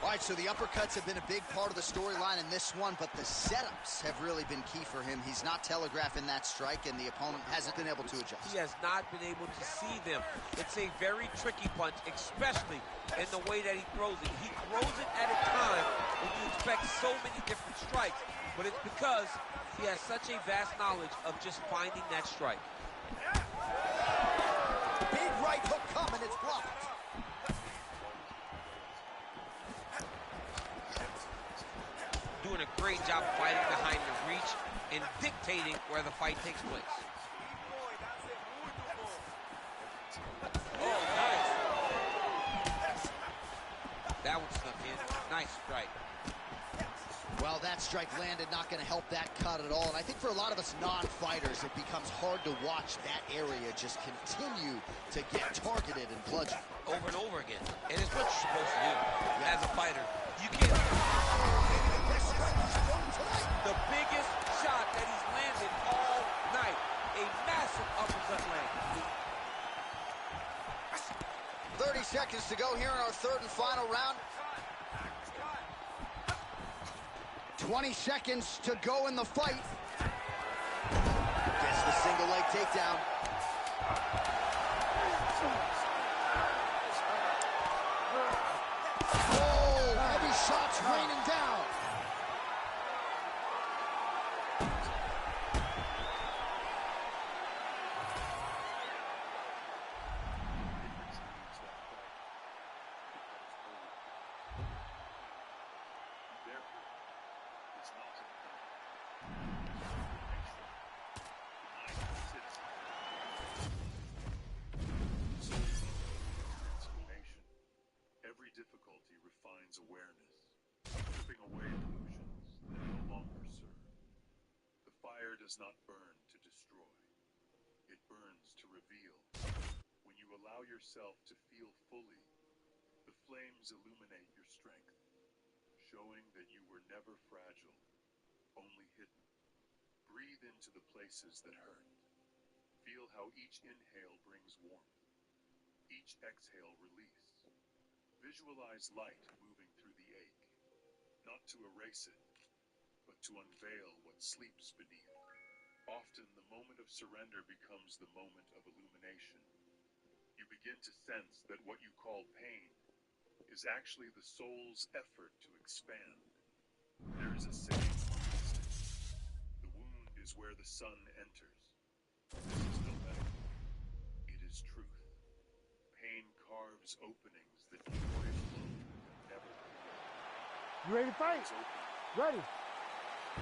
Speaker 4: All right, so the uppercuts have been a big part of the storyline in this one, but the setups have really been key for him. He's not telegraphing that strike, and the opponent hasn't been able to adjust.
Speaker 5: He has not been able to see them. It's a very tricky punch, especially in the way that he throws it. He throws it at a time when you expect so many different strikes, but it's because he has such a vast knowledge of just finding that strike.
Speaker 4: Big right hook coming, it's blocked.
Speaker 5: Doing a great job fighting behind the reach and dictating where the fight takes place. Oh, nice. That one snuck in. Nice strike.
Speaker 4: Well, that strike landed, not going to help that cut at all. And I think for a lot of us non-fighters, it becomes hard to watch that area just continue to get targeted and bludgeoned.
Speaker 5: Over and over again. And it's what you're supposed to do as a fighter. You can't... The biggest shot that he's landed all night. A massive uppercut land.
Speaker 4: 30 seconds to go here in our third and final round. 20 seconds to go in the fight. Gets the single leg takedown. Oh, heavy shots raining down.
Speaker 9: Every difficulty refines awareness, stripping away illusions that no longer serve. The fire does not burn to destroy. It burns to reveal. When you allow yourself to feel fully, the flames illuminate your strength, showing that you were never fragile, only hidden. Breathe into the places that hurt. Feel how each inhale brings warmth, each exhale release. Visualize light moving through the ache, not to erase it, but to unveil what sleeps beneath. Often the moment of surrender becomes the moment of illumination. You begin to sense that what you call pain is actually the soul's effort to expand. There is a saying, the wound is where the sun enters. This is no metaphor. It is truth. Pain carves openings that joy alone can never create.
Speaker 3: You ready to fight? Ready.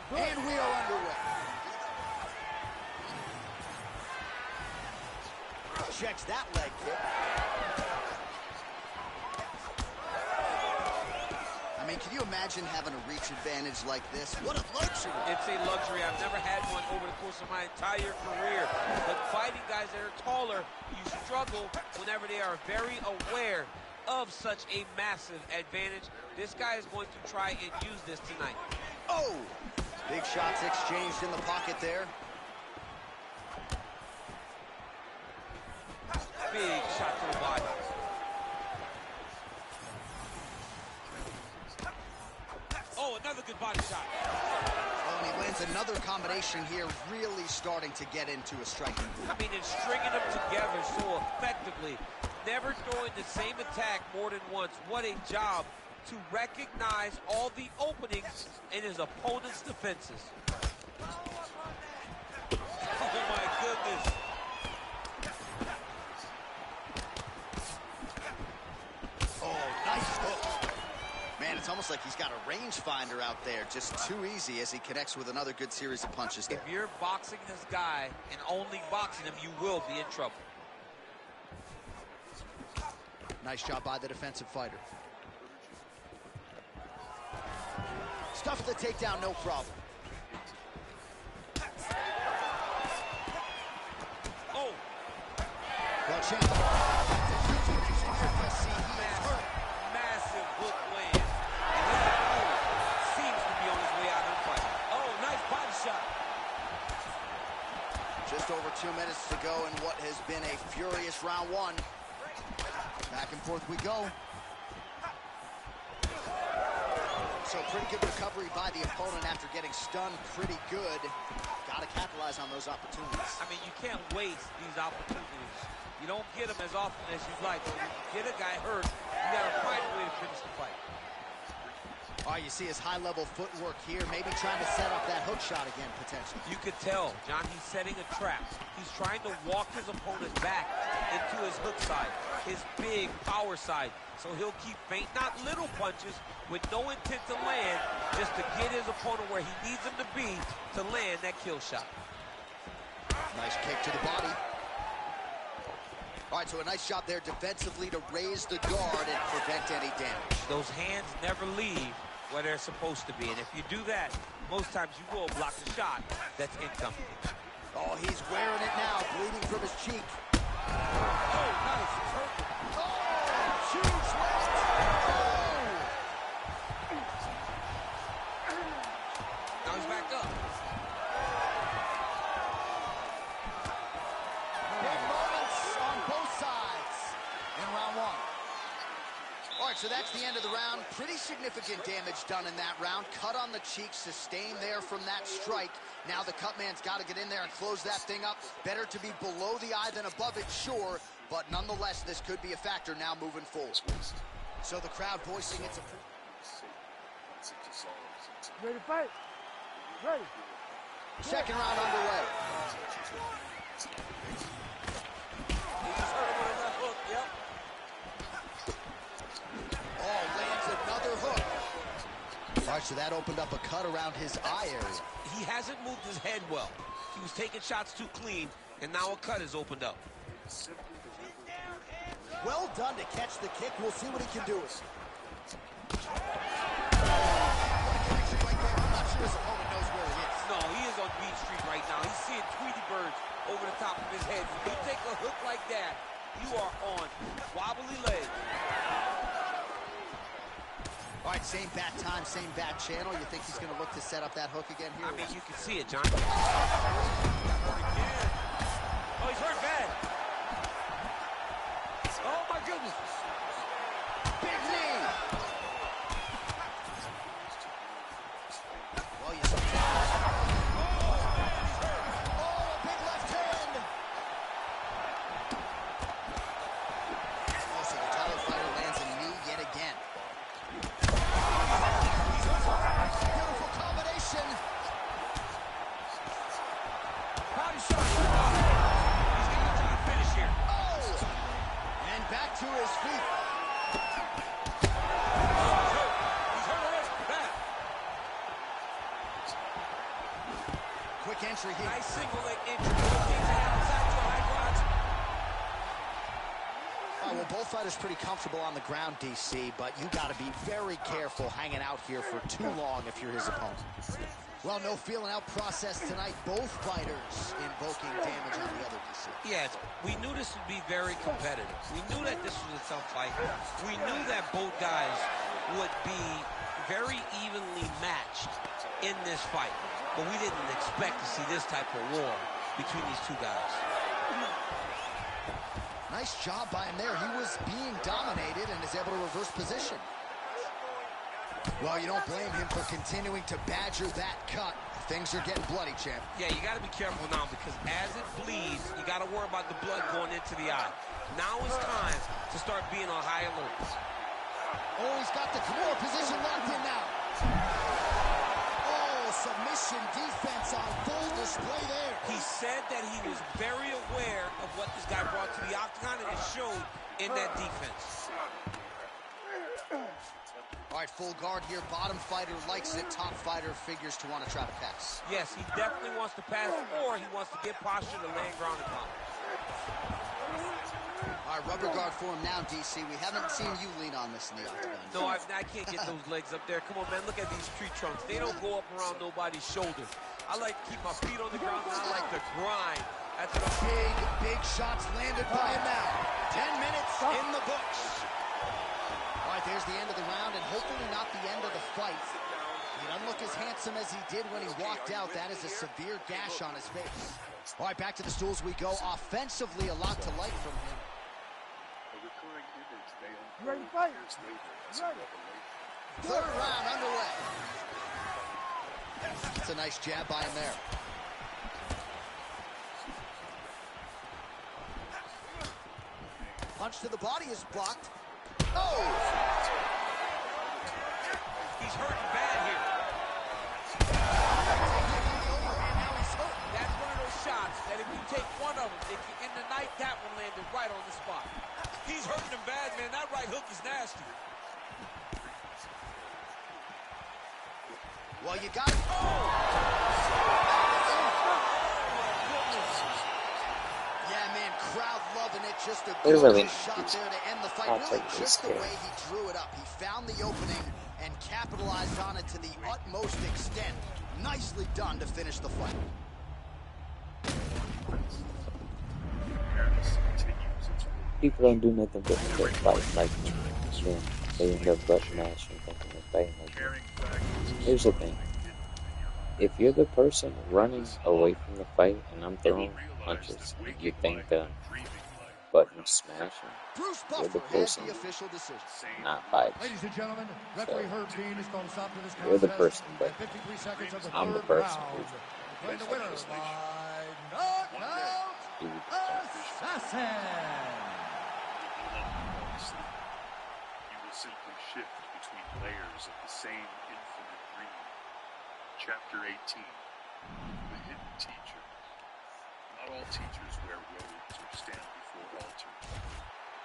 Speaker 3: Good.
Speaker 4: And we are underway. Checks that leg kick. I mean, can you imagine having a reach advantage like this? What a luxury.
Speaker 5: It's a luxury. I've never had one over the course of my entire career. But fighting guys that are taller, you struggle whenever they are very aware of such a massive advantage. This guy is going to try and use this tonight.
Speaker 4: Oh! Big shots exchanged in the pocket there.
Speaker 5: Big shot to the body. Oh, another good body shot.
Speaker 4: Oh, and he lands another combination here, really starting to get into a striking groove.
Speaker 5: I mean, it's stringing them together so effectively. Never throwing the same attack more than once. What a job to recognize all the openings in his opponent's defenses. Oh, my goodness.
Speaker 4: Oh, nice hook. Man, it's almost like he's got a rangefinder out there. Just too easy as he connects with another good series of punches there.
Speaker 5: If you're boxing this guy and only boxing him, you will be in trouble.
Speaker 4: Nice job by the defensive fighter. Stuffed the takedown, no problem.
Speaker 5: Oh!
Speaker 4: Well, champ.
Speaker 5: Massive hook land. And he seems to be on his way out of the fight. Oh, nice body shot.
Speaker 4: Just over 2 minutes to go in what has been a furious round one. Back and forth we go. So pretty good recovery by the opponent after getting stunned pretty good. Got to capitalize on those opportunities.
Speaker 5: I mean, you can't waste these opportunities. You don't get them as often as you'd like. When you get a guy hurt, you got to find a way to finish the fight.
Speaker 4: All right, you see his high-level footwork here, maybe trying to set up that hook shot again, potentially.
Speaker 5: You could tell, John, he's setting a trap. He's trying to walk his opponent back into his hook side, his big power side. So he'll keep feint, not little punches, with no intent to land, just to get his opponent where he needs him to be to land that kill shot.
Speaker 4: Nice kick to the body. All right, so a nice job there defensively to raise the guard and prevent any damage.
Speaker 5: Those hands never leave where they're supposed to be. And if you do that, most times you will block the shot that's incoming.
Speaker 4: Oh, he's wearing it now, bleeding from his cheek.
Speaker 5: Oh, nice. He's hurt.
Speaker 4: Oh, huge left. Oh.
Speaker 5: Now he's back up.
Speaker 4: Big moments on both sides in round one. All right, so that's the end of the round. Pretty significant damage done in that round. Cut on the cheek, sustained there from that strike. Now the cut man's got to get in there and close that thing up. Better to be below the eye than above it, sure. But nonetheless, this could be a factor now moving forward. So the crowd voicing its approval.
Speaker 3: Ready to fight? Ready.
Speaker 4: Second round underway.
Speaker 5: Yep.
Speaker 4: Oh, lands another hook. All right, so that opened up a cut around his eye area.
Speaker 5: He hasn't moved his head well. He was taking shots too clean, and now a cut has opened up.
Speaker 4: Well done to catch the kick. We'll see what he can do with it. I'm not sure his opponent knows where he is.
Speaker 5: No, he is on Beach Street right now. He's seeing Tweety birds over the top of his head. When you take a hook like that, you are on wobbly legs.
Speaker 4: All right, same bat time, same bat channel. You think he's going to look to set up that hook again here?
Speaker 5: I mean, you can see it, John. Oh, he's hurt bad. Oh, my goodness.
Speaker 4: Big knee. Well, you saw that. Oh, a big left hand. Oh, so the title fighter lands a knee yet again. Beautiful combination.
Speaker 5: Body shot. He's got to try to finish here.
Speaker 4: Oh! And back to his feet.
Speaker 5: He's hurt already. Back.
Speaker 4: Quick entry here.
Speaker 5: Nice single leg entry. Outside to a high crotch.
Speaker 4: All right, well, both fighters pretty comfortable on the ground, DC, but you got to be very careful hanging out here for too long if you're his opponent. Well, no feeling out process tonight. Both fighters invoking damage on the other, DC.
Speaker 5: Yes, we knew this would be very competitive. We knew that this was a tough fight. We knew that both guys would be very evenly matched in this fight. But we didn't expect to see this type of war between these two guys.
Speaker 4: Nice job by him there. He was being dominated and is able to reverse position. Well, you don't blame him for continuing to badger that cut. Things are getting bloody, champ.
Speaker 5: Yeah, you got to be careful now because as it bleeds, you got to worry about the blood going into the eye. Now it's time to start being on high alert.
Speaker 4: Oh, he's got the Kimura position locked in now. Oh, submission defense on full display there.
Speaker 5: He said that he was very aware of what this guy brought to the octagon, and it showed in that defense.
Speaker 4: All right, full guard here. Bottom fighter likes it. Top fighter figures to want to try to pass.
Speaker 5: Yes, he definitely wants to pass, or he wants to get posture to land ground and pound.
Speaker 4: All right, rubber guard for him now, DC. We haven't seen you lean on this in the octagon.
Speaker 5: No, I can't get those legs up there. Come on, man, look at these tree trunks. They don't go up around nobody's shoulders. I like to keep my feet on the ground, and I like to grind. That's what I'm
Speaker 4: big shots landed by him now. 10 minutes in the books. All right, there's the end of the round, and hopefully not the end of the fight. He doesn't look as handsome as he did when he walked out. That is a severe gash on his face. All right, back to the stools we go. Offensively, a lot to like from him.
Speaker 3: You ready to fight? Ready.
Speaker 4: Third round underway. That's a nice jab by him there. Punch to the body is blocked. Oh!
Speaker 5: He's hurting bad here. That's one of those shots that if you take one of them, if you're in the night, that one landed right on the spot. He's hurting him bad, man. That right hook is nasty.
Speaker 4: Well, you got it. Yeah, man, crowd loving it. just a
Speaker 8: They really
Speaker 4: gorgeous
Speaker 8: need
Speaker 4: shot
Speaker 8: to.
Speaker 4: there to end the fight.
Speaker 8: I'll
Speaker 4: Really
Speaker 8: take
Speaker 4: just
Speaker 8: this
Speaker 4: the
Speaker 8: care.
Speaker 4: way he drew it up. He found the opening and capitalized on it to the utmost extent. Nicely done to finish the fight.
Speaker 8: People don't do nothing but end up fighting like that. Then they end up butt mashing, thinking they're fighting like that. Here's the thing. If you're the person running away from the fight and I'm throwing punches and you think that I'm button smashing, you're the person not fighting.
Speaker 6: Ladies and gentlemen,
Speaker 8: So,
Speaker 6: referee Herb Dean is going to stop to this
Speaker 8: you're the
Speaker 6: contest
Speaker 8: person, but
Speaker 6: at 53 seconds of the
Speaker 8: I'm the
Speaker 6: third
Speaker 8: person
Speaker 6: round.
Speaker 8: who
Speaker 6: Playing the winner by knockout assassin.
Speaker 9: You will simply shift between layers of the same infinite dream. Chapter 18, The Hidden Teacher. Not all teachers wear robes or stand before altars.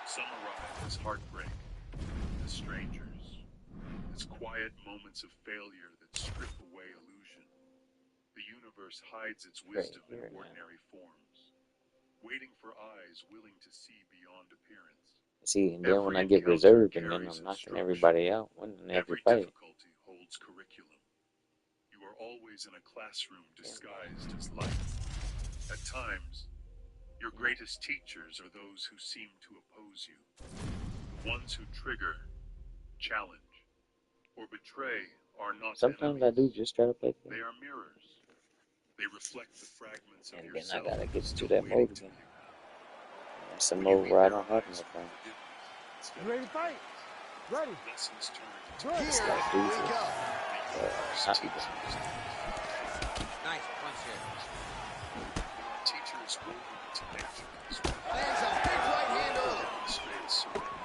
Speaker 9: Some arrive as heartbreak, as strangers, as quiet moments of failure that strip away illusion. The universe hides its wisdom in ordinary forms, waiting for eyes willing to see beyond appearance.
Speaker 8: see, and then when I get reserved and then I'm knocking everybody out, winning every fight.
Speaker 9: Difficulty holds curriculum. You are always in a classroom disguised as light. At times, your greatest teachers are those who seem to oppose you. The ones who trigger, challenge, or betray are not
Speaker 8: Sometimes I
Speaker 9: enemies.
Speaker 8: do just try to play the
Speaker 9: They
Speaker 8: game.
Speaker 9: are mirrors. They reflect the fragments of
Speaker 8: And then I
Speaker 9: yourself
Speaker 8: gotta get
Speaker 9: still
Speaker 8: into that
Speaker 9: waiting
Speaker 8: mode
Speaker 9: to
Speaker 8: again.
Speaker 9: be revealed.
Speaker 8: That's some
Speaker 9: When you
Speaker 8: mode
Speaker 9: meet
Speaker 8: where I
Speaker 9: their
Speaker 8: don't have
Speaker 9: eyes
Speaker 8: no
Speaker 9: for
Speaker 8: friends.
Speaker 9: forgiveness instead
Speaker 3: You ready
Speaker 9: of
Speaker 3: to fight? Ready.
Speaker 9: lessons turned into
Speaker 3: Good.
Speaker 8: It's
Speaker 4: Here
Speaker 8: got
Speaker 4: we
Speaker 8: dudes
Speaker 4: go.
Speaker 8: not even.
Speaker 5: Nice punch there.
Speaker 9: teachers woven into nature.
Speaker 4: Lands a big right hand early.
Speaker 9: Demonstrates surrender.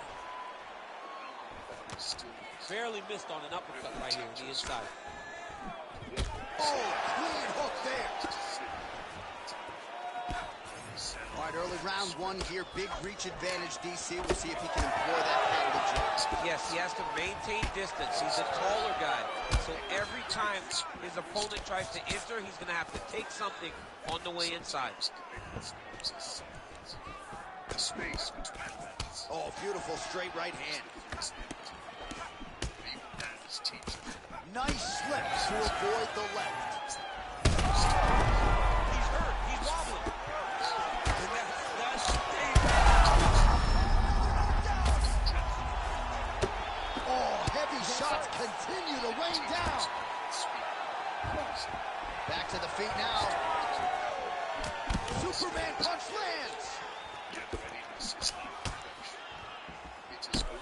Speaker 9: Stillness.
Speaker 5: Barely missed on an uppercut right here on the inside.
Speaker 4: Oh, clean hook there. All right, early round one here. Big reach advantage, DC. We'll see if he can employ that patented jab.
Speaker 5: Yes, he has to maintain distance. He's a taller guy. So every time his opponent tries to enter, he's going to have to take something on the way inside.
Speaker 4: Oh, beautiful straight right hand. Nice slip to avoid the left.
Speaker 5: He's hurt. He's wobbling.
Speaker 4: Oh, heavy shots continue to rain down. Back to the feet now. Superman punch lands.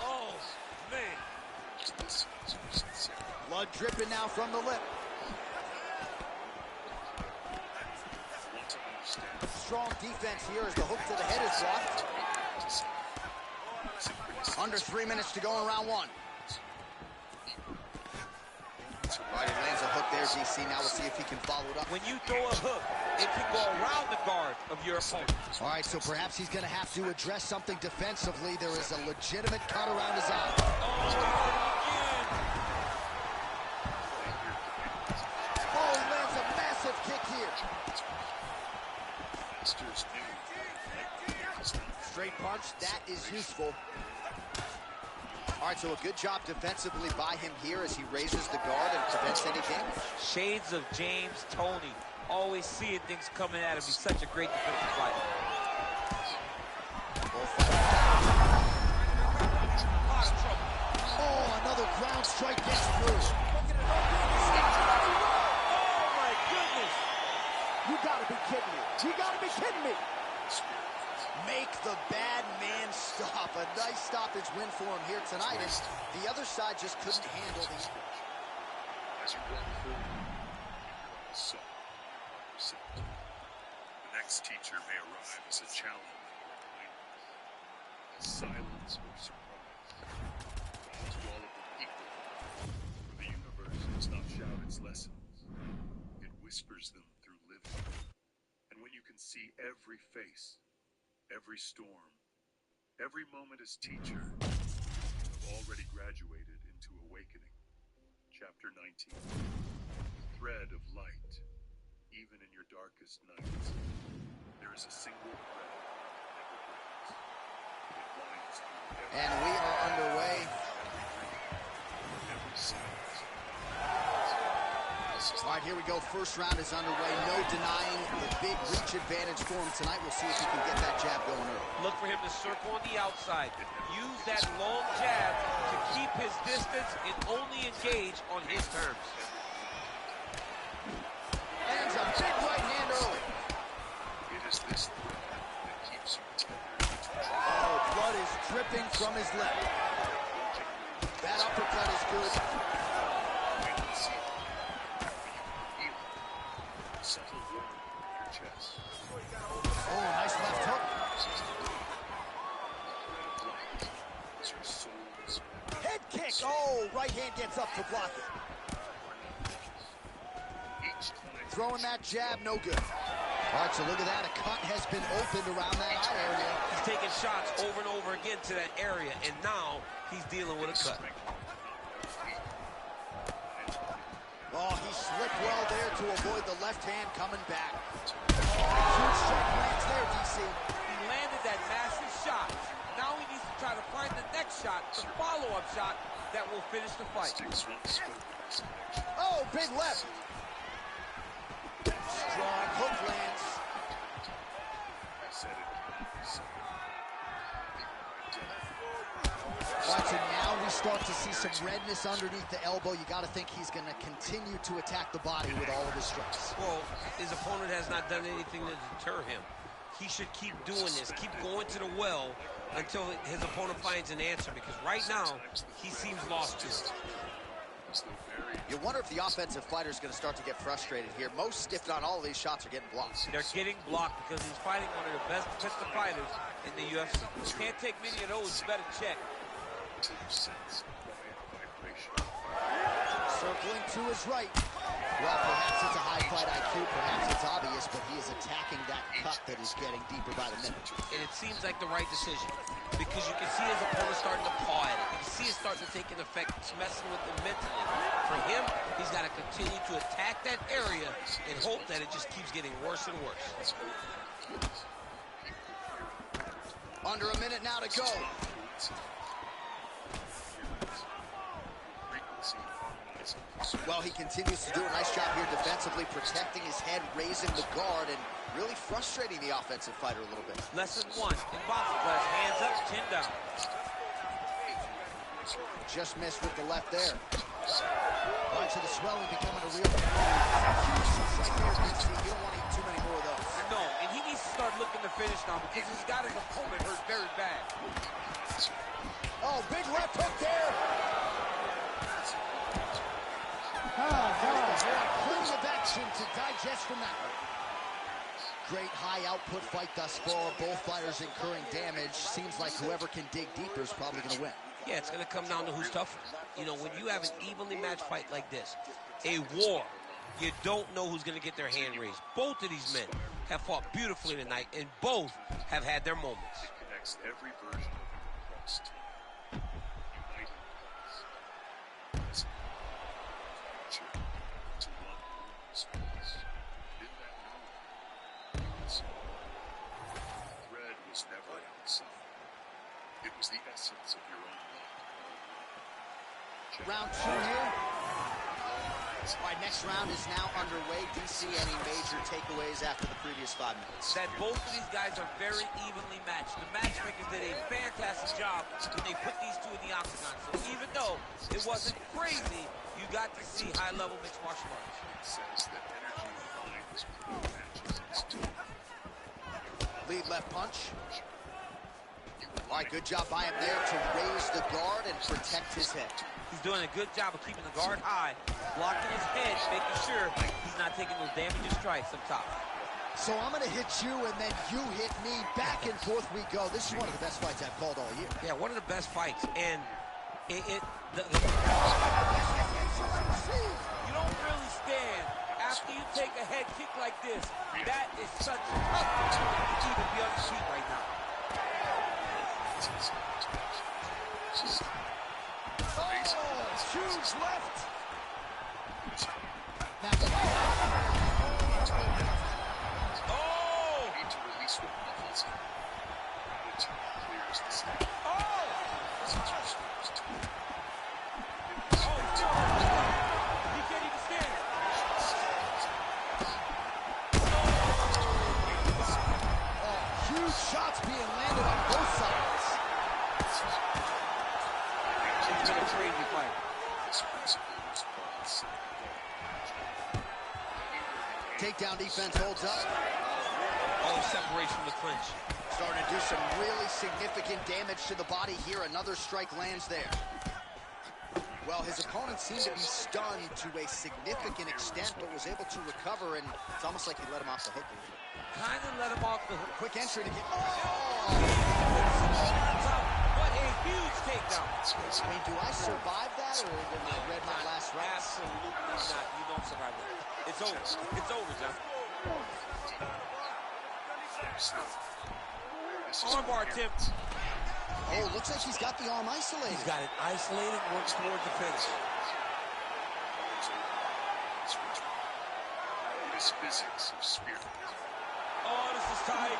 Speaker 5: Oh, man.
Speaker 4: Blood dripping now from the lip. Strong defense here as the hook to the head is blocked. Under 3 minutes to go in round one. Right, he lands a hook there, DC. Now we'll see if he can follow it up.
Speaker 5: When you throw a hook, it can go around the guard of your opponent.
Speaker 4: All right, so perhaps he's going to have to address something defensively. There is a legitimate cut around his eye. Oh, he lands a massive kick here. Straight punch, that is useful. All right, so a good job defensively by him here as he raises the guard and prevents any damage.
Speaker 5: Shades of James Toney. Always seeing things coming at him. He's such a great defensive fighter.
Speaker 4: Oh, another ground strike gets through.
Speaker 5: Oh, my goodness.
Speaker 3: You gotta be kidding me. You gotta be kidding me.
Speaker 4: Make the bad man stop. A nice stoppage win for him here tonight. And the other side just couldn't handle the...
Speaker 9: As you walk forward, keep your eyes soft and receptive. The next teacher may arrive as a challenge or kindness, as silence or surprise. Bow to all of them equally, for the universe does not shout its lessons. It whispers them through living. And when you can see every face, every storm, every moment as teacher, you have already graduated into awakening. Chapter 19. The thread of light, even in your darkest nights. There is a single thread that never breaks.
Speaker 4: And we are underway. All right, here we go. First round is underway. No denying the big reach advantage for him tonight. We'll see if he can get that jab going early.
Speaker 5: Look for him to circle on the outside. Use that long jab to keep his distance and only engage on his terms.
Speaker 4: Lands a big right hand early.
Speaker 9: It is this that keeps you tethered.
Speaker 4: Oh, blood is dripping from his lip. That uppercut is good.
Speaker 9: Subtle warmth in your chest.
Speaker 4: Oh, nice left hook.
Speaker 9: Your soul's
Speaker 4: Head kick. Oh, right hand gets up to block it.
Speaker 9: each time.
Speaker 4: Throwing that jab, no good. All right, so look at that. A cut has been opened around that eye area.
Speaker 5: He's taking shots over and over again to that area, and now he's dealing with a cut.
Speaker 4: Oh, he slipped well there to avoid the left hand coming back. Huge strike lands there, DC.
Speaker 5: He landed that massive shot. Now he needs to try to find the next shot, the follow-up shot that will finish the fight.
Speaker 4: Oh, big left. Strong hook lands.
Speaker 9: I said it.
Speaker 4: All right, so now we start to see some redness underneath the elbow. You got to think he's going to continue to attack the body with all of his strikes.
Speaker 5: Well, his opponent has not done anything to deter him. He should keep doing this, keep going to the well until his opponent finds an answer, because right now, he seems lost to it.
Speaker 4: You wonder if the offensive fighter is going to start to get frustrated here. Most, if not all of these shots are getting blocked.
Speaker 5: They're getting blocked because he's fighting one of the best pistol fighters in the UFC. You can't take many of those, you better check.
Speaker 4: Circling to his right. Well, perhaps it's a high fight IQ, perhaps it's obvious, but he is attacking that cut that is getting deeper by the minute.
Speaker 5: And it seems like the right decision, because you can see his opponent starting to paw at it. You can see it starting to take an effect. It's messing with him mentally. For him, he's got to continue to attack that area and hope that it just keeps getting worse and worse.
Speaker 4: Under a minute now to go. Well, he continues to do a nice job here defensively, protecting his head, raising the guard, and really frustrating the offensive fighter a little bit.
Speaker 5: Lesson one in boxing class, hands up, chin down.
Speaker 4: Just missed with the left there. Bunch of the swelling becoming a real huge right there, DC. You don't want to eat too many more of those.
Speaker 5: No, and he needs to start looking to finish now because he's got his opponent hurt very bad.
Speaker 4: Oh, big left hook there. Plenty of action to digest from that one. Great high output fight thus far. Both fighters incurring damage. Seems like whoever can dig deeper is probably going to win.
Speaker 5: Yeah, it's going to come down to who's tougher. You know, when you have an evenly matched fight like this, a war, you don't know who's going to get their hand raised. Both of these men have fought beautifully tonight, and both have had their moments.
Speaker 9: It connects every version of your quest. United us. Future to one space. In that moment, the thread was never outside. It was the essence of your own life.
Speaker 4: Round two here. All right, next round is now underway. DC, any major takeaways after the previous 5 minutes?
Speaker 5: That both of these guys are very evenly matched. The matchmakers did a fantastic job when they put these two in the octagon. So even though it wasn't crazy, you got to see high-level mixed martial arts.
Speaker 9: It says that energy finds pro matches its tune.
Speaker 4: Lead left punch. All right, good job by him there to raise the guard and protect his head.
Speaker 5: He's doing a good job of keeping the guard high, blocking his head, making sure he's not taking those damaging strikes up top.
Speaker 4: So I'm going to hit you, and then you hit me. Back and forth we go. This is one of the best fights I've called all year.
Speaker 5: Yeah, one of the best fights. And you don't really stand after you take a head kick like this. That is such a tough opportunity to even be on the feet right now.
Speaker 4: Oh, huge left.
Speaker 5: Oh!
Speaker 9: Need to release what muffles him. Which clears the stage.
Speaker 5: He can't even stand.
Speaker 4: Huge shots being landed on both sides.
Speaker 5: It's been a crazy fight.
Speaker 4: Takedown defense holds up.
Speaker 5: Oh, separation from the clinch.
Speaker 4: Starting to do some really significant damage to the body here. Another strike lands there. Well, his opponent seemed to be stunned to a significant extent, but was able to recover, and it's almost like he let him off the hook.
Speaker 5: Kind of let him off the hook.
Speaker 4: Quick entry to get...
Speaker 5: What a huge takedown.
Speaker 4: I mean, do I survive that, or did I read my last round?
Speaker 5: Absolutely not. You don't survive that. It's over. It's over, John. Armbar attempt.
Speaker 4: Oh, looks like he's got the arm isolated.
Speaker 5: He's got it isolated, works towards the finish.
Speaker 9: This physics of spirit.
Speaker 5: Oh, this is tight.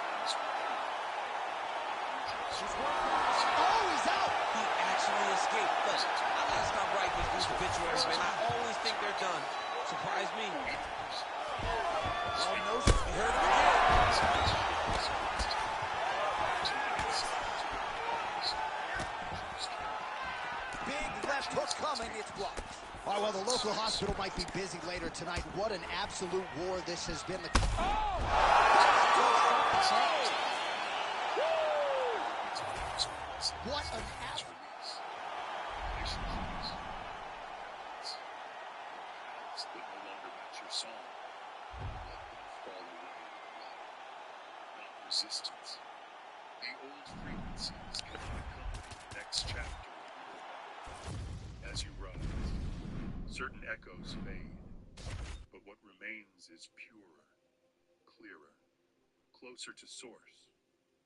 Speaker 4: Oh, he's out.
Speaker 5: He actually escaped. Look, I gotta stop writing these dudes obituaries, man. I always think they're done. Surprise me. Oh, no. You heard him again.
Speaker 4: Big left hook coming. It's blocked. All right, well, the local hospital might be busy later tonight. What an absolute war this has been. What an absolute...
Speaker 9: That no longer match your song. Let them fall away in love, not resistance. The old frequencies cannot accompany the next chapter of your life. As you rise, certain echoes fade, but what remains is purer, clearer, closer to source.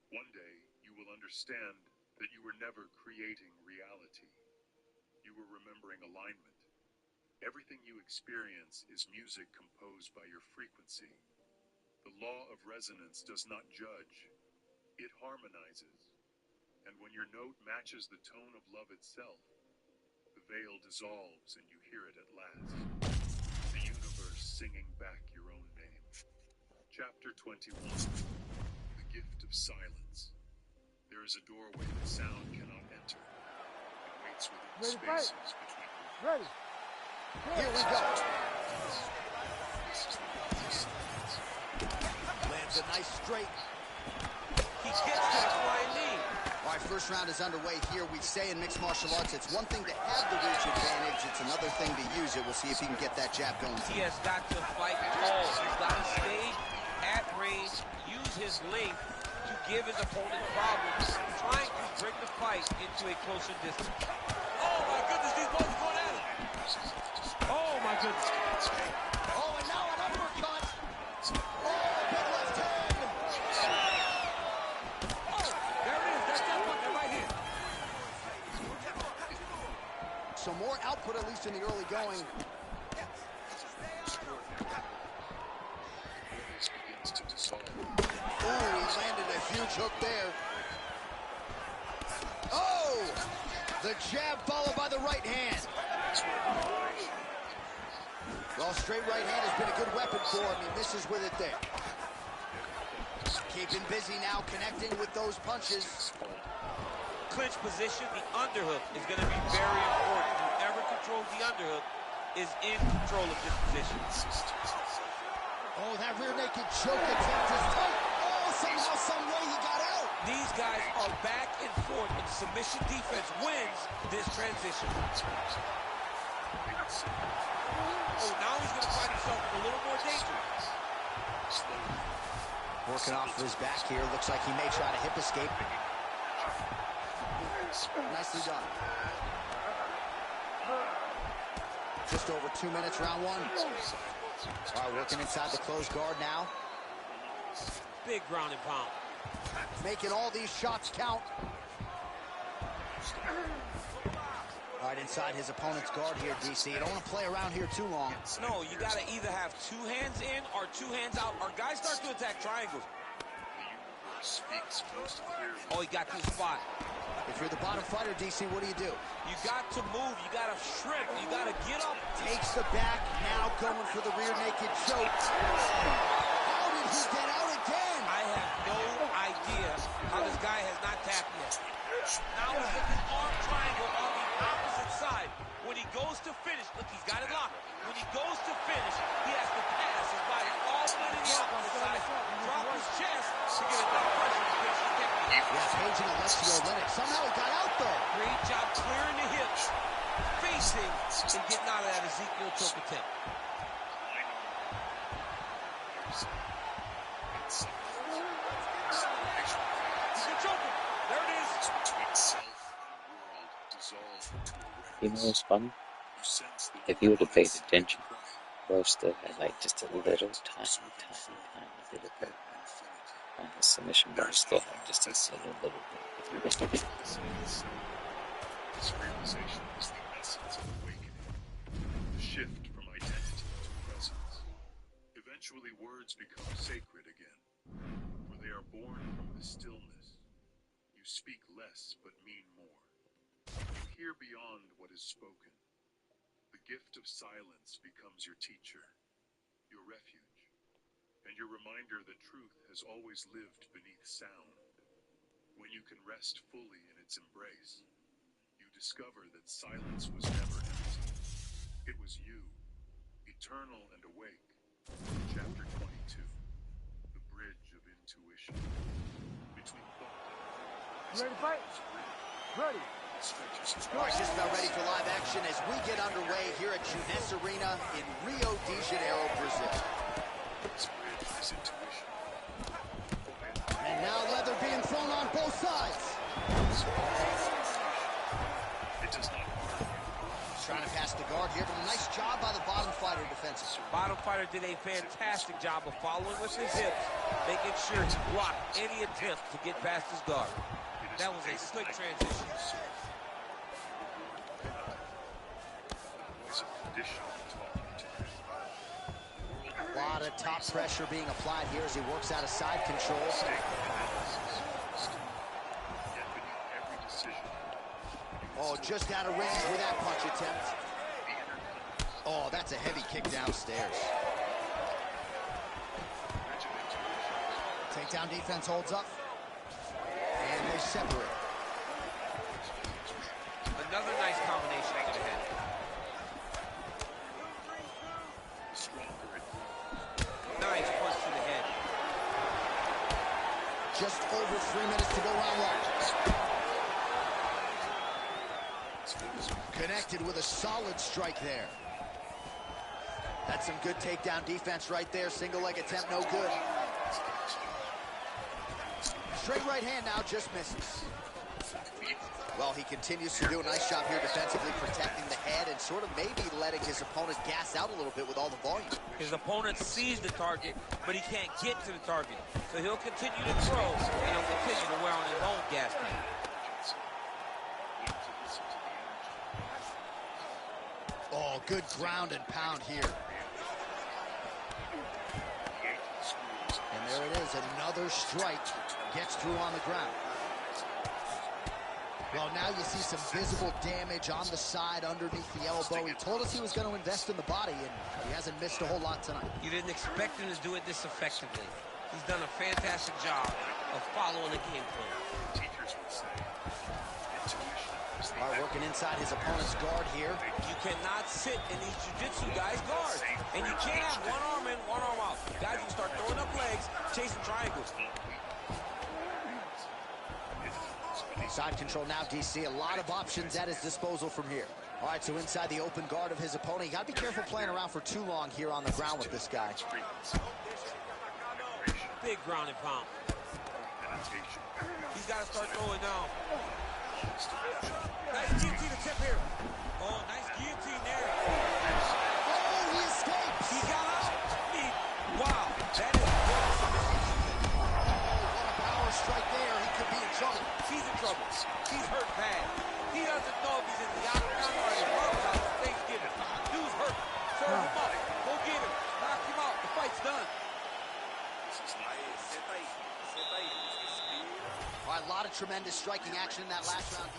Speaker 9: One day, you will understand that you were never creating reality. You were remembering alignment. Everything you experience is music composed by your frequency. The law of resonance does not judge. It harmonizes. And when your note matches the tone of love itself, the veil dissolves and you hear it at last. The universe singing back your own name. Chapter 21. The gift of silence. There is a doorway that sound cannot enter. It waits within the spaces between worlds.
Speaker 3: Ready.
Speaker 4: Here we go. Lands a nice straight.
Speaker 5: He gets to the flying knee.
Speaker 4: All right, first round is underway here. We say in mixed martial arts, it's one thing to have the reach advantage. It's another thing to use it. We'll see if he can get that jab going.
Speaker 5: He has got to fight tall. He's got to stay at range, use his length to give his opponent problems, trying to bring the fight into a closer distance. Oh, my goodness, these boys are going at it. Oh, my goodness.
Speaker 4: Oh, and now an uppercut. Oh, big left hand.
Speaker 5: Oh, there it is. That's that one. That right here.
Speaker 4: So more output, at least in the early going. Oh, he landed a huge hook there. Oh, the jab followed by the right hand. Well, straight right hand has been a good weapon for him. He misses with it there. Keeping busy now, connecting with those punches.
Speaker 5: Clinch position, the underhook is going to be very important. Whoever controls the underhook is in control of this position.
Speaker 4: Oh, that rear naked choke attempt is tight. Oh, somehow, some way he got out.
Speaker 5: These guys are back and forth, and submission defense wins this transition. Oh, now he's going to find himself in a little more danger.
Speaker 4: Working off of his back here. Looks like he may try to hip escape. Nicely done. Just over 2 minutes, round one. All right, working inside the closed guard now.
Speaker 5: Big ground and pound.
Speaker 4: Making all these shots count. All right, inside his opponent's guard here, DC. You don't want to play around here too long.
Speaker 5: No, you got to either have two hands in or two hands out, or guys start to attack triangles. Oh, he got to the spot.
Speaker 4: If you're the bottom fighter, DC, what do?
Speaker 5: You got to move. You got to shrimp. You got to get up.
Speaker 4: Takes the back, now going for the rear naked choke. How did he get out again?
Speaker 5: I have no idea how this guy has not tapped yet. Now he's in the arm triangle on the opposite side. When he goes to finish, look, he's got it locked. When he goes to finish, he has to pass his body all the way to the opposite side, drop his chest to get enough pressure to finish the technique.
Speaker 4: Yeah, paging Alexio Lennox. Somehow he got out, though.
Speaker 5: Great job clearing the hips, facing, and getting out of that Ezekiel choke attempt.
Speaker 8: You know what's funny? If you would have paid attention, Bro still had like just a little tiny bit of hurt on his submission bar. Still had just a little bit. If you look at it.
Speaker 9: This realization is the essence of awakening, the shift from identity to presence. Eventually, words become sacred again, for they are born from the stillness. You speak less but mean more. You hear beyond what is spoken. The gift of silence becomes your teacher, your refuge, and your reminder that truth has always lived beneath sound. When you can rest fully in its embrace, you discover that silence was never empty. It was you, eternal and awake. Chapter 22, The Bridge of Intuition. Between thought and
Speaker 3: You ready to fight? Ready.
Speaker 4: All right, just about ready for live action as we get underway here at Junes Arena in Rio de Janeiro, Brazil. And now leather being thrown on both sides. Trying to pass the guard here, but a nice job by the bottom fighter defensively.
Speaker 5: Bottom fighter did a fantastic job of following with his hips, making sure he blocked any attempt to get past his guard. That was a slick transition.
Speaker 4: A lot of top pressure being applied here as he works out of side control. Oh, just out of range with that punch attempt. Oh, that's a heavy kick downstairs. Takedown defense holds up. And they separate.
Speaker 5: Another nice combination to the head. Nice punch to the head.
Speaker 4: Just over 3 minutes to go round one. Connected with a solid strike there. That's some good takedown defense right there. Single leg attempt, no good. Straight right hand now, just misses. Well, he continues to do a nice job here defensively, protecting the head and sort of maybe letting his opponent gas out a little bit with all the volume.
Speaker 5: His opponent sees the target, but he can't get to the target. So he'll continue to throw, and he'll continue to wear on his own gas tank.
Speaker 4: Oh, good ground and pound here. And there it is, another strike. Gets through on the ground. Well, now you see some visible damage on the side underneath the elbow. He told us he was going to invest in the body, and he hasn't missed a whole lot tonight.
Speaker 5: You didn't expect him to do it this effectively. He's done a fantastic job of following the game plan.
Speaker 4: All right, working inside his opponent's guard here.
Speaker 5: You cannot sit in these jiu-jitsu guys' guards. And you can't have one arm in, one arm out. Guys will start throwing up legs, chasing triangles.
Speaker 4: Side control now, DC. A lot of options at his disposal from here. All right, so inside the open guard of his opponent. You got to be careful playing around for too long here on the ground with this guy.
Speaker 5: Big ground and pound. He's got to start throwing now. Nice guillotine attempt here. Oh, nice guillotine there.
Speaker 4: Oh, he escapes.
Speaker 5: He got out. Wow, that is good submission.
Speaker 4: What a power strike there. He could be in trouble.
Speaker 5: He's in trouble. He's hurt bad. He doesn't know if he's in the octagon or his brother's house for Thanksgiving. Dude's hurt. Serve him up. Go get him. Knock him out. The fight's done.
Speaker 4: All right, a lot of tremendous striking action in that last round.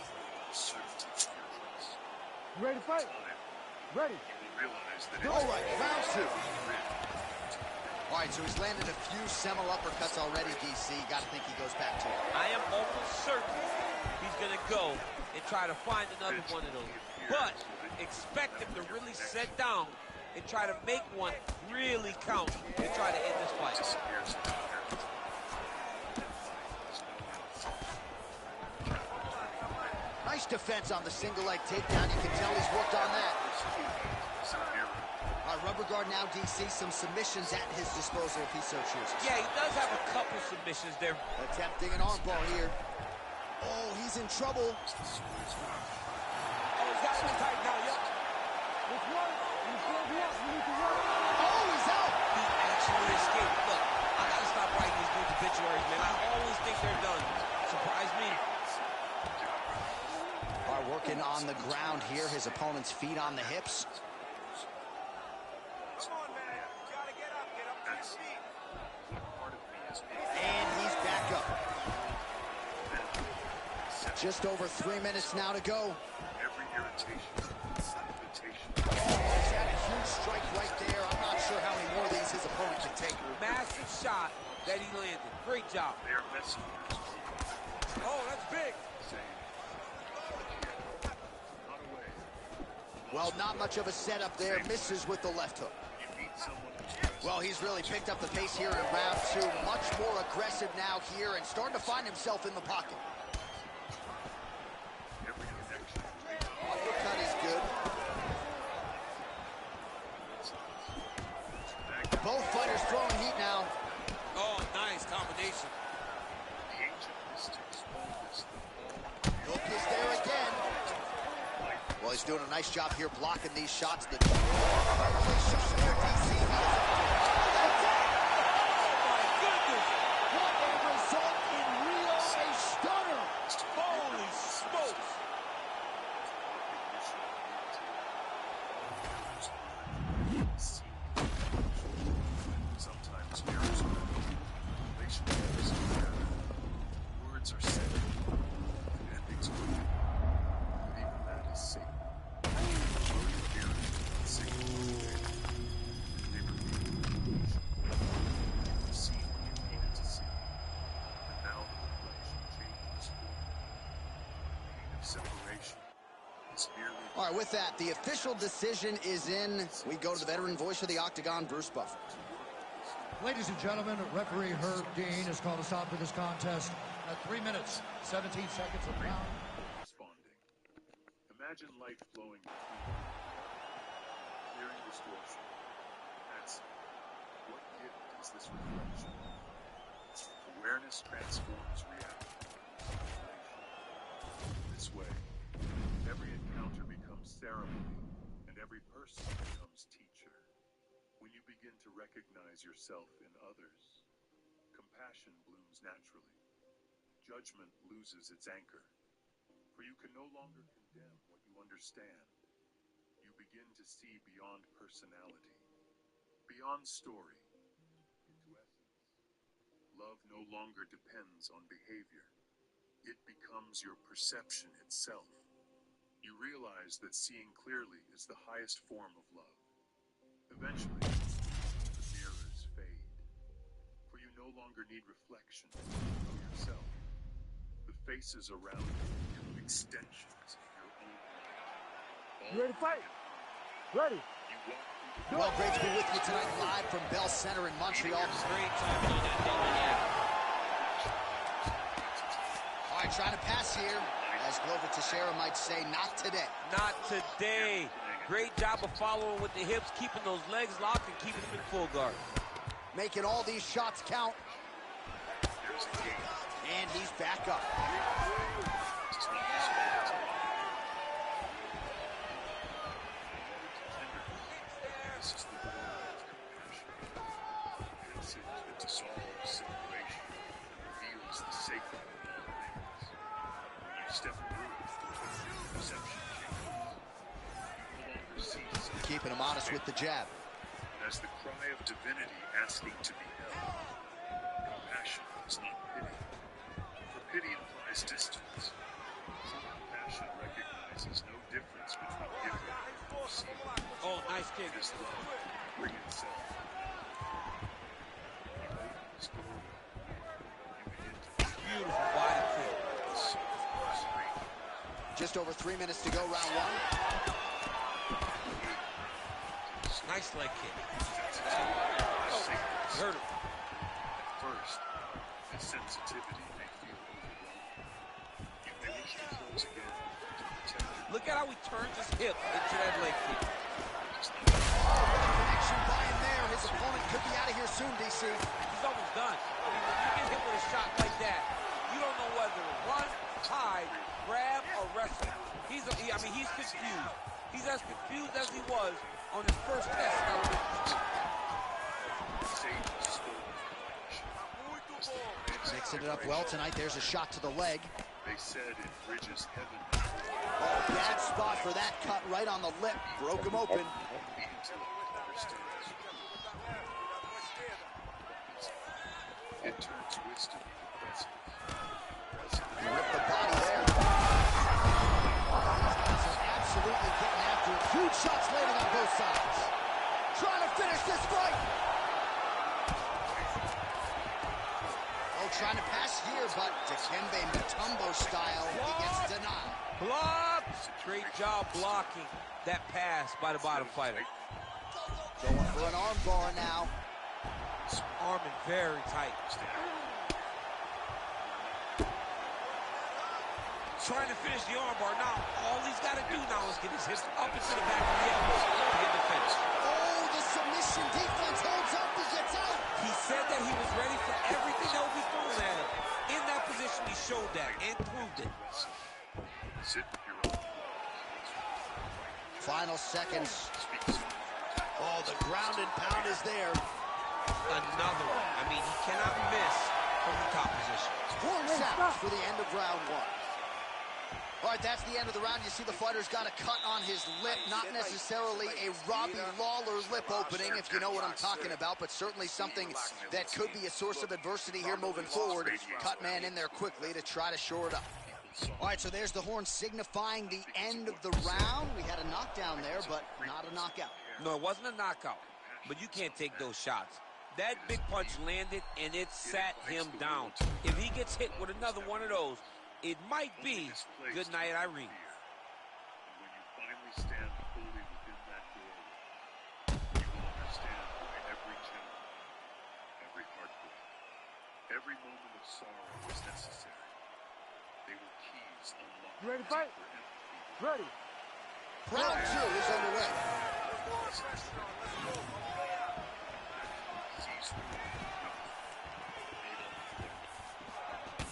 Speaker 3: You ready to fight? Ready.
Speaker 4: All right, round 2. All right, so he's landed a few seminal uppercuts already, DC. Got to think he goes back to it.
Speaker 5: I am almost certain he's going to go and try to find another one of those. But expect him to really sit down and try to make one really count and try to end this fight.
Speaker 4: Nice defense on the single leg takedown. You can tell he's worked on that. All right, rubber guard now, DC. Some submissions at his disposal if he so chooses.
Speaker 5: Yeah, he does have a couple submissions there.
Speaker 4: Attempting an armbar here. Oh, he's in trouble.
Speaker 10: Oh, he's got him tight now, yep.
Speaker 3: Which one? You still here? You need to work.
Speaker 4: Oh, he's out.
Speaker 5: He actually escaped. Look, I got to stop writing these dudes obituaries, man. I always think they're done. Surprise me.
Speaker 4: All right, working on the ground here. His opponent's feet on the hips.
Speaker 11: Come on, man. You gotta get up to your feet.
Speaker 4: And he's back up. Just over 3 minutes now to go.
Speaker 9: Every irritation is an invitation.
Speaker 4: He's had a huge strike right there. I'm not sure how many more of these his opponent can take.
Speaker 5: Massive shot that he landed. Great job.
Speaker 9: They are messengers.
Speaker 10: Oh, that's big.
Speaker 9: Not away.
Speaker 4: Well, not much of a setup there. Misses with the left hook.
Speaker 9: You meet someone.
Speaker 4: Well, he's really picked up the pace here in round 2. Much more aggressive now here and starting to find himself in the pocket.
Speaker 9: Every connection.
Speaker 4: Uppercut is good. Both fighters throwing heat now.
Speaker 10: Oh, nice combination.
Speaker 9: The ancient mystics call this the
Speaker 4: Hook is there again. Well, he's doing a nice job here blocking these shots. The shot there, DC.
Speaker 10: What a result in Rio, a stunner. Holy smokes.
Speaker 9: Sometimes mirrors are relationships. Words are said, and endings will be. But even that is sacred. They reveal illusion. You've seen what you needed to see, and now the reflection changes form. The pain of separation is merely.
Speaker 4: All right, with that, the official decision is in. We go to the veteran voice of the Octagon, Bruce Buffer.
Speaker 6: Ladies and gentlemen, referee Herb Dean has called a stop to this contest at 3 minutes, 17 seconds of round.
Speaker 9: Responding. Imagine light flowing between you, clearing distortion. That's what gift is this reflection? Awareness transforms reality. This way, every encounter becomes ceremony, and every person becomes teacher. When you begin to recognize yourself in others, compassion blooms naturally. Judgment loses its anchor, for you can no longer condemn what you understand. You begin to see beyond personality, beyond story, into essence. Love no longer depends on behavior. It becomes your perception itself. You realize that seeing clearly is the highest form of love. Eventually, the mirrors fade, for you no longer need reflection to know yourself. The faces around you become extensions of your own life.
Speaker 3: You ready to fight? Ready.
Speaker 9: You walk through the
Speaker 4: Well, great to be with you tonight live from Bell Center in Montreal.
Speaker 5: Great time on that day, yeah.
Speaker 4: All right, trying to pass here. As Glover Teixeira might say, not today.
Speaker 5: Not today. Great job of following with the hips, keeping those legs locked and keeping them in full guard.
Speaker 4: Making all these shots count. And he's back up.
Speaker 9: This is the war of compassion. Passage that dissolves separation and reveals the sacred of all things. When you step through it, perception changes. You no longer cease.
Speaker 4: Keeping him honest with the jab.
Speaker 9: As the cry of divinity asking to be held, compassion is not pity. For pity implies This distance. Compassion recognizes no difference between giver and receiver.
Speaker 5: Oh, nice kick.
Speaker 9: This love can bring itself. You open this doorway. You begin to
Speaker 5: Beautiful body kick.
Speaker 4: Just over 3 minutes to go, round one.
Speaker 5: Nice leg kick. Oh, hurt him.
Speaker 9: At first, this sensitivity may feel overwhelming. You may wish to close again to protect your
Speaker 5: Look at how he turns his hip into that leg kick.
Speaker 4: Connection by him there. His opponent could be out of here soon, DC.
Speaker 5: He's almost done. I mean, when you get hit with a shot like that, you don't know whether to run, hide, grab, or wrestle. He's confused. He's as confused as he was on his first test.
Speaker 4: Mixing it up well tonight. There's a shot to the leg.
Speaker 9: They said it bridges heaven.
Speaker 4: Oh, bad spot for that cut right on the lip. Broke him open.
Speaker 9: It turns wisdom impressive.
Speaker 4: Rip the body there. These guys are absolutely getting after it. Huge shots landing on both sides. Trying to finish this fight. Oh, trying to pass here, but Dikembe Mutombo style, he gets denied.
Speaker 5: Blocked! Great job blocking that pass by the bottom fighter.
Speaker 4: Going for an arm bar now.
Speaker 5: Arming very tight. Trying to finish the arm bar. Now, all he's got to do now is get his hips up into the back of the elbow to get the finish.
Speaker 4: Oh, the submission defense holds up. He gets out.
Speaker 5: He said that he was ready for everything that would be thrown at him. In that position, he showed that and proved it.
Speaker 4: Final seconds. Oh, the ground and pound is there.
Speaker 5: Another one. I mean, he cannot miss from the top position.
Speaker 4: Horn sounds for the end of round one. All right, that's the end of the round. You see the fighter's got a cut on his lip. Not necessarily a Robbie Lawler lip opening, if you know what I'm talking about, but certainly something that could be a source of adversity here moving forward. Cut man in there quickly to try to shore it up. All right, so there's the horn signifying the end of the round. We had a knockdown there, but not a knockout.
Speaker 5: No, it wasn't a knockout, but you can't take those shots. That big punch landed, and it sat him down. If he gets hit with another one of those, it might be good night, Irene.
Speaker 9: When you finally stand fully within that doorway, you will understand why every gentleman, every heartbreak, every moment of sorrow was necessary. They were keys unlocked.
Speaker 3: You ready to fight? Ready.
Speaker 4: Round two is underway.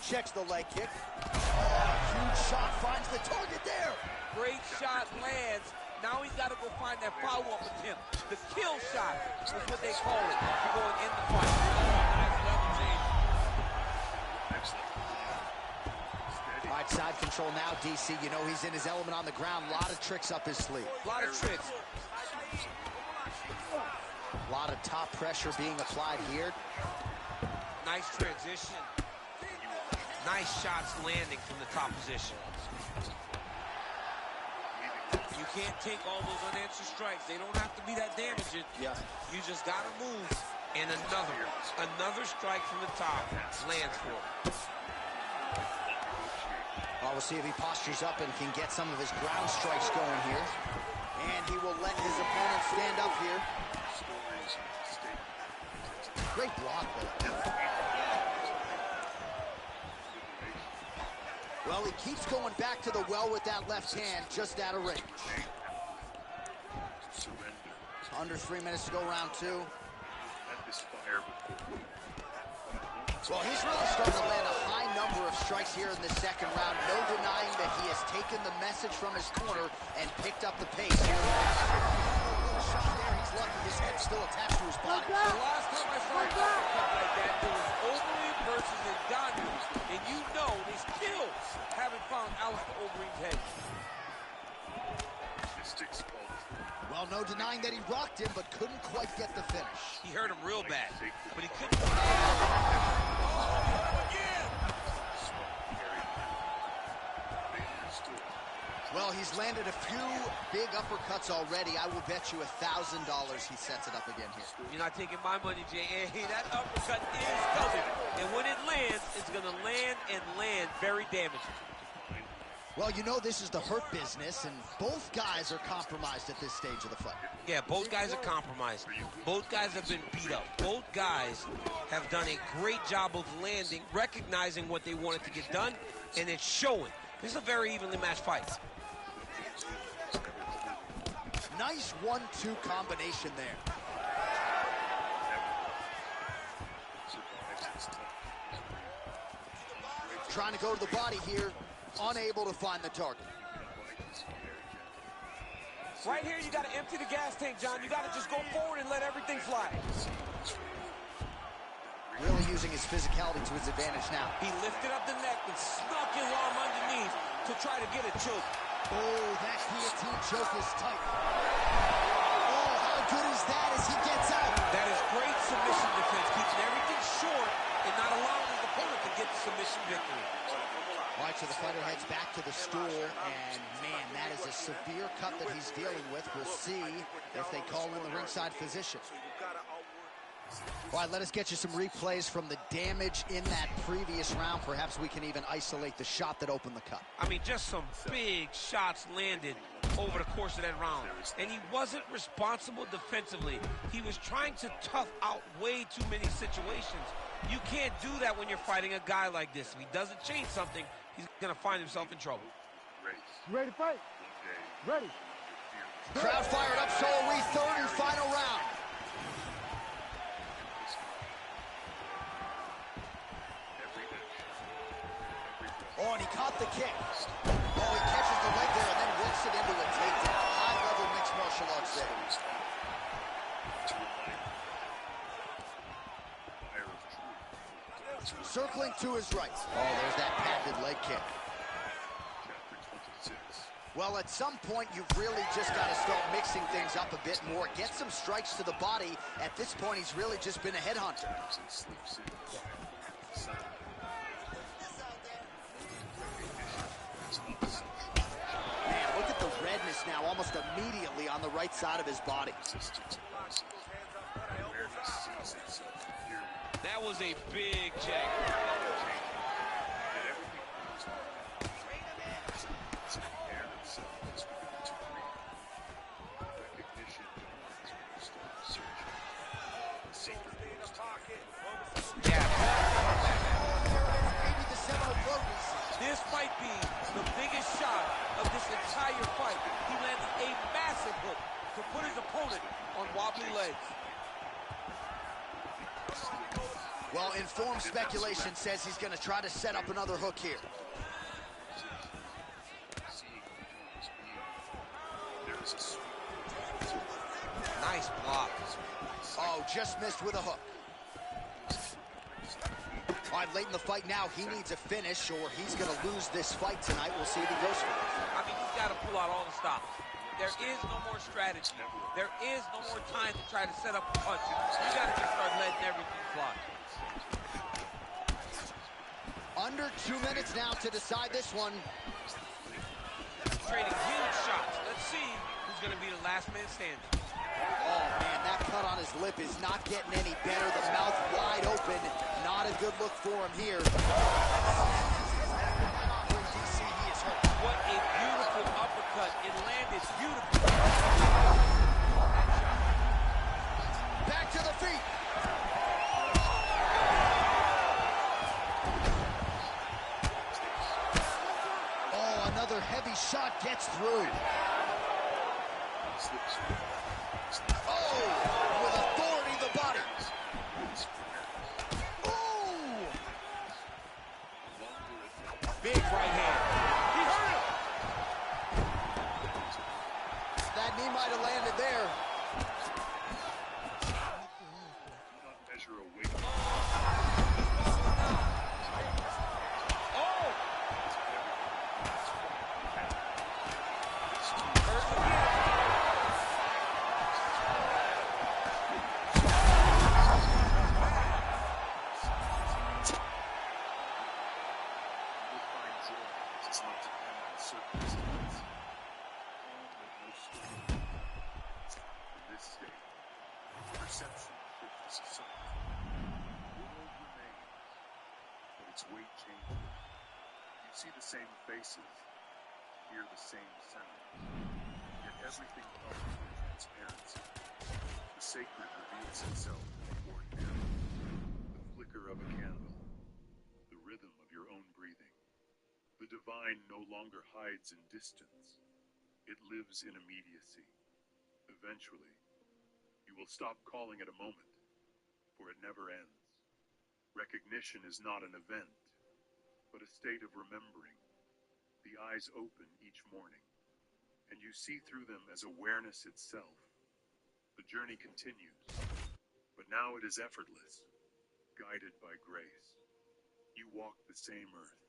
Speaker 4: Checks the leg kick. Huge shot finds the target there.
Speaker 5: Great shot lands. Now he's got to go find that follow-up attempt. The kill shot is what they call it for going in the fight.
Speaker 4: All right, side control now, DC. You know he's in his element on the ground. A lot of tricks up his sleeve.
Speaker 5: A lot of tricks.
Speaker 4: A lot of top pressure being applied here.
Speaker 5: Nice transition. Nice shots landing from the top position. You can't take all those unanswered strikes. They don't have to be that damaging.
Speaker 4: Yeah.
Speaker 5: You just got to move. And another strike from the top lands for him.
Speaker 4: We'll see if he postures up and can get some of his ground strikes going here. And he will let his opponent stand up here. Great block, though. Well, he keeps going back to the well with that left hand, just out of range. Under 3 minutes to go, round two. Well, he's really starting to land a high number of strikes here in the second round. No denying that he has taken the message from his corner and picked up the pace here. Shot there, he's lucky his head's still attached to his body.
Speaker 5: The last time I saw a cut like that, it was Overeem versus Ngannou. And you know they still haven't found Alistair Overeem's head.
Speaker 4: Well, no denying that he rocked him, but couldn't quite get the finish.
Speaker 5: He hurt him real bad, but he couldn't.
Speaker 4: Well, he's landed a few big uppercuts already. I will bet you $1,000 he sets it up again here.
Speaker 5: You're not taking my money, Jay. Hey, that uppercut is coming. And when it lands, it's going to land and land very damaging.
Speaker 4: Well, you know this is the hurt business, and both guys are compromised at this stage of the fight.
Speaker 5: Yeah, both guys are compromised. Both guys have been beat up. Both guys have done a great job of landing, recognizing what they wanted to get done, and it's showing. This is a very evenly matched fight.
Speaker 4: Nice 1-2 combination there. Trying to go to the body here, unable to find the target.
Speaker 10: Right here, you got to empty the gas tank, John. You got to just go forward and let everything fly.
Speaker 4: Really using his physicality to his advantage now.
Speaker 10: He lifted up the neck and snuck his arm underneath to try to get a choke.
Speaker 4: Oh, that guillotine choke is tight. Oh, how good is that as he gets out?
Speaker 10: That is great submission defense, keeping everything short and not allowing his opponent to get the submission victory.
Speaker 4: All right, so the fighter heads back to the stool, and man, that is a severe cut that he's dealing with. We'll see if they call in the ringside physician. All right, let us get you some replays from the damage in that previous round. Perhaps we can even isolate the shot that opened the cut.
Speaker 5: I mean, just some big shots landed over the course of that round. And he wasn't responsible defensively. He was trying to tough out way too many situations. You can't do that when you're fighting a guy like this. If he doesn't change something, he's going to find himself in trouble.
Speaker 3: You ready to fight? Ready.
Speaker 4: Crowd fired up, so are we. Third and final round. Oh, and he caught the kick. Oh, he catches the leg there and then works it into a takedown. High-level mixed martial arts there. Circling to his right. Oh, there's that patented leg kick. Well, at some point, you've really just got to start mixing things up a bit more. Get some strikes to the body. At this point, he's really just been a headhunter. Man, look at the redness now, almost immediately on the right side of his body.
Speaker 5: That was a big check. This might be the biggest shot of this entire fight. He landed a massive hook to put his opponent on wobbly legs.
Speaker 4: Well, informed speculation says he's going to try to set up another hook here.
Speaker 5: Nice block.
Speaker 4: Oh, just missed with a hook. All right, late in the fight now, he needs a finish or he's going to lose this fight tonight. We'll see if he goes for it.
Speaker 5: I mean, he's got to pull out all the stops. There is no more strategy. There is no more time to try to set up a punch. You got to just start letting everything fly.
Speaker 4: Under 2 minutes now to decide this one.
Speaker 5: Trading huge shots. Let's see who's going to be the last man standing.
Speaker 4: Oh, man, that cut on his lip is not getting any better. The mouth wide open. Not a good look for him here.
Speaker 5: What a beautiful uppercut. It landed beautifully.
Speaker 4: Back to the feet. Oh, another heavy shot gets through. Oh, with authority, the body. Ooh.
Speaker 5: Big right hand. He hurt him.
Speaker 4: That knee might have landed there.
Speaker 9: perception shifts something. The world remains, but its weight changes. You see the same faces, hear the same sounds, yet everything comes with transparency. The sacred reveals itself in the ordinary. The flicker of a candle, the rhythm of your own breathing. The divine no longer hides in distance. It lives in immediacy. Eventually, you will stop calling it a moment, for it never ends. Recognition is not an event, but a state of remembering. The eyes open each morning, and you see through them as awareness itself. The journey continues, but now it is effortless, guided by grace. You walk the same earth,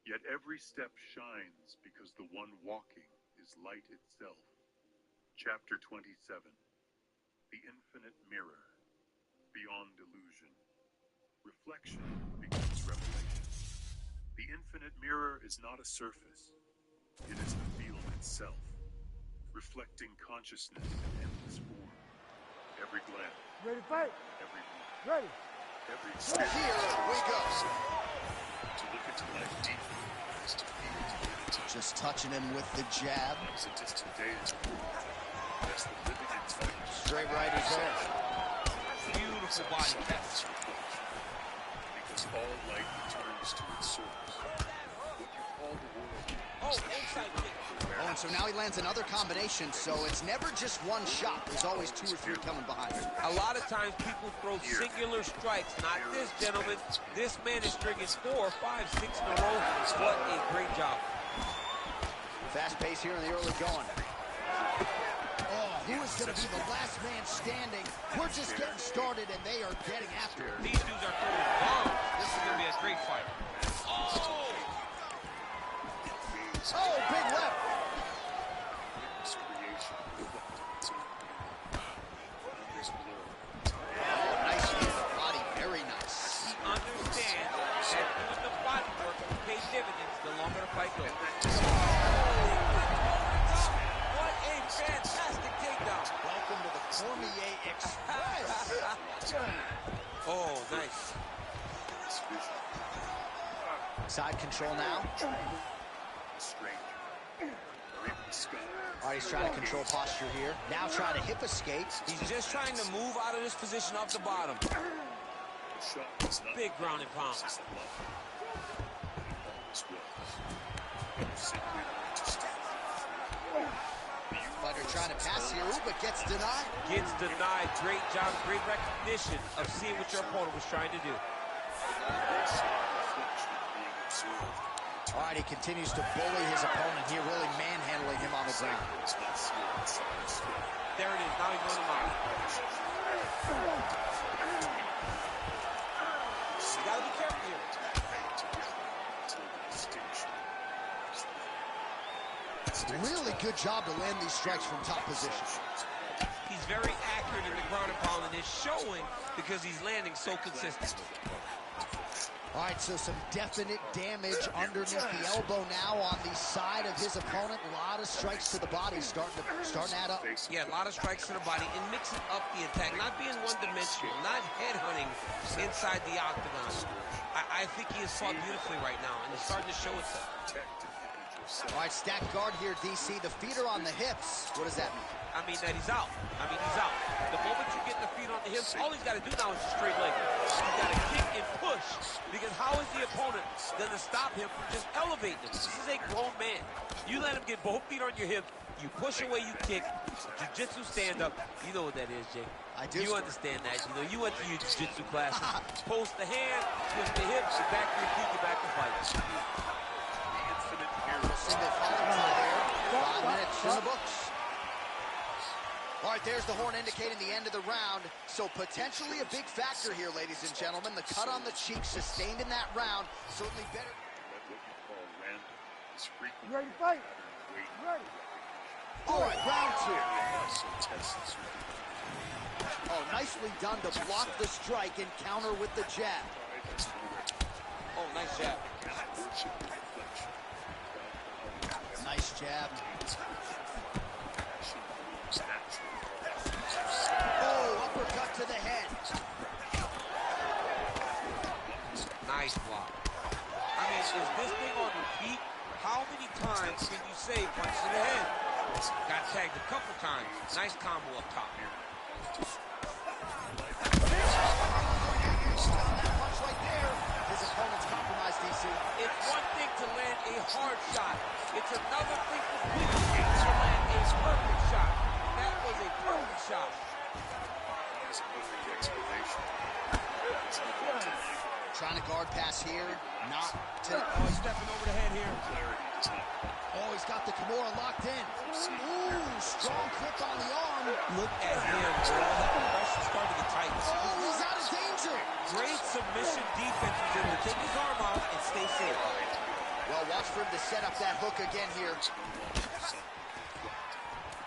Speaker 9: yet every step shines because the one walking is light itself. Chapter 27. The infinite mirror, beyond illusion. Reflection becomes revelation. The infinite mirror is not a surface. It is the field itself, reflecting consciousness in endless form. Every glance,
Speaker 3: Ready to fight?
Speaker 9: every move,
Speaker 3: Ready.
Speaker 9: every experience.
Speaker 4: Here we go.
Speaker 9: To look into life deeply is to feel divinity.
Speaker 4: Just touching him with the jab.
Speaker 9: As it is today is as the living intelligence.
Speaker 4: Straight right is there.
Speaker 5: Beautiful body test.
Speaker 9: Because all light returns to its source. What you call the world.
Speaker 5: Oh, inside kick.
Speaker 4: Oh, and so now he lands another combination, so it's never just one shot. There's always two or three coming behind it.
Speaker 5: A lot of times people throw singular strikes. Not this gentleman. This man is stringing 4, 5, 6 in a row. What a great job.
Speaker 4: Fast pace here in the early going. Oh, who is going to be the last man standing? We're just getting started, and they are getting after it.
Speaker 5: These dudes are throwing bombs. This is going to be a great fight. Oh!
Speaker 4: Oh, big left. Oh, nice use of body. Very nice.
Speaker 5: He understands that doing the body work will pay dividends the longer the fight goes. What a fantastic takedown.
Speaker 4: Welcome to the Cormier Express.
Speaker 5: Oh, nice.
Speaker 4: Side control now. All right, he's trying to control posture here. Now trying to hip escape.
Speaker 5: He's just trying to move out of this position off the bottom. Big ground and pound.
Speaker 4: Fighter trying to pass here, ooh, but gets denied.
Speaker 5: Gets denied. Great job, great recognition of seeing what your opponent was trying to do.
Speaker 4: All right, he continues to bully his opponent here, really manhandling him on the ground.
Speaker 5: There it is. Now he's going to mount. You got to be careful here.
Speaker 4: Really good job to land these strikes from top position.
Speaker 5: He's very accurate in the ground and pound, and it's showing because he's landing so consistently.
Speaker 4: All right, so some definite damage underneath the elbow now on the side of his opponent. A lot of strikes to the body starting to add up.
Speaker 5: Yeah, a lot of strikes to the body and mixing up the attack, not being one-dimensional, not headhunting inside the octagon. I think he has fought beautifully right now, and it's starting to show itself.
Speaker 4: All right, stacked guard here, DC. The feet are on the hips. What does that mean?
Speaker 5: I mean that he's out. He's out. The moment you get the feet on the hips, all he's got to do now is a straight leg. He's got to kick and push, because how is the opponent going to stop him from just elevating him? This is a grown man. You let him get both feet on your hips, you push away, you kick, jiu-jitsu stand-up. You know what that is, Jay.
Speaker 4: I do.
Speaker 5: You understand that. You know, you went to your jiu-jitsu classes. Post the hand, twist the hips, and back to your feet, get back to fight.
Speaker 4: Single collar there. 5 minutes in the books. All right, there's the horn indicating the end of the round. So potentially a big factor here, ladies and gentlemen. The cut on the cheek sustained in that round. Certainly better.
Speaker 3: You ready to fight? Ready.
Speaker 4: All right, round 2. Oh, nicely done to block the strike and counter with the jab.
Speaker 5: Oh, nice jab.
Speaker 4: Nice jab. Oh, uppercut
Speaker 10: Got tagged a couple times. Nice combo up top.
Speaker 4: That punch right there. His opponent's compromised, DC.
Speaker 10: It's one thing to land a hard shot. It's another thing to land a perfect shot. That was a perfect shot.
Speaker 9: That's a perfect explanation.
Speaker 4: Trying to guard pass here. Not to...
Speaker 10: Oh, he's stepping over the head here.
Speaker 9: Clarity does not come.
Speaker 4: Oh, he's got the Kimura locked in. Ooh, strong clip on the arm.
Speaker 10: Look at him, bro. That pressure starting to tighten.
Speaker 4: Oh, he's out of danger.
Speaker 10: Great submission defense. He's able to take his arm out and stay safe.
Speaker 4: Well, watch for him to set up that hook again here.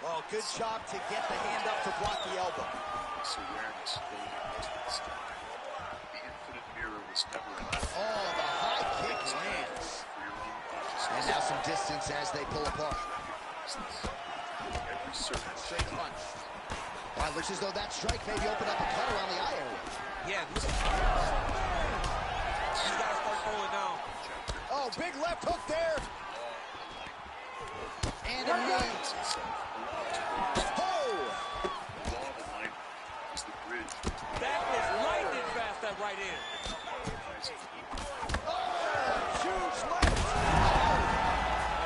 Speaker 4: Oh, good job to get the hand up to block the elbow.
Speaker 9: This awareness building into the style. The infinite mirror was never enough.
Speaker 4: Oh, the high kick lands.
Speaker 9: For your own consciousness.
Speaker 4: And now some distance as they pull apart.
Speaker 9: Every certain
Speaker 4: Straight punch. All right, looks as though that strike maybe opened up a cut around the eye area.
Speaker 10: Yeah, look. He's got to start throwing now.
Speaker 4: Oh, big left hook there. And a knee. Oh!
Speaker 9: The law of alignment is the bridge.
Speaker 10: That was lightning fast, that right in.
Speaker 4: Huge left.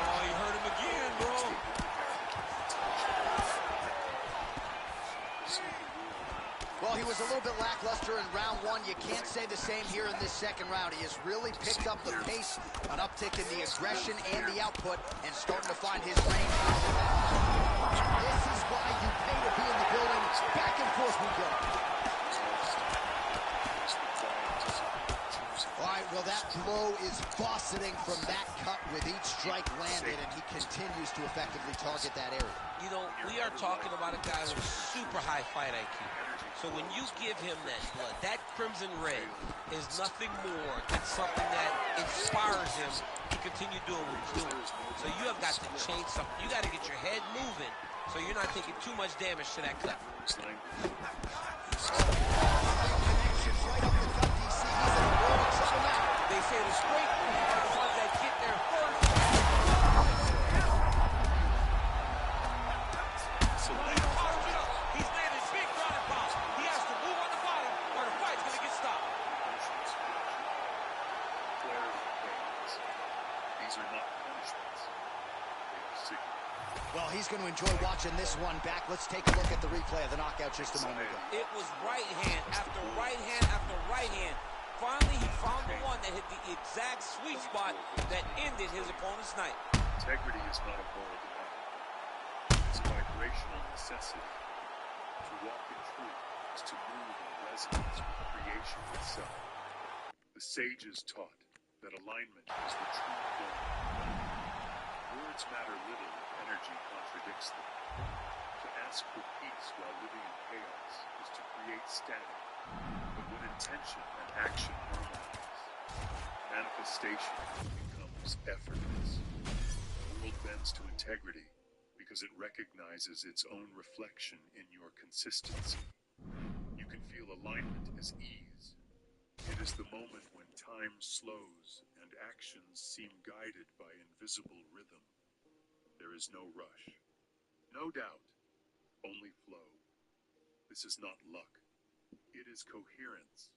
Speaker 10: Oh, you hurt him again, bro.
Speaker 4: Well, he was a little bit lackluster in round one. You can't say the same here in this second round. He has really picked up the pace, an uptick in the aggression and the output, and starting to find his range. This is why you pay to be in the building. Back and forth we go. All right, well, that blow is bossing from that cut with each strike landed, and he continues to effectively target that area.
Speaker 10: You know, we are talking about a guy with super high fight IQ. So when you give him that blood, that crimson red is nothing more than something that inspires him to continue doing what he's doing. So you have got to change something. You got to get your head moving so you're not taking too much damage to that cut. They say the straight moves are the ones that get there first. So he's landing big ground and pound. He has to move on the bottom or the fight's going to get stopped.
Speaker 9: These are not punishments. They are signals.
Speaker 4: Well, he's going to enjoy watching this one back. Let's take a look at the replay of the knockout just a moment ago.
Speaker 10: It was right hand after right hand after right hand. Finally, he found the one that hit the exact sweet spot that ended his opponent's night.
Speaker 9: Integrity is not a moral demand. It's a vibrational necessity. To walk in truth is to move in resonance with creation itself. The sages taught that alignment is the true goal. Words matter little if energy contradicts them. To ask for peace while living in chaos is to create static. But when intention and action harmonize, manifestation becomes effortless. The world bends to integrity because it recognizes its own reflection in your consistency. You can feel alignment as ease. It is the moment when time slows and actions seem guided by invisible rhythm. There is no rush, no doubt, only flow. This is not luck. It is coherence.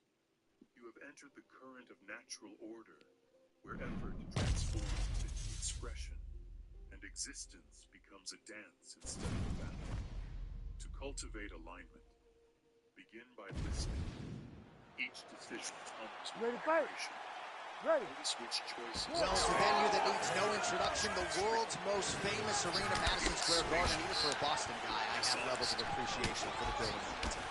Speaker 9: You have entered the current of natural order, where effort transforms into expression, and existence becomes a dance instead of a battle. To cultivate alignment, begin by listening. Each decision comes with vibration.
Speaker 3: Ready.
Speaker 9: Notice which choices.
Speaker 4: Well, it's a venue that needs no introduction. The world's most famous arena, Madison Square Garden. Even for a Boston guy, I have levels of appreciation for the building.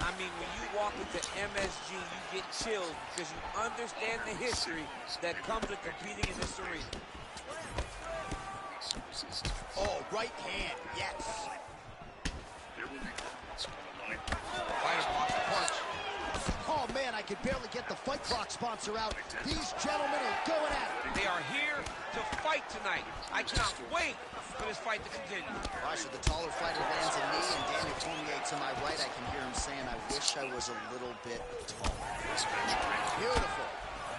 Speaker 10: I mean, when you walk into MSG, you get chills because you understand the history that comes with competing in this arena.
Speaker 4: Oh, right hand, yes.
Speaker 9: There will be moments when alignment.
Speaker 10: Fighter blocks the punch.
Speaker 4: Oh, man, I could barely get the Fight Clock sponsor out. These gentlemen are going at it.
Speaker 10: They are here to fight tonight. I cannot wait for this fight to continue.
Speaker 4: All right, so the taller fighter lands a knee, and Daniel Cormier to my right, I can hear him saying, I wish I was a little bit taller. Beautiful.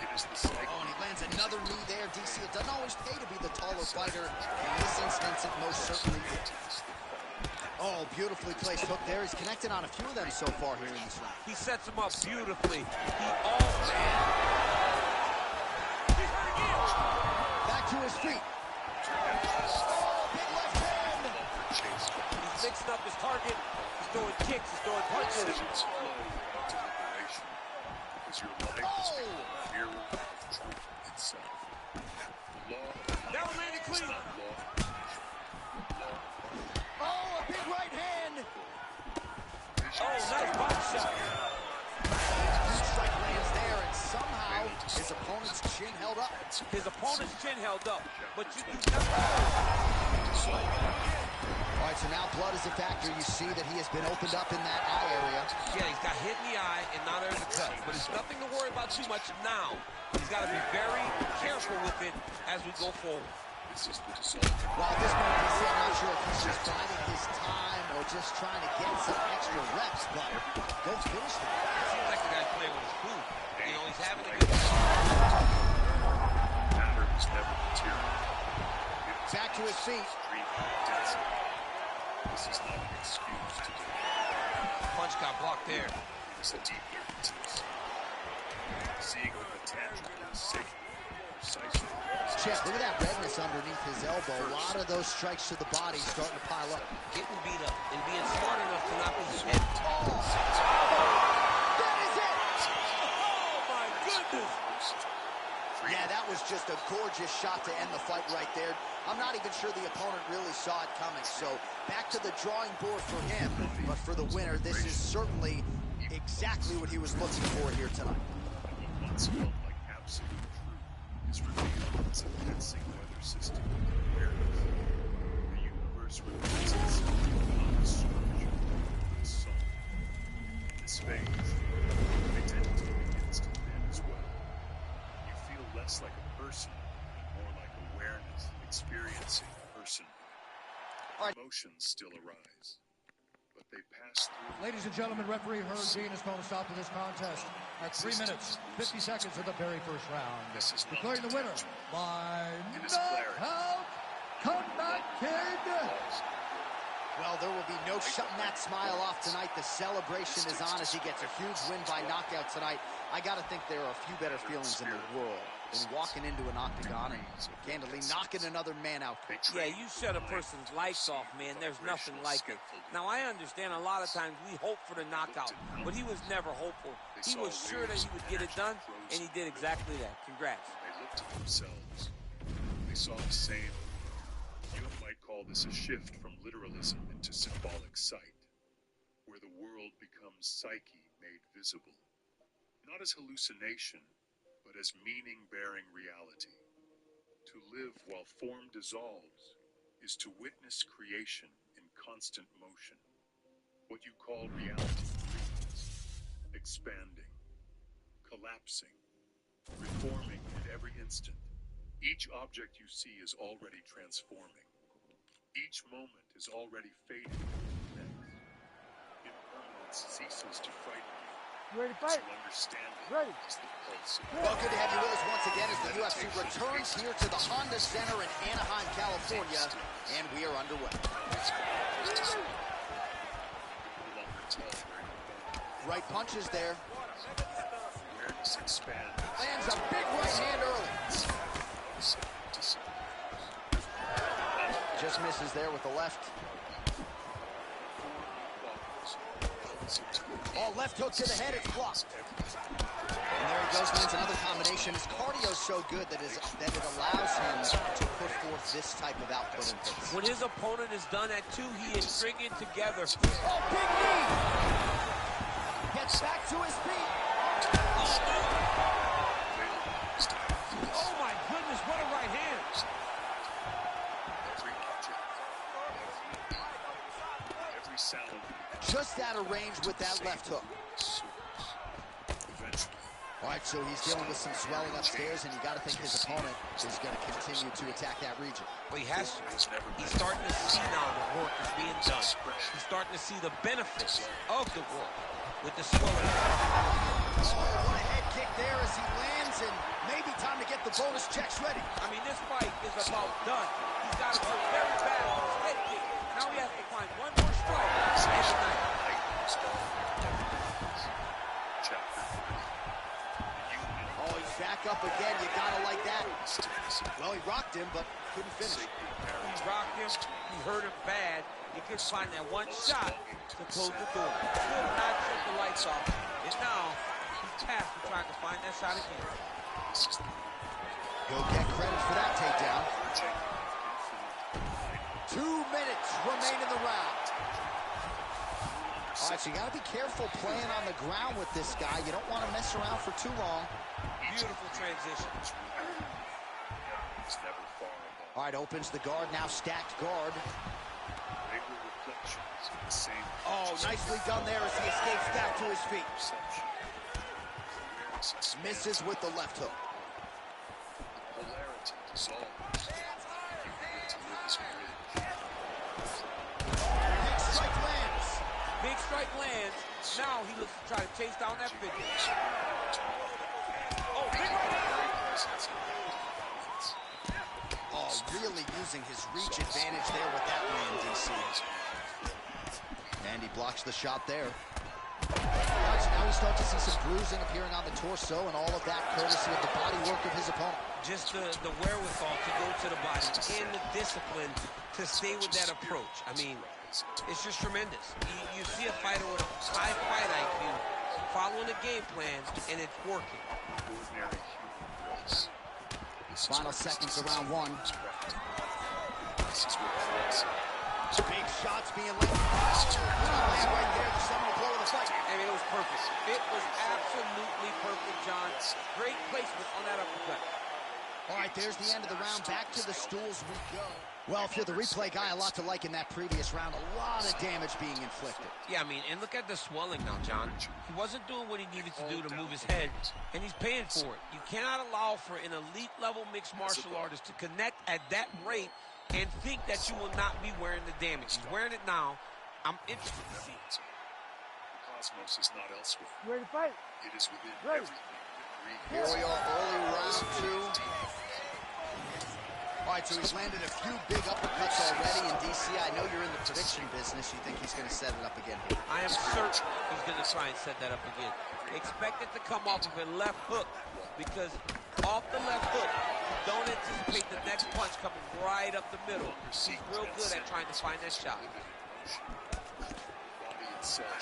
Speaker 4: Oh, and he lands another knee there, DC. It doesn't always pay to be the taller fighter. In this instance, it most certainly did. Oh, beautifully placed hook there. He's connected on a few of them so far here in this round.
Speaker 5: He sets him up beautifully.
Speaker 4: Back to his feet. Oh, big left hand.
Speaker 5: He's mixing up his target. He's throwing kicks. He's throwing punches. Now landing clean.
Speaker 4: Oh, a big right hand.
Speaker 5: Oh, nice body shot.
Speaker 4: Strike lands there, and somehow his opponent's chin held up.
Speaker 5: His opponent's chin held up, but you do not.
Speaker 4: All right, so now blood is a factor. You see that he has been opened up in that eye area.
Speaker 5: Yeah, he's got hit in the eye, and now there's a cut. But it's nothing to worry about too much now. He's got to be very careful with it as we go forward.
Speaker 4: Well, at this point, I'm not sure if he's just biding his time or just trying to get some extra reps, but go finish it.
Speaker 5: It seems like the guy's playing with his food. You know, he's having a good time.
Speaker 4: Back to his feet.
Speaker 9: This is not an excuse to do.
Speaker 5: Punch got blocked there.
Speaker 9: It's a deeper intimacy. Seeing what the tangible is signal, precisely.
Speaker 4: Check, look at that redness underneath his elbow. A lot of those strikes to the body starting to pile up.
Speaker 5: Getting beat up and being smart enough to not be hit.
Speaker 4: Oh! That is it!
Speaker 5: Oh, my goodness!
Speaker 4: Yeah, that was just a gorgeous shot to end the fight right there. I'm not even sure the opponent really saw it coming. So back to the drawing board for him. But for the winner, this is certainly exactly what he was looking for here tonight.
Speaker 9: What once felt like absolute truth is revealed as a passing weather system awareness. The universe reveals itself on a surge of song. In this phase, identity begins to thin as well. You feel less like a person and more like awareness, experiencing person. Emotions still arise, but they pass through.
Speaker 6: Ladies and gentlemen, referee Herb Dean has called a stop to this contest at 3 minutes, 50 seconds of the very first round. Declaring the winner by knockout, comeback kid.
Speaker 4: Well, there will be no shutting that smile off tonight. The celebration is on as he gets a huge win by knockout tonight. I got to think there are a few better feelings in the world than walking into an octagon and candidly knocking another man out.
Speaker 5: Yeah, you shut a person's lights off, man. There's nothing like it. Now, I understand a lot of times we hope for the knockout, but he was never hopeful. He was sure that he would get it done, and he did exactly that. Congrats.
Speaker 9: They looked at themselves. They saw the same. You might call this a shift from literalism into symbolic sight, where the world becomes psyche made visible, not as hallucination, but as meaning-bearing reality. To live while form dissolves is to witness creation in constant motion. What you call reality breathes, expanding, collapsing, reforming at every instant. Each object you see is already transforming. Each moment is already fading into the next. Impermanence ceases to frighten you.
Speaker 3: You ready to fight?
Speaker 9: To understand it
Speaker 3: Ready.
Speaker 9: is the pulse of
Speaker 4: Well, good to have you with us once again as the UFC returns here to the Honda Center in Anaheim, California, and we are underway. Right punches there.
Speaker 9: Awareness expands.
Speaker 4: Lands a big right hand early. Just misses there with the left. Oh, left hook to the head, it's blocked. And there he goes, lands another combination. His cardio's so good that it allows him to put forth this type of output and pace.
Speaker 5: When his opponent is done at 2, he is stringing together.
Speaker 4: Oh, big knee! Gets back to his feet.
Speaker 5: Oh my goodness, what a right hand!
Speaker 9: Every sound.
Speaker 4: Just out of range with that left hook. All right, so he's dealing with some swelling upstairs, and you got to think his opponent is going to continue to attack that region.
Speaker 5: Well, he has to. He's starting to see now the work is being done. He's starting to see the benefits of the work with the swelling.
Speaker 4: Oh, what a head kick there as he lands, and maybe time to get the bonus checks ready.
Speaker 5: I mean, this fight is about done. He's got to feel very bad with his head kick. Now he has to find one more strike
Speaker 4: Well, he rocked him, but couldn't finish.
Speaker 5: He rocked him. He hurt him bad. He couldn't find that one shot to close the door. Could not shut the lights off. And now he's tasked with trying to find that shot again.
Speaker 4: He'll get credit for that takedown. 2 minutes remain in the round. All right, so you got to be careful playing on the ground with this guy. You don't want to mess around for too long.
Speaker 5: Beautiful transition.
Speaker 4: All right, opens the guard, now stacked guard. Oh, nicely done there as he escapes back to his feet. Misses with the left hook. Big strike lands.
Speaker 5: Big strike lands. Now he looks to try to chase down that finish. Oh, big right.
Speaker 4: Oh, really using his reach advantage there with that land, DC. And he blocks the shot there. All right, so now we start to see some bruising appearing on the torso, and all of that courtesy of the body work of his opponent.
Speaker 5: Just the wherewithal to go to the body and the discipline to stay with that approach. I mean, it's just tremendous. You see a fighter with a high fight IQ following a game plan, and it's working.
Speaker 4: Final seconds of round one. Big shots being laid. Land right there, the seminal blow of the fight.
Speaker 5: I mean, it was perfect. It was absolutely perfect, John. Great placement on that uppercut.
Speaker 4: All right, there's the end of the round. Back to the stools we go. Well, if you're the replay guy, a lot to like in that previous round. A lot of damage being inflicted.
Speaker 5: Yeah, I mean, and look at the swelling now, John. He wasn't doing what he needed to do to move his head, and he's paying for it. You cannot allow for an elite-level mixed martial artist to connect at that rate and think that you will not be wearing the damage. He's wearing it now. I'm interested to see it.
Speaker 9: The cosmos is not elsewhere.
Speaker 3: You ready to fight?
Speaker 9: It is within
Speaker 3: Ready.
Speaker 9: everything.
Speaker 4: Here we are, early round two. All right, so he's landed a few big uppercuts already. And DC, I know you're in the prediction business. You think he's going to set it up again here?
Speaker 5: I am certain he's going to try and set that up again. Expect it to come off of a left hook, because off the left hook, you don't anticipate the next punch coming right up the middle. He's real good at trying to find that shot.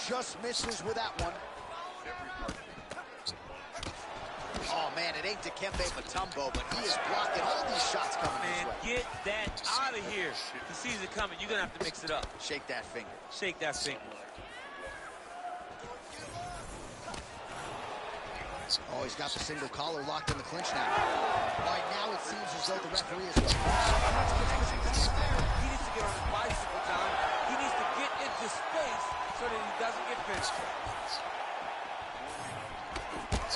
Speaker 4: Just misses with that one. Oh, man, it ain't Dikembe Mutombo, but he is blocking all these shots coming his
Speaker 5: Man,
Speaker 4: way.
Speaker 5: get that out of here. He sees it coming. You're going to have to mix it up.
Speaker 4: Shake that finger.
Speaker 5: Shake that finger.
Speaker 4: Oh, he's got the single collar locked in the clinch now. Right now, it seems as though the referee is...
Speaker 5: He needs to get on his bicycle, John. He needs to get into space so that he doesn't get finished.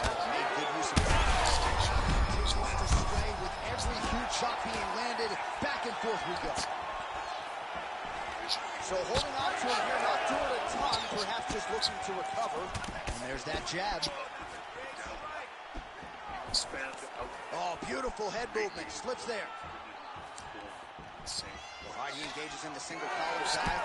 Speaker 4: Made good use of that. Continues to sway with every huge shot being landed. Back and forth we go. So holding on to him here, not doing a ton, perhaps just looking to recover. And there's that jab. Oh, beautiful head movement. Slips there. All right, he engages in the single collar side.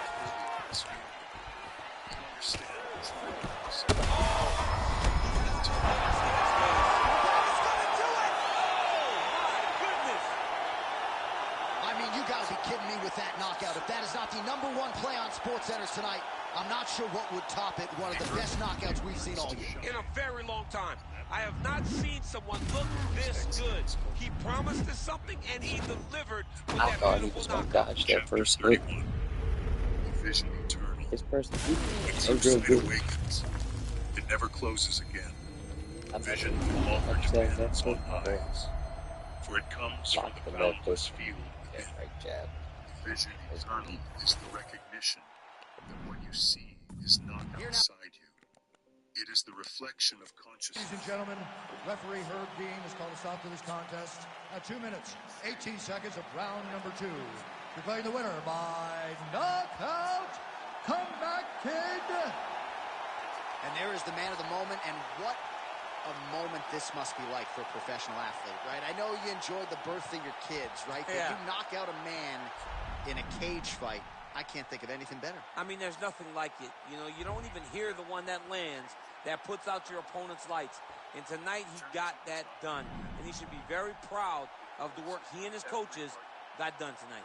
Speaker 4: Kidding me with that knockout. If that is not the #1 play on SportsCenter tonight, I'm not sure what would top it. One of the best knockouts we've seen all year.
Speaker 5: In a very long time. I have not seen someone look this good. He promised us something, and he delivered with
Speaker 8: I
Speaker 5: that
Speaker 8: thought he
Speaker 5: beautiful
Speaker 8: was going to
Speaker 5: knockout.
Speaker 8: dodge that first hook.
Speaker 9: Vision eternal.
Speaker 8: His first hook
Speaker 9: When
Speaker 8: was
Speaker 9: true
Speaker 8: real
Speaker 9: sight
Speaker 8: good.
Speaker 9: awakens, it never closes again.
Speaker 8: I'm
Speaker 9: Vision
Speaker 8: not
Speaker 9: no longer
Speaker 8: upset that
Speaker 9: depends on
Speaker 8: hook, but
Speaker 9: eyes, for it comes from
Speaker 8: block
Speaker 9: the
Speaker 8: the left hook.
Speaker 9: boundless field
Speaker 8: Yeah,
Speaker 9: within.
Speaker 8: right jab.
Speaker 9: Vision eternal is the recognition that what you see is not outside you. It is the reflection of consciousness.
Speaker 6: Ladies and gentlemen, referee Herb Dean has called a stop to this contest at 2 minutes, 18 seconds of round number 2. Declaring the winner by knockout, comeback kid.
Speaker 4: And there is the man of the moment, and what a moment this must be like for a professional athlete, right? I know you enjoyed the birth of your kids, right? But
Speaker 5: Yeah.
Speaker 4: you knock out a man in a cage fight. I can't think of anything better.
Speaker 5: I mean, there's nothing like it. You know, you don't even hear the one that lands, that puts out your opponent's lights. And tonight he got that done. And he should be very proud of the work he and his coaches got done tonight.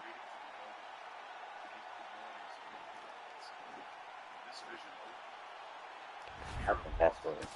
Speaker 8: I think that's what it is.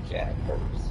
Speaker 8: Jack first.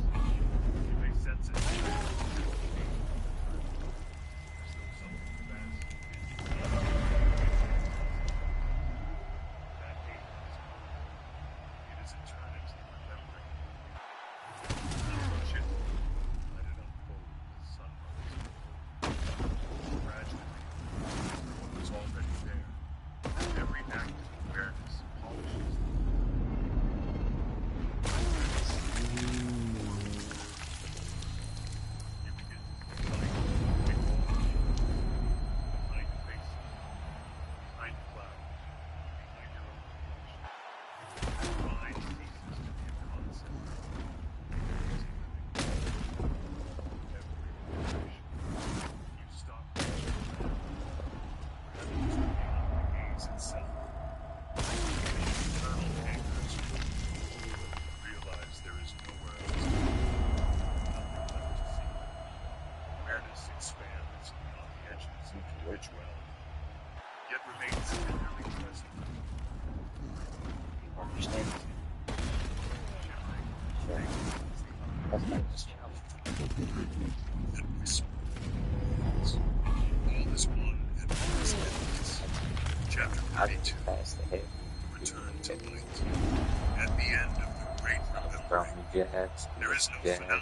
Speaker 8: Jets,
Speaker 1: there is no
Speaker 8: Jets,
Speaker 1: finale,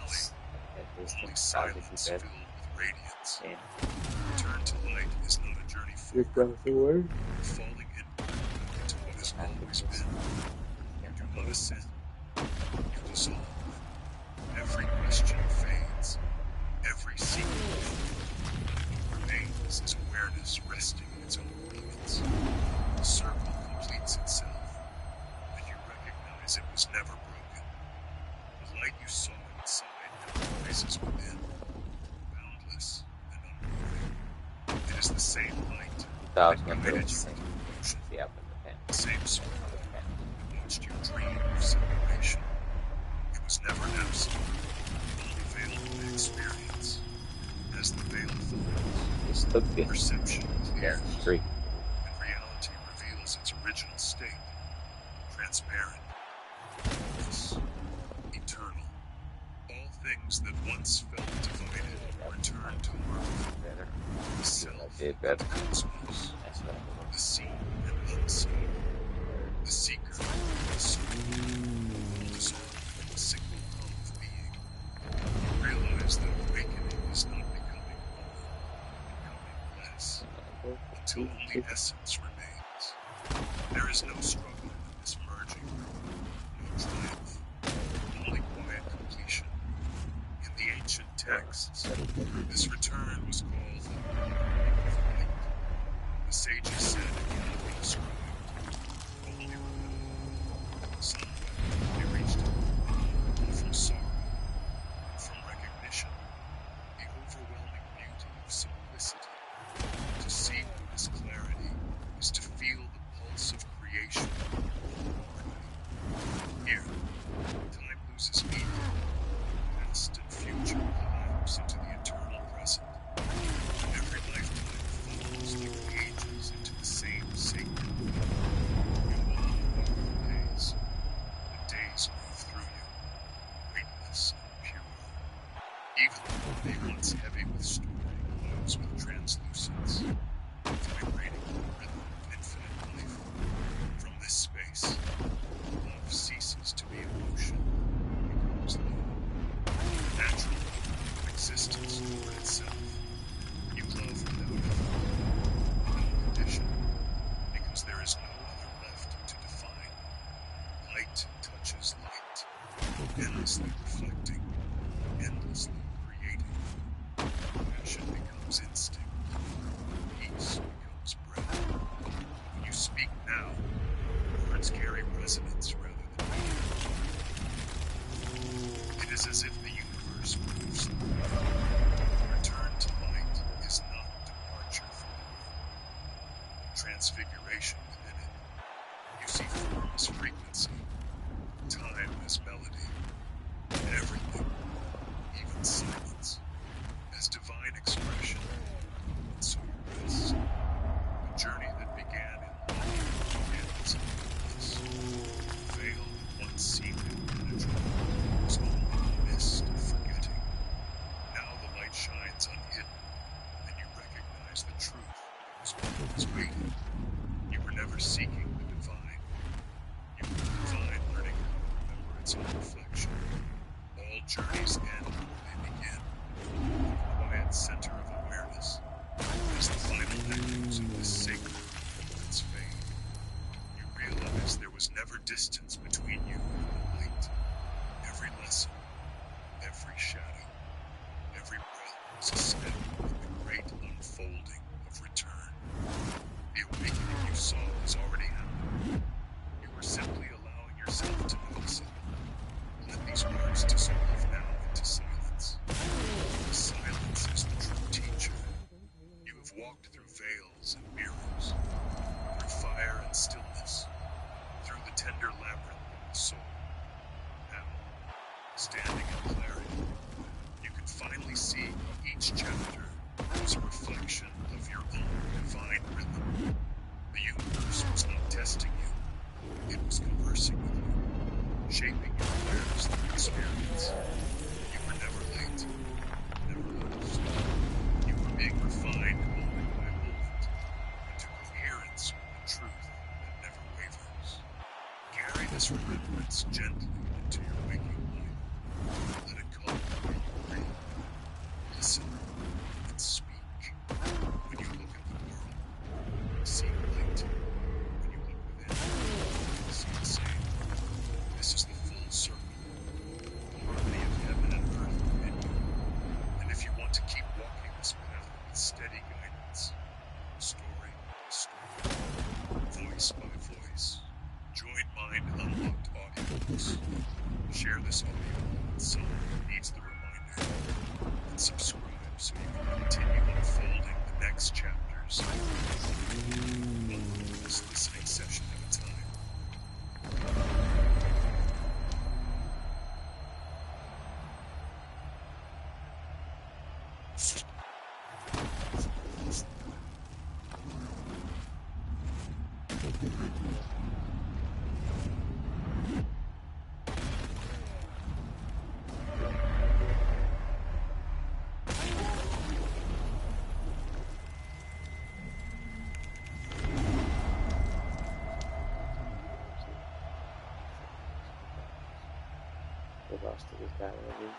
Speaker 1: only silence filled with radiance. Return to light is not a journey forward, falling inward into what has always been. You do not ascend, you dissolve. Every question fades, every secret remains as awareness resting in its own radiance. The circle completes itself, and you recognize it was never broken. The light you saw inside now rises within, boundless and unmoving. It is the same light that guided you through the ocean, the same spark that watched you dream of separation. It was never absent, only veiled by experience. As the veil falls, perception clears, and reality reveals its original state, transparent, eternal. All things that once felt divided return to harmony. The self and the cosmos, the seen and unseen, the seeker and the soul, all dissolve in a single hum of being. You realize that awakening is not becoming more, becoming less, until only essence remains. There is no struggle in this merging, no triumph, only quiet completion. In the ancient texts, this return was called light. The sages said it cannot be described, only remembered. Some wept when they reached it,
Speaker 9: endlessly reflecting, endlessly creating. Passion becomes instinct. Peace becomes breath. When you speak now, words carry resonance rather than meaning. It is as if the universe moves through you. Return to light is not departure from the world. Transfiguration within it. You see form as frequency, time as melody, everything, even silence, as divine expression. And so you rest. A journey that began in longing ends in emptiness. The veil that once seemed impenetrable was only a mist of forgetting. Now the light shines unhidden, and you recognize the truth that was always waiting. You were never seeking the divine. You were the divine learning how to remember its own reflection. All journeys end where they begin, in the quiet center of awareness, as the final echoes of this sacred performance fade. You realize there was never distance between you and the light. Every lesson, every shadow, every breath was a step in the great unfolding of return. The awakening you saw has already happened. You were simply allowing yourself to notice it. Let these words dissolve now into silence. The silence is the true teacher. You have walked through veils and mirrors, through fire and stillness, through the tender labyrinth of the soul. Now, standing in clarity, you can finally see how each chapter was a reflection of your own divine rhythm. The universe was not testing you, it was conversing with you, shaping your awareness through experience. You were never late, never lost. You were being refined moment by moment into coherence with the truth that never wavers. Carry this remembrance gently into your waking life. Let it calm where you breathe. Listen and speak. When you look at the world, see light. When you look within, see the same. This is the full circle, the harmony of heaven and earth within you. And if you want to keep walking this path with steady guidance, story by story, voice by voice, join Mind Unlocked audiobooks. Share this audio with someone who needs the reminder, and subscribe so you can continue unfolding the next chapters. One focused listening session at a time.
Speaker 8: They lost to this guy already.